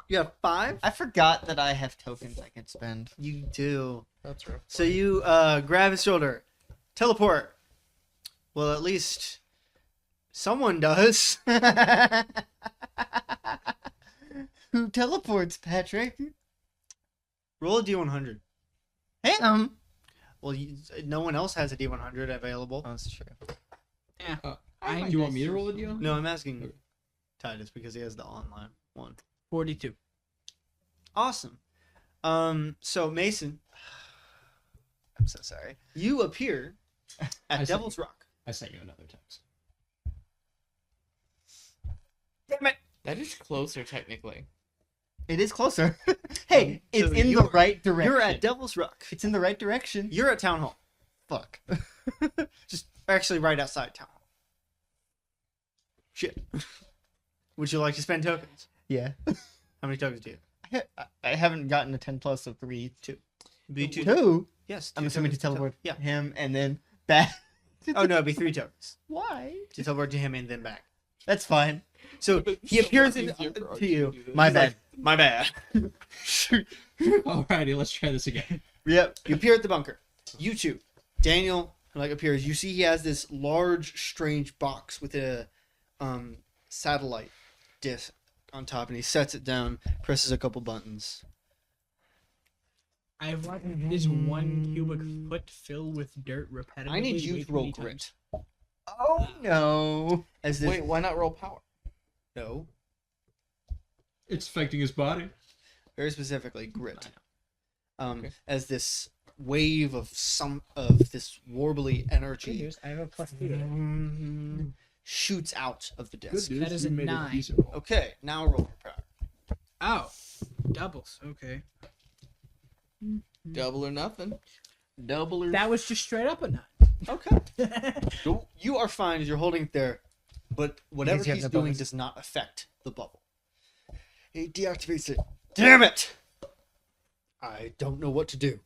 You have 5. I forgot that I have tokens I can spend. You do. That's right. So you grab his shoulder, teleport. Well, at least someone does. Who teleports, Patrick? Roll a d100. Him. Well, no one else has a d100 available. Oh, that's true. Do you want me to roll a deal? No, I'm asking Titus because he has the online one. 42. Awesome. So Mason, I'm so sorry. you appear I at see. Devil's Rock. I sent you another text. Damn it! That is closer, technically. It is closer. Hey, it's So in the you're- right direction. You're at Devil's Rock. It's in the right direction. You're at Town Hall. Fuck. Just actually right outside Town Hall. Shit. Would you like to spend tokens? Yeah. How many tokens do you have? I haven't gotten a 10 plus, so 3, 2. Be two. Two? Yes. I'm two assuming to tokens teleport Yeah. him and then back Oh no, it'd be 3 tokens Why? to teleport to him and then back. That's fine. So he appears to you. My He's bad. like, my bad. Alrighty, let's try this again. Yep. You appear at the bunker. You two, Daniel, appears. You see he has this large, strange box with a satellite disc on top, and he sets it down, presses a couple buttons. I've watched this 1 cubic foot fill with dirt repetitively. I need you way to too roll many grit. times. Oh no. As this, Wait, why not roll power? no, It's affecting his body. very specifically grit. Okay. As this wave of this warbly Good energy news, I have a +2 to that. shoots out of the disc. That is a 9. Okay, now roll your power. Oh, doubles. Okay. Double or nothing. That was just straight up a 9. Okay. You are fine as you're holding it there, but whatever Because you have he's no doing bonus. does not affect the bubble. He deactivates it. Damn it! I don't know what to do.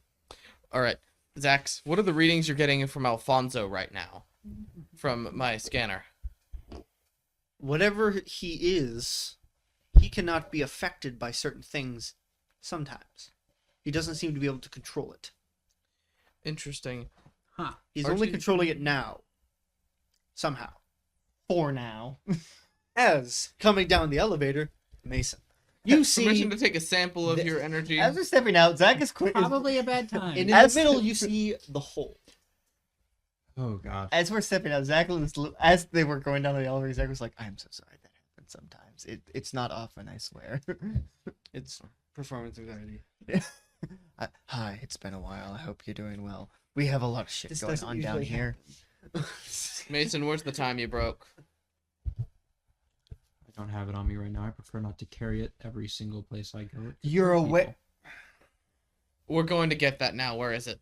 All right, Zax, what are the readings you're getting from Alfonso right now? From my scanner. Whatever he is, he cannot be affected by certain things sometimes. He doesn't seem to be able to control it. Interesting. Huh. He's Archie- only controlling it now. Somehow. For now. As, coming down the elevator, Mason. You see, Permission to take a sample of your energy. As we're stepping out, Zach is quick. Probably a bad time. and in As- the middle, you see the hole. Oh god. As we're stepping out, Zach was as they were going down the elevator. Zach was like, "I'm so sorry that happens sometimes. It's not often, I swear." It's performance anxiety. Hi, it's been a while. I hope you're doing well. We have a lot of shit This going doesn't on down usually here. Mason, where's the time you broke? I don't have it on me right now. I prefer not to carry it every single place I go. You're away. We're going to get that now. Where is it?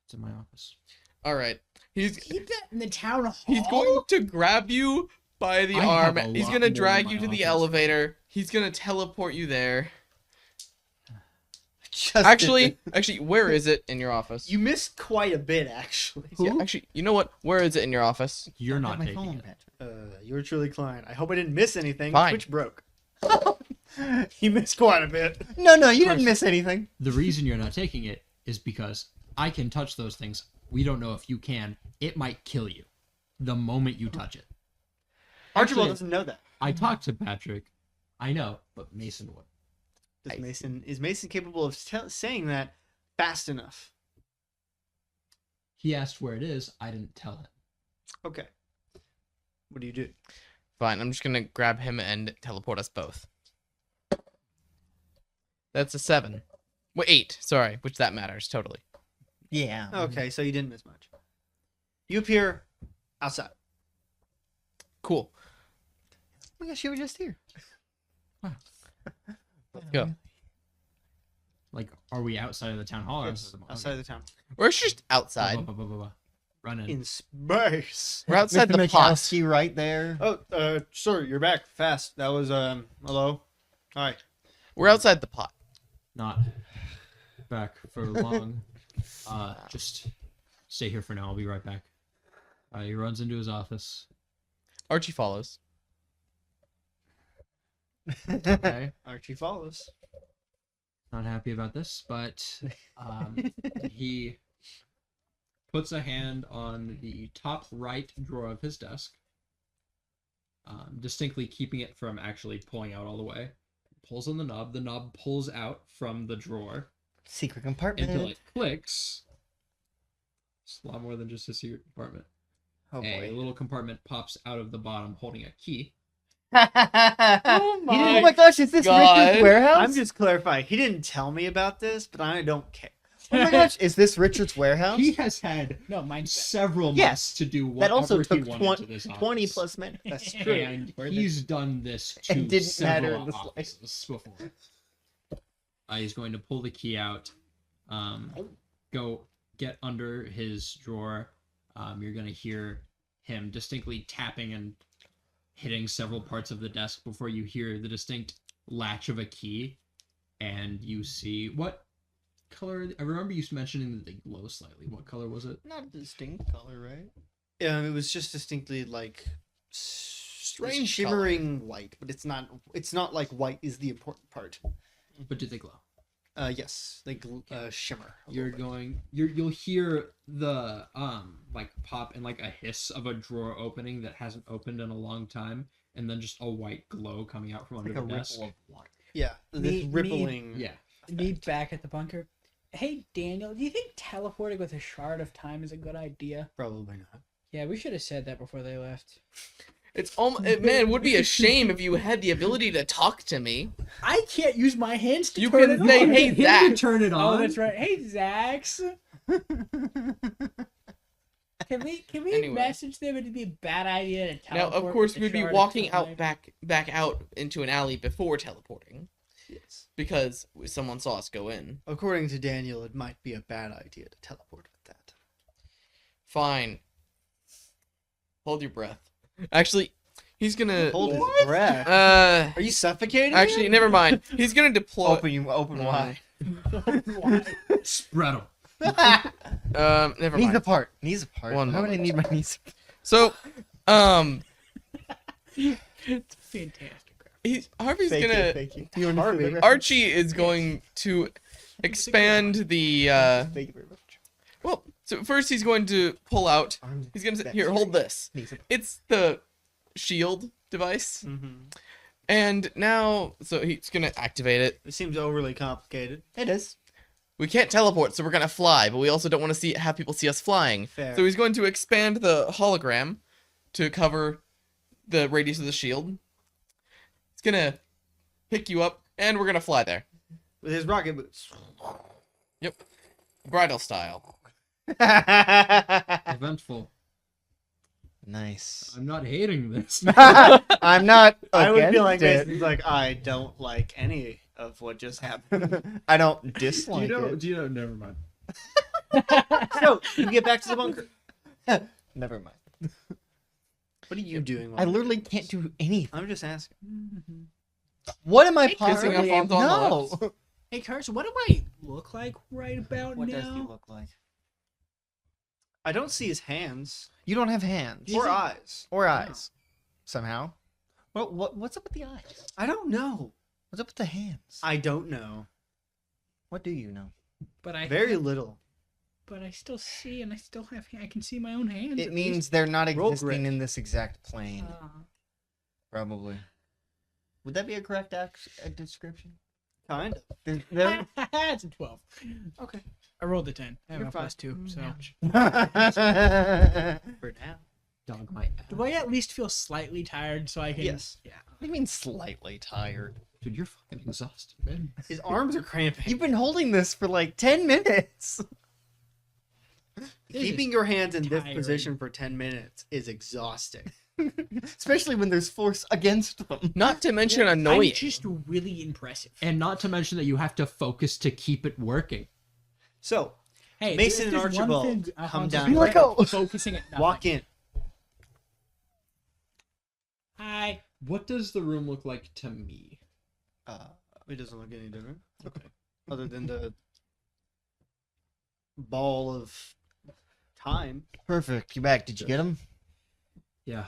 It's in my office. All right. He's Keep that in the town hall. He's going to grab you by the I arm. have a He's lot going to more drag in you my to the office. elevator. He's going to teleport you there. Just Actually, where is it in your office? You missed quite a bit, actually. Yeah, actually, you know what? Where is it in your office? You're not my taking phone, it. Patrick. You're truly Klein. I hope I didn't miss anything. Fine. Switch broke. He missed quite a bit. No, you didn't miss anything. The reason you're not taking it is because I can touch those things. We don't know if you can. It might kill you the moment you touch it. Archibald Actually, doesn't know that. I talked to Patrick. I know, but Mason would. Is Mason capable of saying that fast enough? He asked where it is. I didn't tell him. Okay. What do you do? Fine, I'm just going to grab him and teleport us both. That's a 7. Wait, 8. Sorry, which that matters totally. Yeah. Okay, so you didn't miss much. You appear outside. Cool. Oh my gosh, you were just here. Let's go. Like, are we outside of the town hall? Or Yes, outside of the town. We're just outside. Running. In space. We're outside Mr. the plot. Mikowski right there. Oh, sir, you're back fast. That was hello. Hi. We're outside the plot. Not back for long. Just stay here for now. I'll be right back. He runs into his office. Archie follows. Okay. Archie follows. Not happy about this, but he puts a hand on the top right drawer of his desk, distinctly keeping it from actually pulling out all the way. Pulls on the knob pulls out from the drawer Secret compartment. until it clicks. It's a lot more than just a secret compartment. Oh A boy. little compartment pops out of the bottom holding a key. Oh my gosh, is this God. Richard's warehouse? I'm just clarifying. He didn't tell me about this, but I don't care. Oh my gosh, is this Richard's warehouse? He has had No, mine's several months Yes, to do that whatever also he took wanted to this 20 office. plus minutes. That's true. And he's done this to It didn't matter several in the offices before. He's going to pull the key out, go get under his drawer. You're going to hear him distinctly tapping and hitting several parts of the desk before you hear the distinct latch of a key, and you see what color? I remember you mentioning that they glow slightly. What color was it? Not a distinct color, right? It was just distinctly like Strange shimmering white, but it's not. It's not like white is the important part. But did they glow? Yes, they shimmer. You'll hear the like pop and like a hiss of a drawer opening that hasn't opened in a long time, and then just a white glow coming out from under Like a the desk. ripple of water. Yeah, this Me- rippling. Yeah. Me back at the bunker. Hey, Daniel, do you think teleporting with a shard of time is a good idea? Probably not. Yeah, we should have said that before they left. It's man, it would be a shame if you had the ability to talk to me. I can't use my hands to You turn can it say, on. "Hey, Him to Zach." turn it on. Oh, that's right. Hey, Zax. Can we Anyway. message them? It'd be a bad idea to Now, teleport. of course, with the we'd be shard of walking out time. back out into an alley before teleporting Yes. because someone saw us go in. According to Daniel, it might be a bad idea to teleport with that. Fine. Hold your breath. Actually, he's gonna Hold his breath. Are you suffocating? actually, never mind. He's gonna deploy. Open wide. Spread 'em. Never Knees mind. apart. Knees apart. One Why would I moment. need my knees? So, It's fantastic. Harvey's Thank gonna. you. Thank you. You understood the reference? Archie is going to expand the. Thank you very much. Well, so first he's going to pull out. Arms He's gonna say, back. here, hold this. Knees apart. It's the shield device, Mm-hmm. and now so he's gonna activate it. It seems overly complicated. It is. We can't teleport, so we're gonna fly, but we also don't want to have people see us flying. Fair. So he's going to expand the hologram to cover the radius of the shield. It's gonna pick you up, and we're gonna fly there. With his rocket boots. Bridal style. Eventful. Nice. I'm not hating this. I'm not. I would feel against like this. it. He's like, I don't like any of what just happened. I don't do dislike it. you know? Never mind. So, you get back to the bunker. Never mind. What are you doing? I literally can't do anything. I'm just asking. What am I Hey, possibly? Kissing up on the No. Hey, Carson, what do I look like right about What now? does he look like? I don't see his hands You don't have hands or eyes. or eyes. Somehow. What's up with the eyes? I don't know. What's up with the hands? I don't know. What do you know? But I Very have- little. But I still see, and I still have. I can see my own hands. It at means least. they're not Roll existing grit. in this exact plane. Probably. Would that be a correct description? Kind of. It's a 12. Okay. I rolled a 10. I have You're a plus 2, so. For now. Dog my ass. Do I at least feel slightly tired so I can? Yes. Yeah. What do you mean slightly tired? Dude, you're fucking exhausted, man. His arms are cramping. You've been holding this for like 10 minutes. Keeping your hands in this tiring. position for 10 minutes is exhausting. Especially when there's force against them. Not to mention I'm annoying. just really impressive. And not to mention that you have to focus to keep it working. So, Hey, Mason if and there's one Archibald thing come Alfonso's down. good Let at, go. Focusing at nothing. walk in. Hi. What does the room look like to me? It doesn't look any different. Okay. Other than the ball of time. Perfect. You back? Did you get them? Yeah.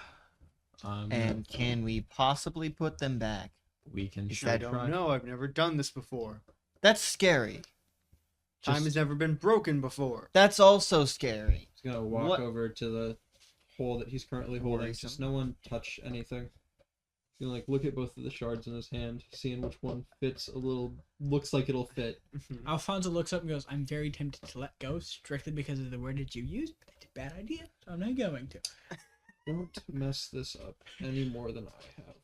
And can we possibly put them back? we can Is sure I that don't try. know. I've never done this before. That's scary. Time Just- has never been broken before. That's also scary. He's gonna walk What- over to the hole that he's currently holding. Worrisome. Just no one touch anything. You like look at both of the shards in his hand, seeing which one fits a little. Looks like it'll fit. Alfonso looks up and goes, I'm very tempted to let go strictly because of the word that you used, but it's a bad idea, so I'm not going to. Don't mess this up any more than I have.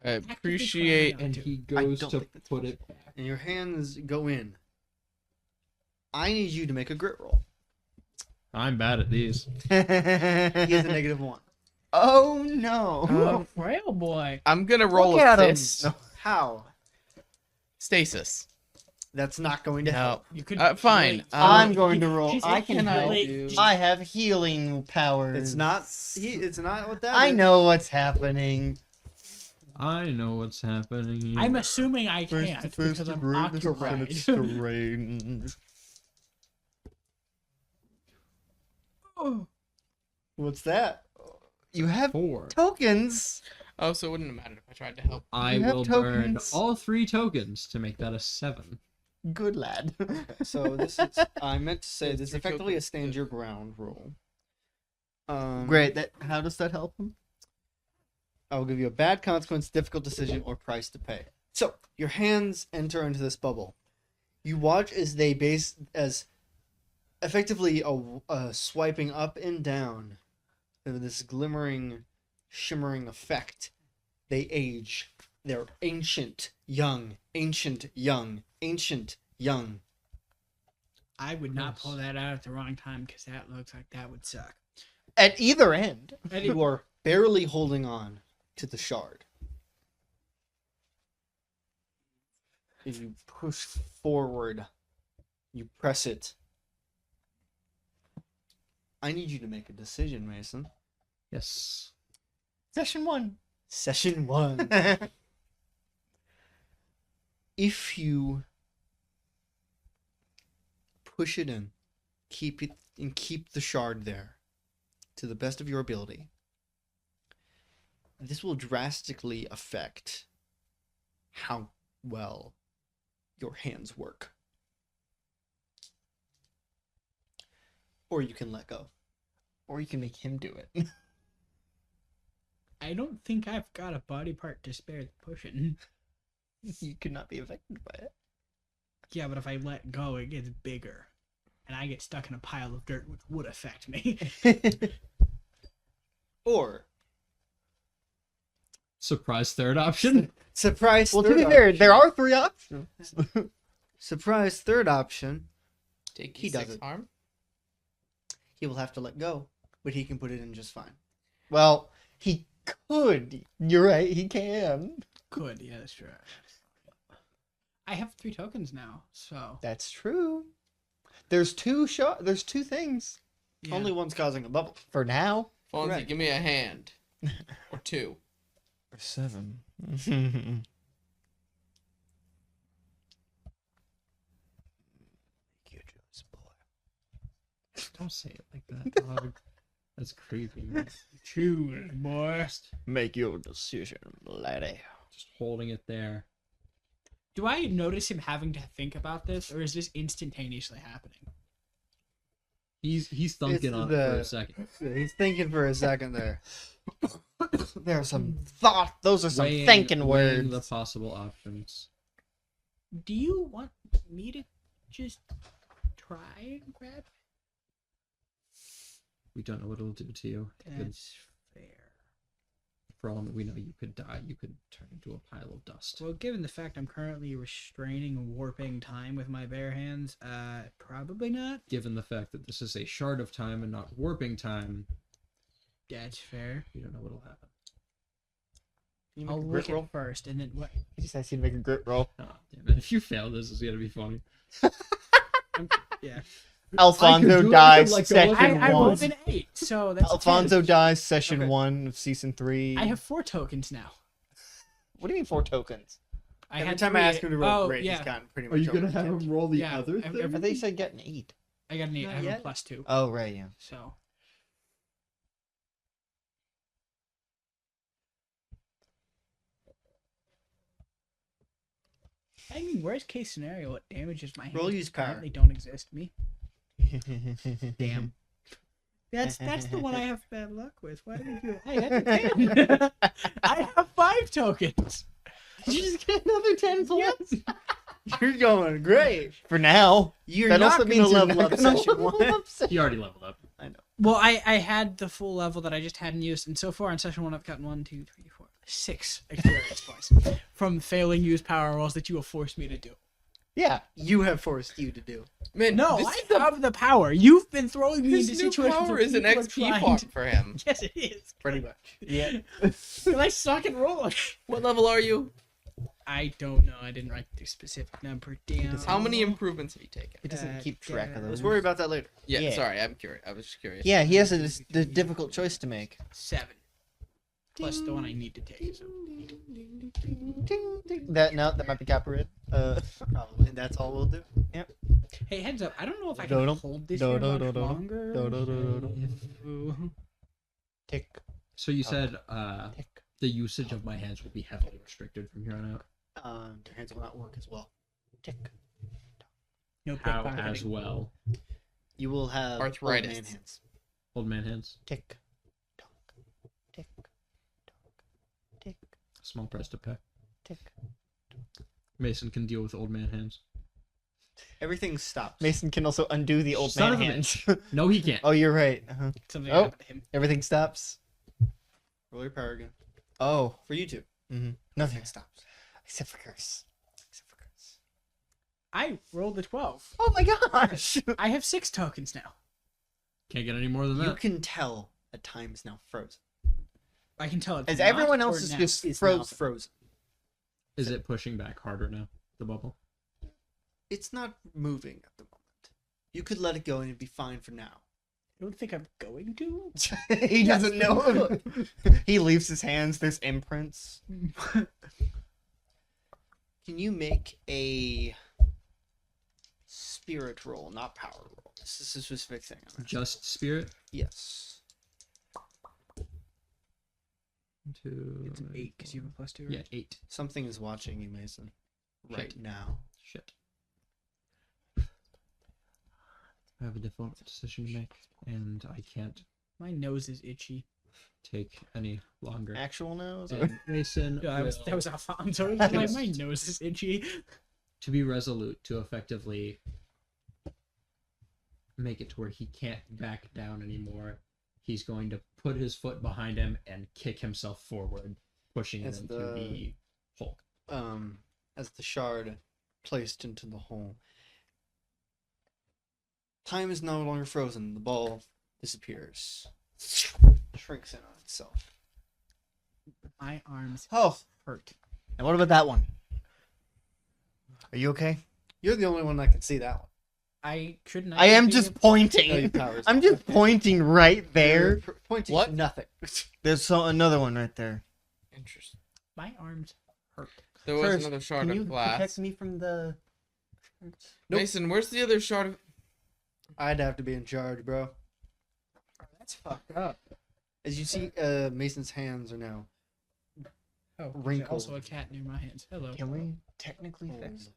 I Actively appreciate. trying And to. he goes don't to think that's put it back. And your hands go in. I need you to make a grit roll. I'm bad at these. He has a -1. Oh no. Oh, frail boy. I'm gonna roll Look a at him. fist. No. How? Stasis. That's not going to help. No. You could Fine. wait. I'm going to roll. Just- I can help. wait, I have healing powers. It's not. It's not what that I is. know what's happening. I know what's happening here. I'm assuming I can't because I'm occupied. What's that? You have 4. tokens. Oh, so it wouldn't have mattered if I tried to help. I You have will burn tokens. all 3 tokens to make that a 7. Good lad. So this is I meant to say It's this is three effectively a tokens. stand your ground rule. Great. That. How does that help him? I will give you a bad consequence, difficult decision, or price to pay. So your hands enter into this bubble. You watch as they as effectively a swiping up and down of this glimmering, shimmering effect. They age. They're ancient, young, ancient, young, ancient, young. I would not pull that out at the wrong time because that looks like that would suck. At either end. You are barely holding on to the shard. If you push forward, you press it. I need you to make a decision, Mason. Yes. Session 1. Session 1. If you push it in, keep the shard there to the best of your ability, this will drastically affect how well your hands work. Or you can let go. Or you can make him do it. I don't think I've got a body part to spare the pushing. You could not be affected by it. Yeah, but if I let go, it gets bigger. And I get stuck in a pile of dirt, which would affect me. Or Surprise 3rd option. surprise. Well, to third be fair, option. there are 3 options. Surprise third option. Take He E6 does it. harm. He will have to let go, but he can put it in just fine. Well, he could. You're right, he can. Could, yeah, that's true. I have 3 tokens now, so That's true. There's 2 there's 2 things yeah. Only one's causing a bubble. for now. Fonzie, Correct. give me a hand. Or 2. Or 7. Don't say it like that, dog. That's creepy. Man. Choose, boy. Make your decision, lady. Just holding it there. Do I notice him having to think about this, or is this instantaneously happening? He's It's thinking on it for a second. He's thinking for a second there. There's some thought. Those are some Weighing- thinking weighing words. the possible options. Do you want me to just try and grab? We don't know what it'll do to you. It could- That's fair. For all we know, you could die. You could turn into a pile of dust. Well, given the fact I'm currently restraining warping time with my bare hands, probably not. Given the fact that this is a shard of time and not warping time, That's fair. we don't know what'll happen. Can you make I'll a look grit at roll? first, and then what? He just asked you to make a grit roll. Oh, damn it. If you fail this, it's gonna be funny. Yeah. Alfonso do it dies with, like, a session little- I 1. rolled an 8, so that's Alfonso 10. dies session Okay. 1 of season 3. I have 4 tokens now. What do you mean 4 tokens? I Every had time 3 I ask him to roll oh, great, yeah. he's gotten pretty much Are you over gonna the have cap. him roll the Yeah, other I thing? I think you said get an 8. I got an 8. Not I have yet. a +2. Oh, right, yeah. So. I mean, worst case scenario, it damages my hands. Roll use power. Apparently don't exist me. Damn. That's the one I have bad luck with. Why did you? Hey, that's a 10. I have 5 tokens. Did you just get another 10 plus? You're going great. For now. You're That not also going to means you're level not up gonna session level 1. up He already leveled up. Well, I had the full level that I just hadn't used, and so far on session 1, I've gotten 1, 2, 3, 4, 6 experience points from failing use power rolls that you have forced me to do. Yeah. You have forced you to do. Man, No, this I have the power. You've been throwing me his into new situations power where is an people are XP trying farm to- for him. Yes, it is. Pretty much. Yeah. Because I suck at rolling. What level are you? I don't know. I didn't write the specific number down. How many improvements have you taken? It doesn't keep track of Let's those. worry about that later. Yeah, Yeah. sorry, I'm curious. I was just curious. Yeah, he has a difficult choice to make. 7. plus the one I need to take. So. That might be copyrighted. Probably. That's all we'll do. Hey, heads up! I don't know if I Do-dum, can hold this do-dum, here much do-dum, longer. do-dum. Ooh. Tick. So you said Tick. the usage of my hands will be heavily restricted from here on out. Your hands will not work as well. Tick. No How pickpocketing. as well? You will have Arthritis. old man hands. Old man hands. Tick. Tock. Tick. Tock. Tick. Small price to pay. Tick. Mason can deal with old man hands. Everything stops. Mason can also undo the old Son man of a hands. No, he can't. Oh, you're right. Something Oh. happened to him. Everything stops. Roll your power again. Oh. For you two. Mm-hmm. Nothing Nothing. stops. Except for curse. Except for curse. I rolled a 12. Oh my gosh! I have 6 tokens now. Can't get any more than You that. can tell that time is now frozen. I can tell it's As not everyone or else is now. just It's now frozen. frozen. Is it pushing back harder now? The bubble. It's not moving at the moment. You could let it go and it'd be fine for now. I don't think I'm going to. He doesn't know. He leaves his hands. There's imprints. Can you make a spirit roll, not power roll? This is a specific thing. Just spirit. Yes. Two. It's an 8 because you have a plus 2, right? Yeah, 8. Something is watching you, Mason. Right Shit. now. Shit. I have a difficult decision to make, and I can't My nose is itchy. take any longer. Actual nose. And Mason, Yeah, that will, was Alfonso. My nose is itchy. to be resolute, to effectively make it to where he can't back down anymore, he's going to put his foot behind him and kick himself forward, pushing him As into the- the hole. As the shard placed into the hole. Time is no longer frozen. The ball disappears. Shrinks in on itself. My arms Oh, hurt. and what about that one? Are you okay? You're the only one that can see that one. I shouldn't. I am be just able- Oh, your pointing. power's I'm off. just pointing right You're there. pointing What? to nothing. There's another one right there. Interesting. My arms hurt. There was First, another shard Can you of glass. protect me from the? Nope. Mason, where's the other shard of... I'd have to be in charge, bro. That's fucked up. As you see, Mason's hands are now Oh, there's Wrinkled. also a cat near my hands. Hello. Can we technically fix? old.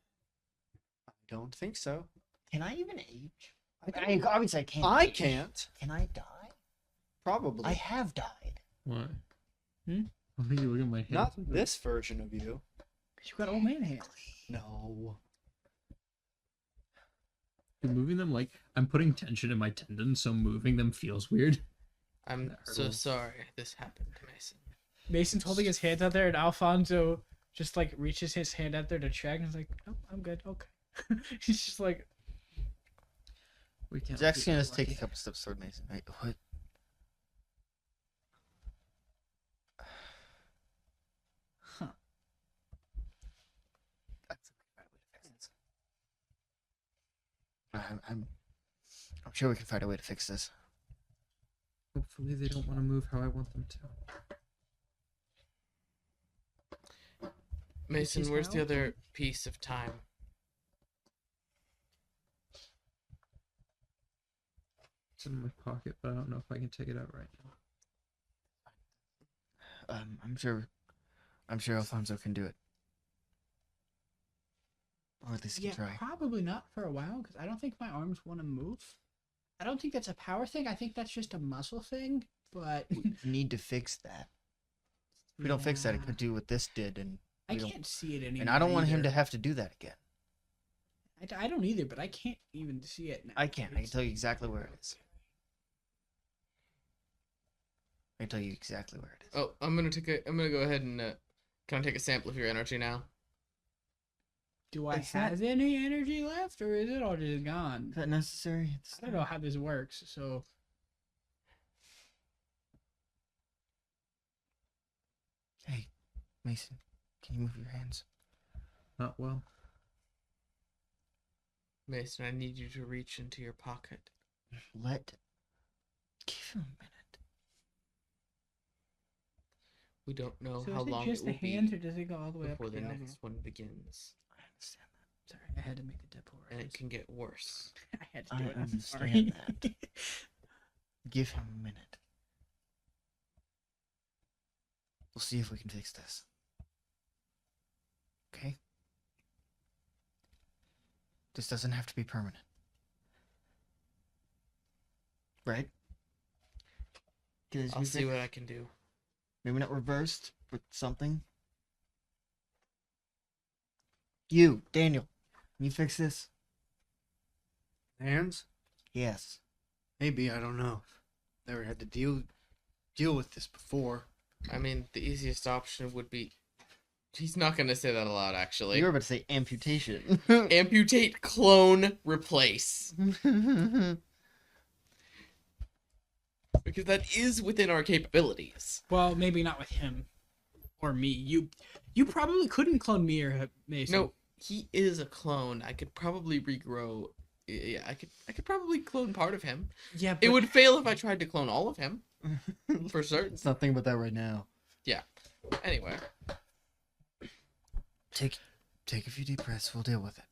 I don't think so. Can I even age? I I obviously I can't. I age. can't. Can I die? Probably. I have died. What? Hmm? Why are you looking at my hands? Not this version of you. You got old man hands. No. You're moving them like I'm putting tension in my tendons, so moving them feels weird. I'm That so hurtles. sorry this happened to Mason. Mason's holding his hands out there, and Alfonso just like reaches his hand out there to check, and he's like, "Oh, I'm good. Okay." He's just like, We can't. Jack's do gonna that. take a couple steps toward Mason. Wait, what? "Huh." I'm sure we can find a way to fix this. Hopefully, they don't want to move how I want them to. Mason, is where's the now? other piece of time? It's in my pocket, but I don't know if I can take it out right now. I'm sure Alfonso can do it. Or at least he Yeah, can try. probably not for a while because I don't think my arms want to move. I don't think that's a power thing. I think that's just a muscle thing. But We need to fix that. If we don't fix that, it Yeah. could do what this did, and I we don't- can't see it anymore. and I don't want him to either. have to do that again. I don't either, but I can't even see it now. I can. I can It's- tell you exactly where it is. I can tell you exactly where it is. Oh, I'm gonna go ahead and can I take a sample of your energy now? Do I It's not- have any energy left, or is it all just gone? Is that necessary? It's I don't know how this works. So Hey, Mason, can you move your hands? Not well. Mason, I need you to reach into your pocket. Give him a minute. We don't know So how is it long just it the will hands, be or does it go all the way up before to the the elbow? next one begins, I understand that. Sorry, I had to make the Deadpool and it reference. can get worse. I had to I do it. I'm understand sorry. that. Give him a minute. We'll see if we can fix this. Okay? This doesn't have to be permanent. Right? Can this I'll be see fixed? what I can do. Maybe not reversed, but something. You, Daniel, can you fix this? Hands? Yes. Maybe, I don't know. Never had to deal with this before. I mean, the easiest option would be. He's not gonna say that aloud, actually. You were about to say amputation. Amputate, clone, replace. Because that is within our capabilities. Well, maybe not with him or me. You probably couldn't clone me or Mason. No, he is a clone. I could probably regrow. Yeah, I could probably clone part of him. Yeah, but It would fail if I tried to clone all of him, for certain. Let's not think about that right now. Anyway, Take a few deep breaths. We'll deal with it.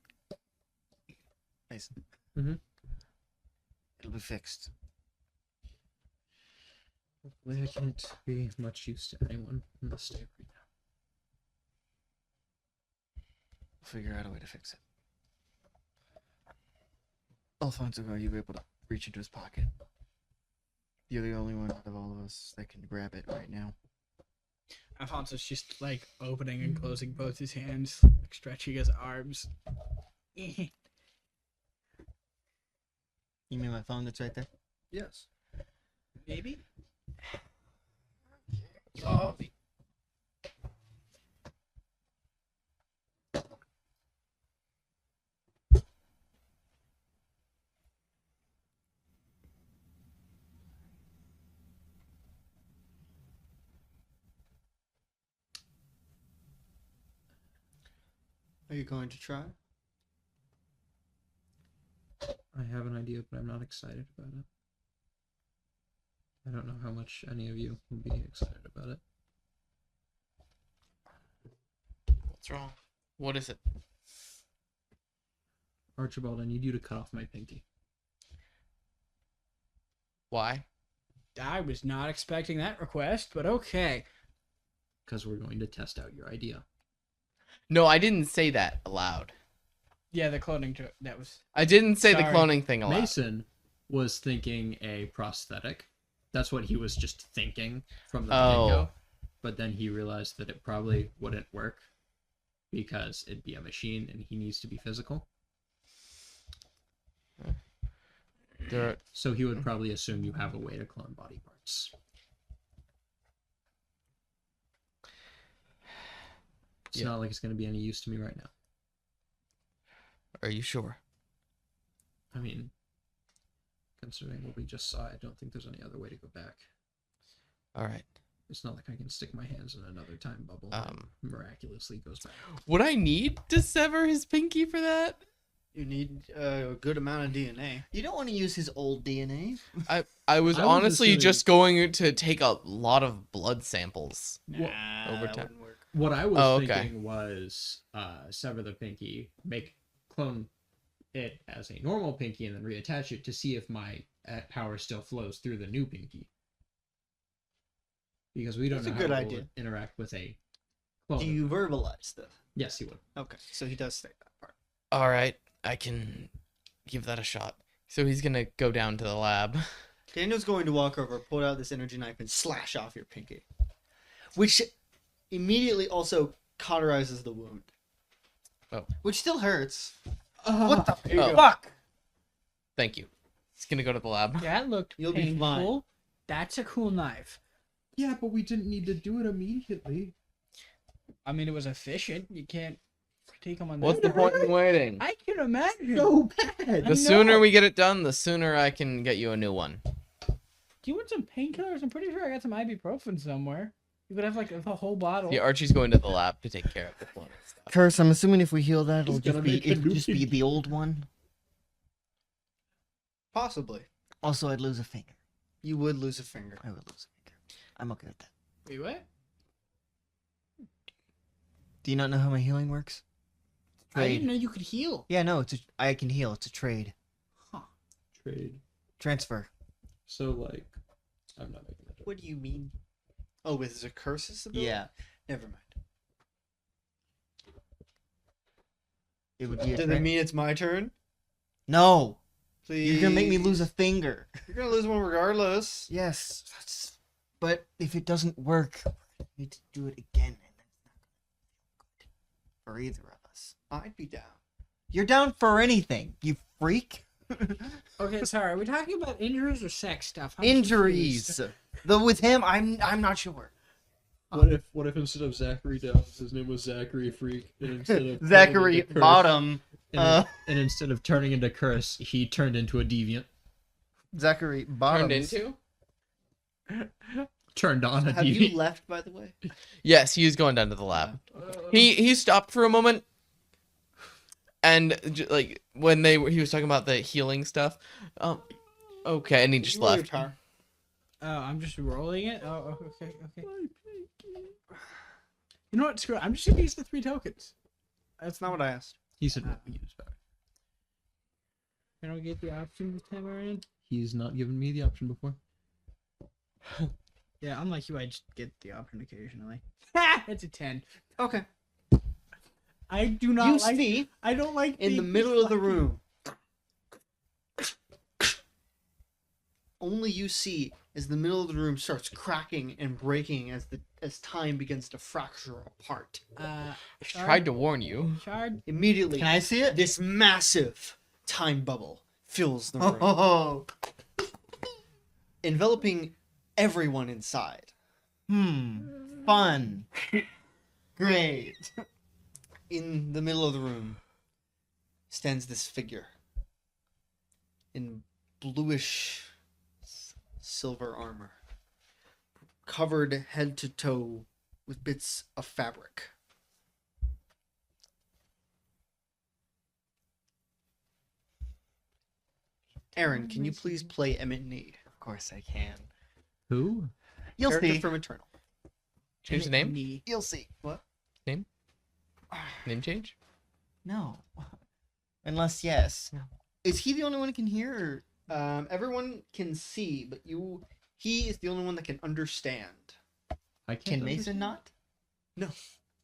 Mason. Mhm. It'll be fixed. Hopefully I can't be much use to anyone in this state right now. We'll figure out a way to fix it. Alfonso, are you able to reach into his pocket? You're the only one out of all of us that can grab it right now. Alfonso's just like opening and closing both his hands, like stretching his arms. You mean my phone that's right there? Yes. Maybe. oh, Are you going to try? I have an idea, but I'm not excited about it. I don't know how much any of you will be excited about it. what's wrong? What is it? Archibald, I need you to cut off my pinky. Why? I was not expecting that request, but okay. Because we're going to test out your idea. No, I didn't say that aloud. Yeah, the cloning joke. That was. I didn't say Sorry. the cloning thing aloud. Mason was thinking a prosthetic. That's what he was just thinking from the Oh. get-go. But then he realized that it probably wouldn't work because it'd be a machine and he needs to be physical. There, So he would probably assume you have a way to clone body parts. It's Yeah. not like it's going to be any use to me right now. are you sure? I mean, considering what we just saw, I don't think there's any other way to go back. All right. It's not like I can stick my hands in another time bubble and miraculously goes back. Would I need to sever his pinky for that? You need a good amount of DNA. You don't want to use his old DNA. I was I was honestly assuming- just going to take a lot of blood samples. Nah, over that time. wouldn't work. What I was Oh, okay. thinking was sever the pinky, clone it as a normal pinky, and then reattach it to see if my power still flows through the new pinky. Because we don't That's a know good how it idea. will interact with a clone. Do you verbalize this? Yes, he would. Okay, so he does say that part. All right, I can give that a shot. So he's gonna go down to the lab. Daniel's going to walk over, pull out this energy knife, and slash off your pinky, which immediately also cauterizes the wound. Which still hurts. What the Oh. fuck? Thank you. He's gonna go to the lab. That looked You'll be fine. painful. That's a cool knife. Yeah, but we didn't need to do it immediately. I mean, it was efficient. You can't critique him on What's that. the point in waiting? I can imagine. So bad. The sooner we get it done, the sooner I can get you a new one. Do you want some painkillers? I'm pretty sure I got some ibuprofen somewhere. You could have like the whole bottle. Yeah, Archie's going to the lab to take care of the cloning stuff. Curse, I'm assuming if we heal that, it'll He's gonna make a it'll new just be pinky. the old one. Possibly. Also, I'd lose a finger. You would lose a finger. I would lose a finger. I'm okay with that. Wait, what? Do you not know how my healing works? I didn't Trade. know you could heal. Yeah, no, I can heal. It's a trade. Trade. Transfer. So like, I'm not making that. What do you mean? Oh, with the curses ability? Yeah. Never mind. It would be a Does it mean it's my turn? No! Please. You're gonna make me lose a finger. You're gonna lose one regardless. Yes. But if it doesn't work, we need to do it again. And that's not gonna feel good for either of us. I'd be down. You're down for anything, you freak. Okay, sorry. Are we talking about injuries or sex stuff? I'm Injuries. confused. Though with him, I'm not sure. What if instead of Zachary Downs, his name was Zachary Freak, and instead of Zachary turning into Curse- Bottom. And, and instead of turning into Curse, he turned into a deviant. Zachary Bottom. Turned into? Turned on a Have deviant. you left, by the way? Yes, he was going down to the lab. He stopped for a moment, and like when he was talking about the healing stuff. Okay, and he just You roll your left. power. Oh, I'm just rolling it? Oh, okay. You know what? Screw it. I'm just going to use the 3 tokens. That's not what I asked. He said, "What we use power." I don't get the option this time around. He's not given me the option before. Yeah, unlike you, I just get the option occasionally. Ha! It's a 10. Okay. I do not You like... see, I don't like in the being middle of the reflected. room, only you see as the middle of the room starts cracking and breaking as time begins to fracture apart. Tried to warn you. Shard? Immediately, Can I see it? this massive time bubble fills the room, Oh. enveloping everyone inside. Fun. Great. In the middle of the room stands this figure in bluish silver armor, covered head to toe with bits of fabric. Aaron, can you please play Emmett Need? Of course I can. Who? You'll Character see. from Eternal. Change the name? Knee. You'll see. What? Name change? No. Unless yes. Is he the only one who can hear? Or... Everyone can see, but he is the only one that can understand. I can't. Can Mason not? No.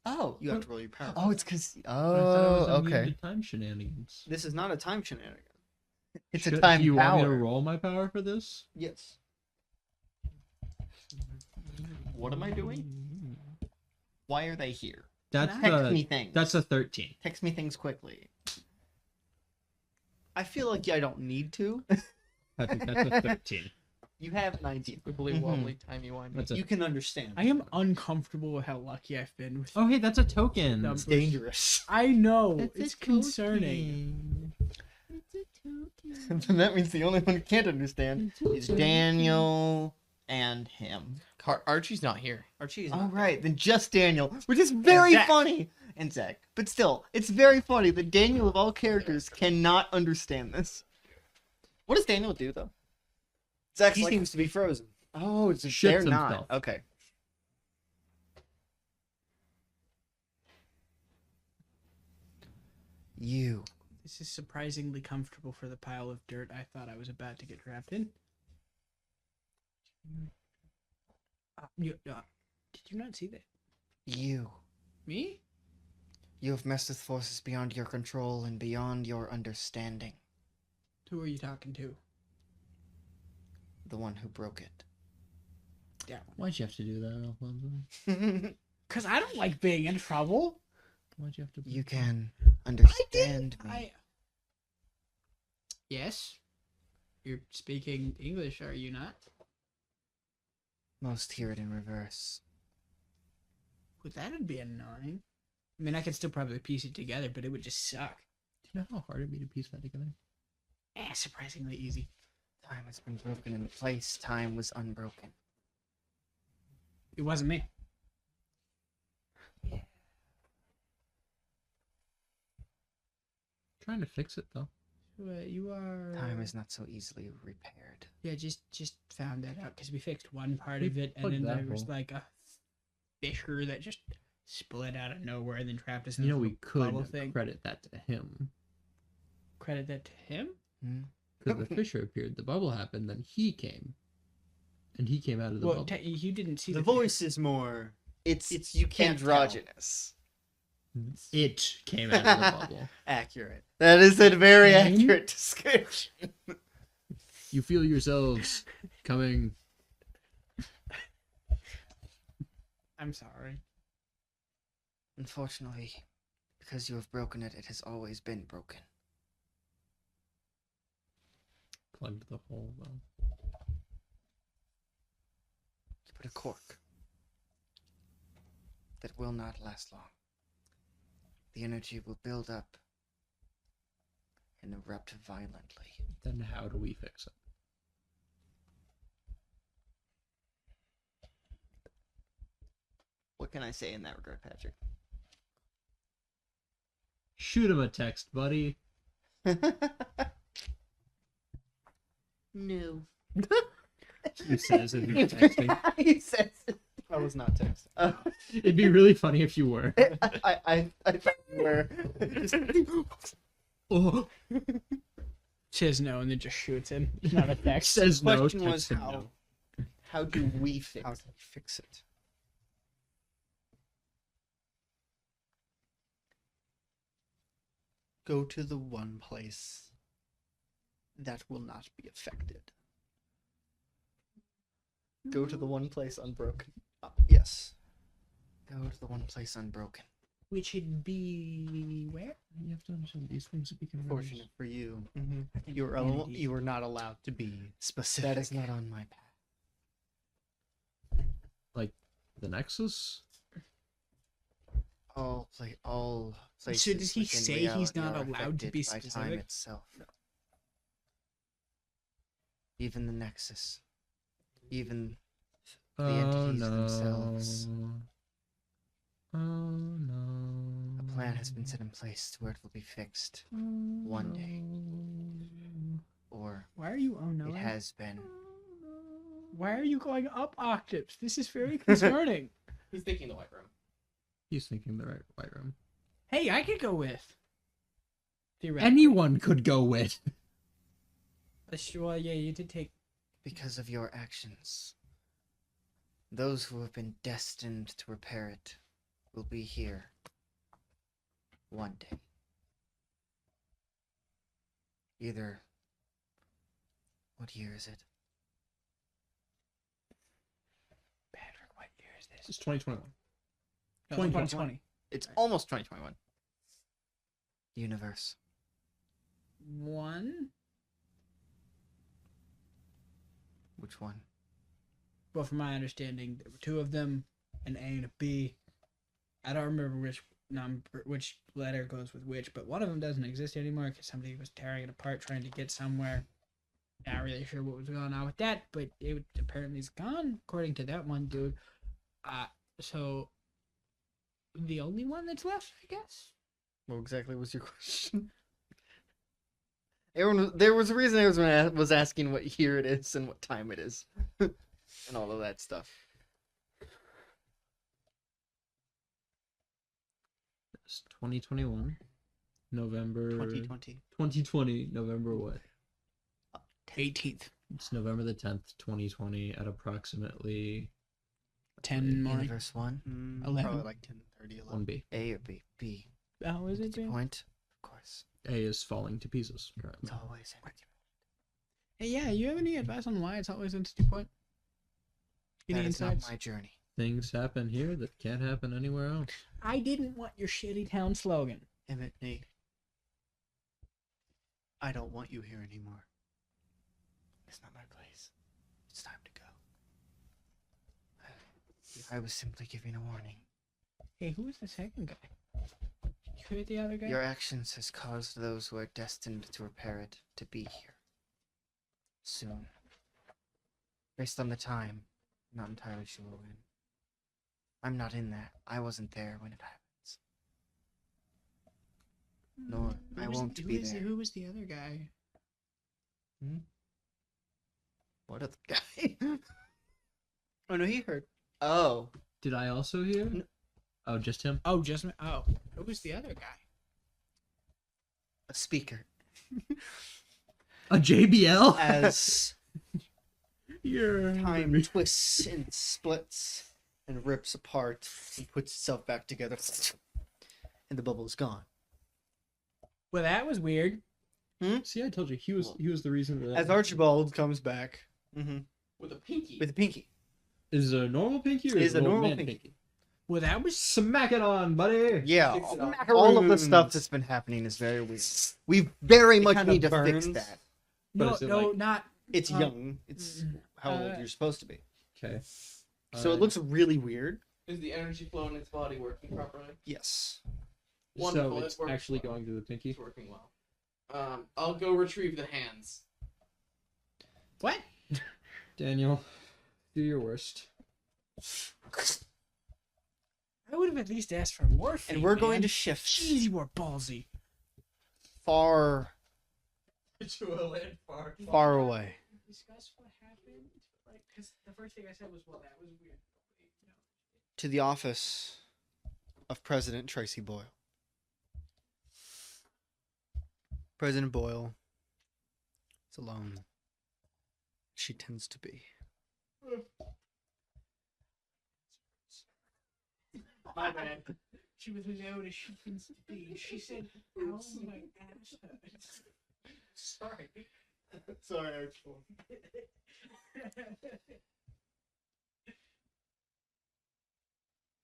Oh. You have to roll your power. Oh, it's because. I thought it was Oh, immune okay. to time shenanigans. This is not a time shenanigan. It's Should- a time Do you want me to power. roll my power for this? Yes. What am I doing? Why are they here? That's Text me the. things. That's a 13. Text me things quickly. I feel like I don't need to. That's a 13. You have 19. Wibbly wobbly, timey wimey. That's a. You can understand. I am uncomfortable with how lucky I've been with Oh, hey, that's a token. numbers. It's dangerous. I know. That's a It's concerning. Then that means the only one who can't understand is Daniel and him. Archie's not here. Archie is All not. right, then just Daniel, which is very Zach. funny. And Zach. But still, it's very funny that Daniel of all characters cannot understand this. What does Daniel do, though? Zach's He like, seems to be frozen. oh, it's Shits they're not. himself. Okay. You. This is surprisingly comfortable for the pile of dirt I thought I was about to get trapped in. Did you not see that? You. Me? You have messed with forces beyond your control and beyond your understanding. Who are you talking to? The one who broke it. Why'd you have to do that, Alfonso? Because I don't like being in trouble. Why'd you have to? You can I understand didn't. me. Yes. You're speaking English, are you not? Most hear it in reverse. Well, that'd be annoying. I mean, I could still probably piece it together, but it would just suck. Do you know how hard it'd be to piece that together? Surprisingly easy. Time has been broken in place. Time was unbroken. It wasn't me. Trying to fix it though. You are. Time is not so easily repaired. Yeah, just found that out because we fixed one part of it, and plugged then that there was hole. like a fissure that just split out of nowhere and then trapped us in You know, this we little bubble could thing. credit that to him. Credit that to him? Because the Fisher appeared, the bubble happened, then he came. And he came out of the Well, bubble. you didn't see The Fisher. voice is more. It's You can't tell. androgynous. It came out of the bubble. Accurate. That is a very Mhm. accurate description. You feel yourselves coming. I'm sorry. Unfortunately, because you have broken it, it has always been broken. Plugged the hole, though. You put a cork that will not last long. The energy will build up and erupt violently. Then how do we fix it? What can I say in that regard, Patrick? Shoot him a text, buddy. No. He says as he's texting. He says it. I was not texting. It'd be really funny if you were. I thought you were. Oh, Says no and then just shoots him. It's not a text. says The no. question text was him how. no. How do we fix How it? can we fix it? Go to the one place that will not be affected. Go to the one place unbroken. Yes. Go to the one place unbroken. Which would be where? You have to understand these things become Fortunate for you, Mm-hmm. you were not allowed to be specific. That is not on my path. like the Nexus. All places. So does he within say he's reality not are allowed to be affected by time specific? itself. Even the Nexus. Even the entities themselves. Oh no. A plan has been set in place to where it will be fixed one day. Or Why are you it has been. Why are you going up octaves? This is very concerning. He's thinking the white room. He's thinking the right white room. Hey, I could go with. Theoretically. Anyone could go with. Well, yeah, you did take. Because of your actions. Those who have been destined to repair it will be here one day. Either. What year is it? Patrick, what year is this? It's 2021. No, 2020. It's almost 2021. Universe. One. Which one? Well, from my understanding, there were two of them, an A and a B. I don't remember which letter goes with which, but one of them doesn't exist anymore because somebody was tearing it apart trying to get somewhere. Not really sure what was going on with that, but it apparently is gone, according to that one dude. So the only one that's left, I guess. What exactly was your question? There was a reason I was asking what year it is and what time it is. And all of that stuff. It's 2021. November 2020. 2020. November what? 18th, It's November the 10th, 2020 at approximately 10 morning. Universe 1? 11. Probably like 10:30, 11. 1B. A or B? B. Oh, is it? Did you Ben? point? Of course. A is falling to pieces It's currently. always empty. Hey, yeah, you have any advice on why it's always Institute Point? Any That is not insights? my journey. Things happen here that can't happen anywhere else. I didn't want your shitty town slogan. Emmett, Nate. I don't want you here anymore. It's not my place. It's time to go. I was simply giving a warning. Hey, who was the second guy? You heard the other guy? Your actions has caused those who are destined to repair it to be here. Soon. Based on the time, I'm not entirely sure when. I'm not in that. I wasn't there when it happens. Nor I won't be there. Who was the other guy? What other guy? Oh no, he heard. Oh. Did I also hear? Oh, just him? Oh, just me. Oh, who's the other guy? A speaker. A JBL? As You're time twists and splits and rips apart and puts itself back together, and the bubble is gone. Well, that was weird. See, I told you he was the reason for that. As Archibald comes back With a pinky. with a pinky. Is it a normal pinky or It is is it a an old normal man pinky. Well, that was Smack it on, buddy. Yeah, Sticks it on. all of the Macaroons. stuff that's been happening is very weird. We very much kinda need to fix burns. that. But no, is it no, like- not. It's Uh, young. It's how old you're supposed to be. Okay. So it looks really weird. Is the energy flow in its body working properly? Yes. Wonderful, So it it's works actually well. going to the pinky. It's working well. I'll go retrieve the hands. What? Daniel, do your worst. I would have at least asked for morphine. And we're going man. to shift Jeez, you were ballsy. far, To a land far. far away. Discuss what happened. Like, because the first thing I said was, "Well, that was weird." To the office of President Tracy Boyle. President Boyle is alone. She tends to be. My bad. She was alone as she tends to be. She said, "Ow, my ass hurts." Sorry. Sorry, Archibald.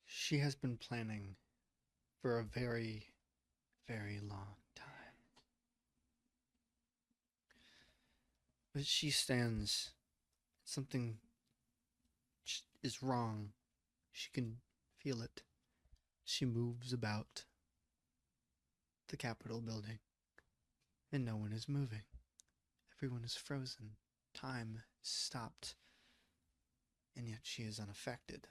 She has been planning for a very, very long time. But she stands. Something is wrong. She can feel it. She moves about the Capitol building, and no one is moving. Everyone is frozen. Time is stopped, and yet she is unaffected.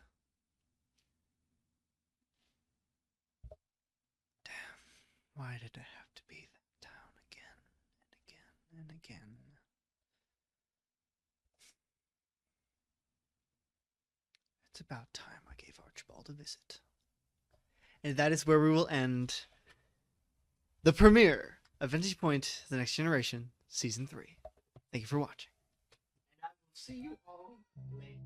Damn, why did it have to be that town again and again and again? It's about time I gave Archibald a visit. And that is where we will end the premiere of Vantage Point: The Next Generation, Season 3. Thank you for watching. And I will see you all later.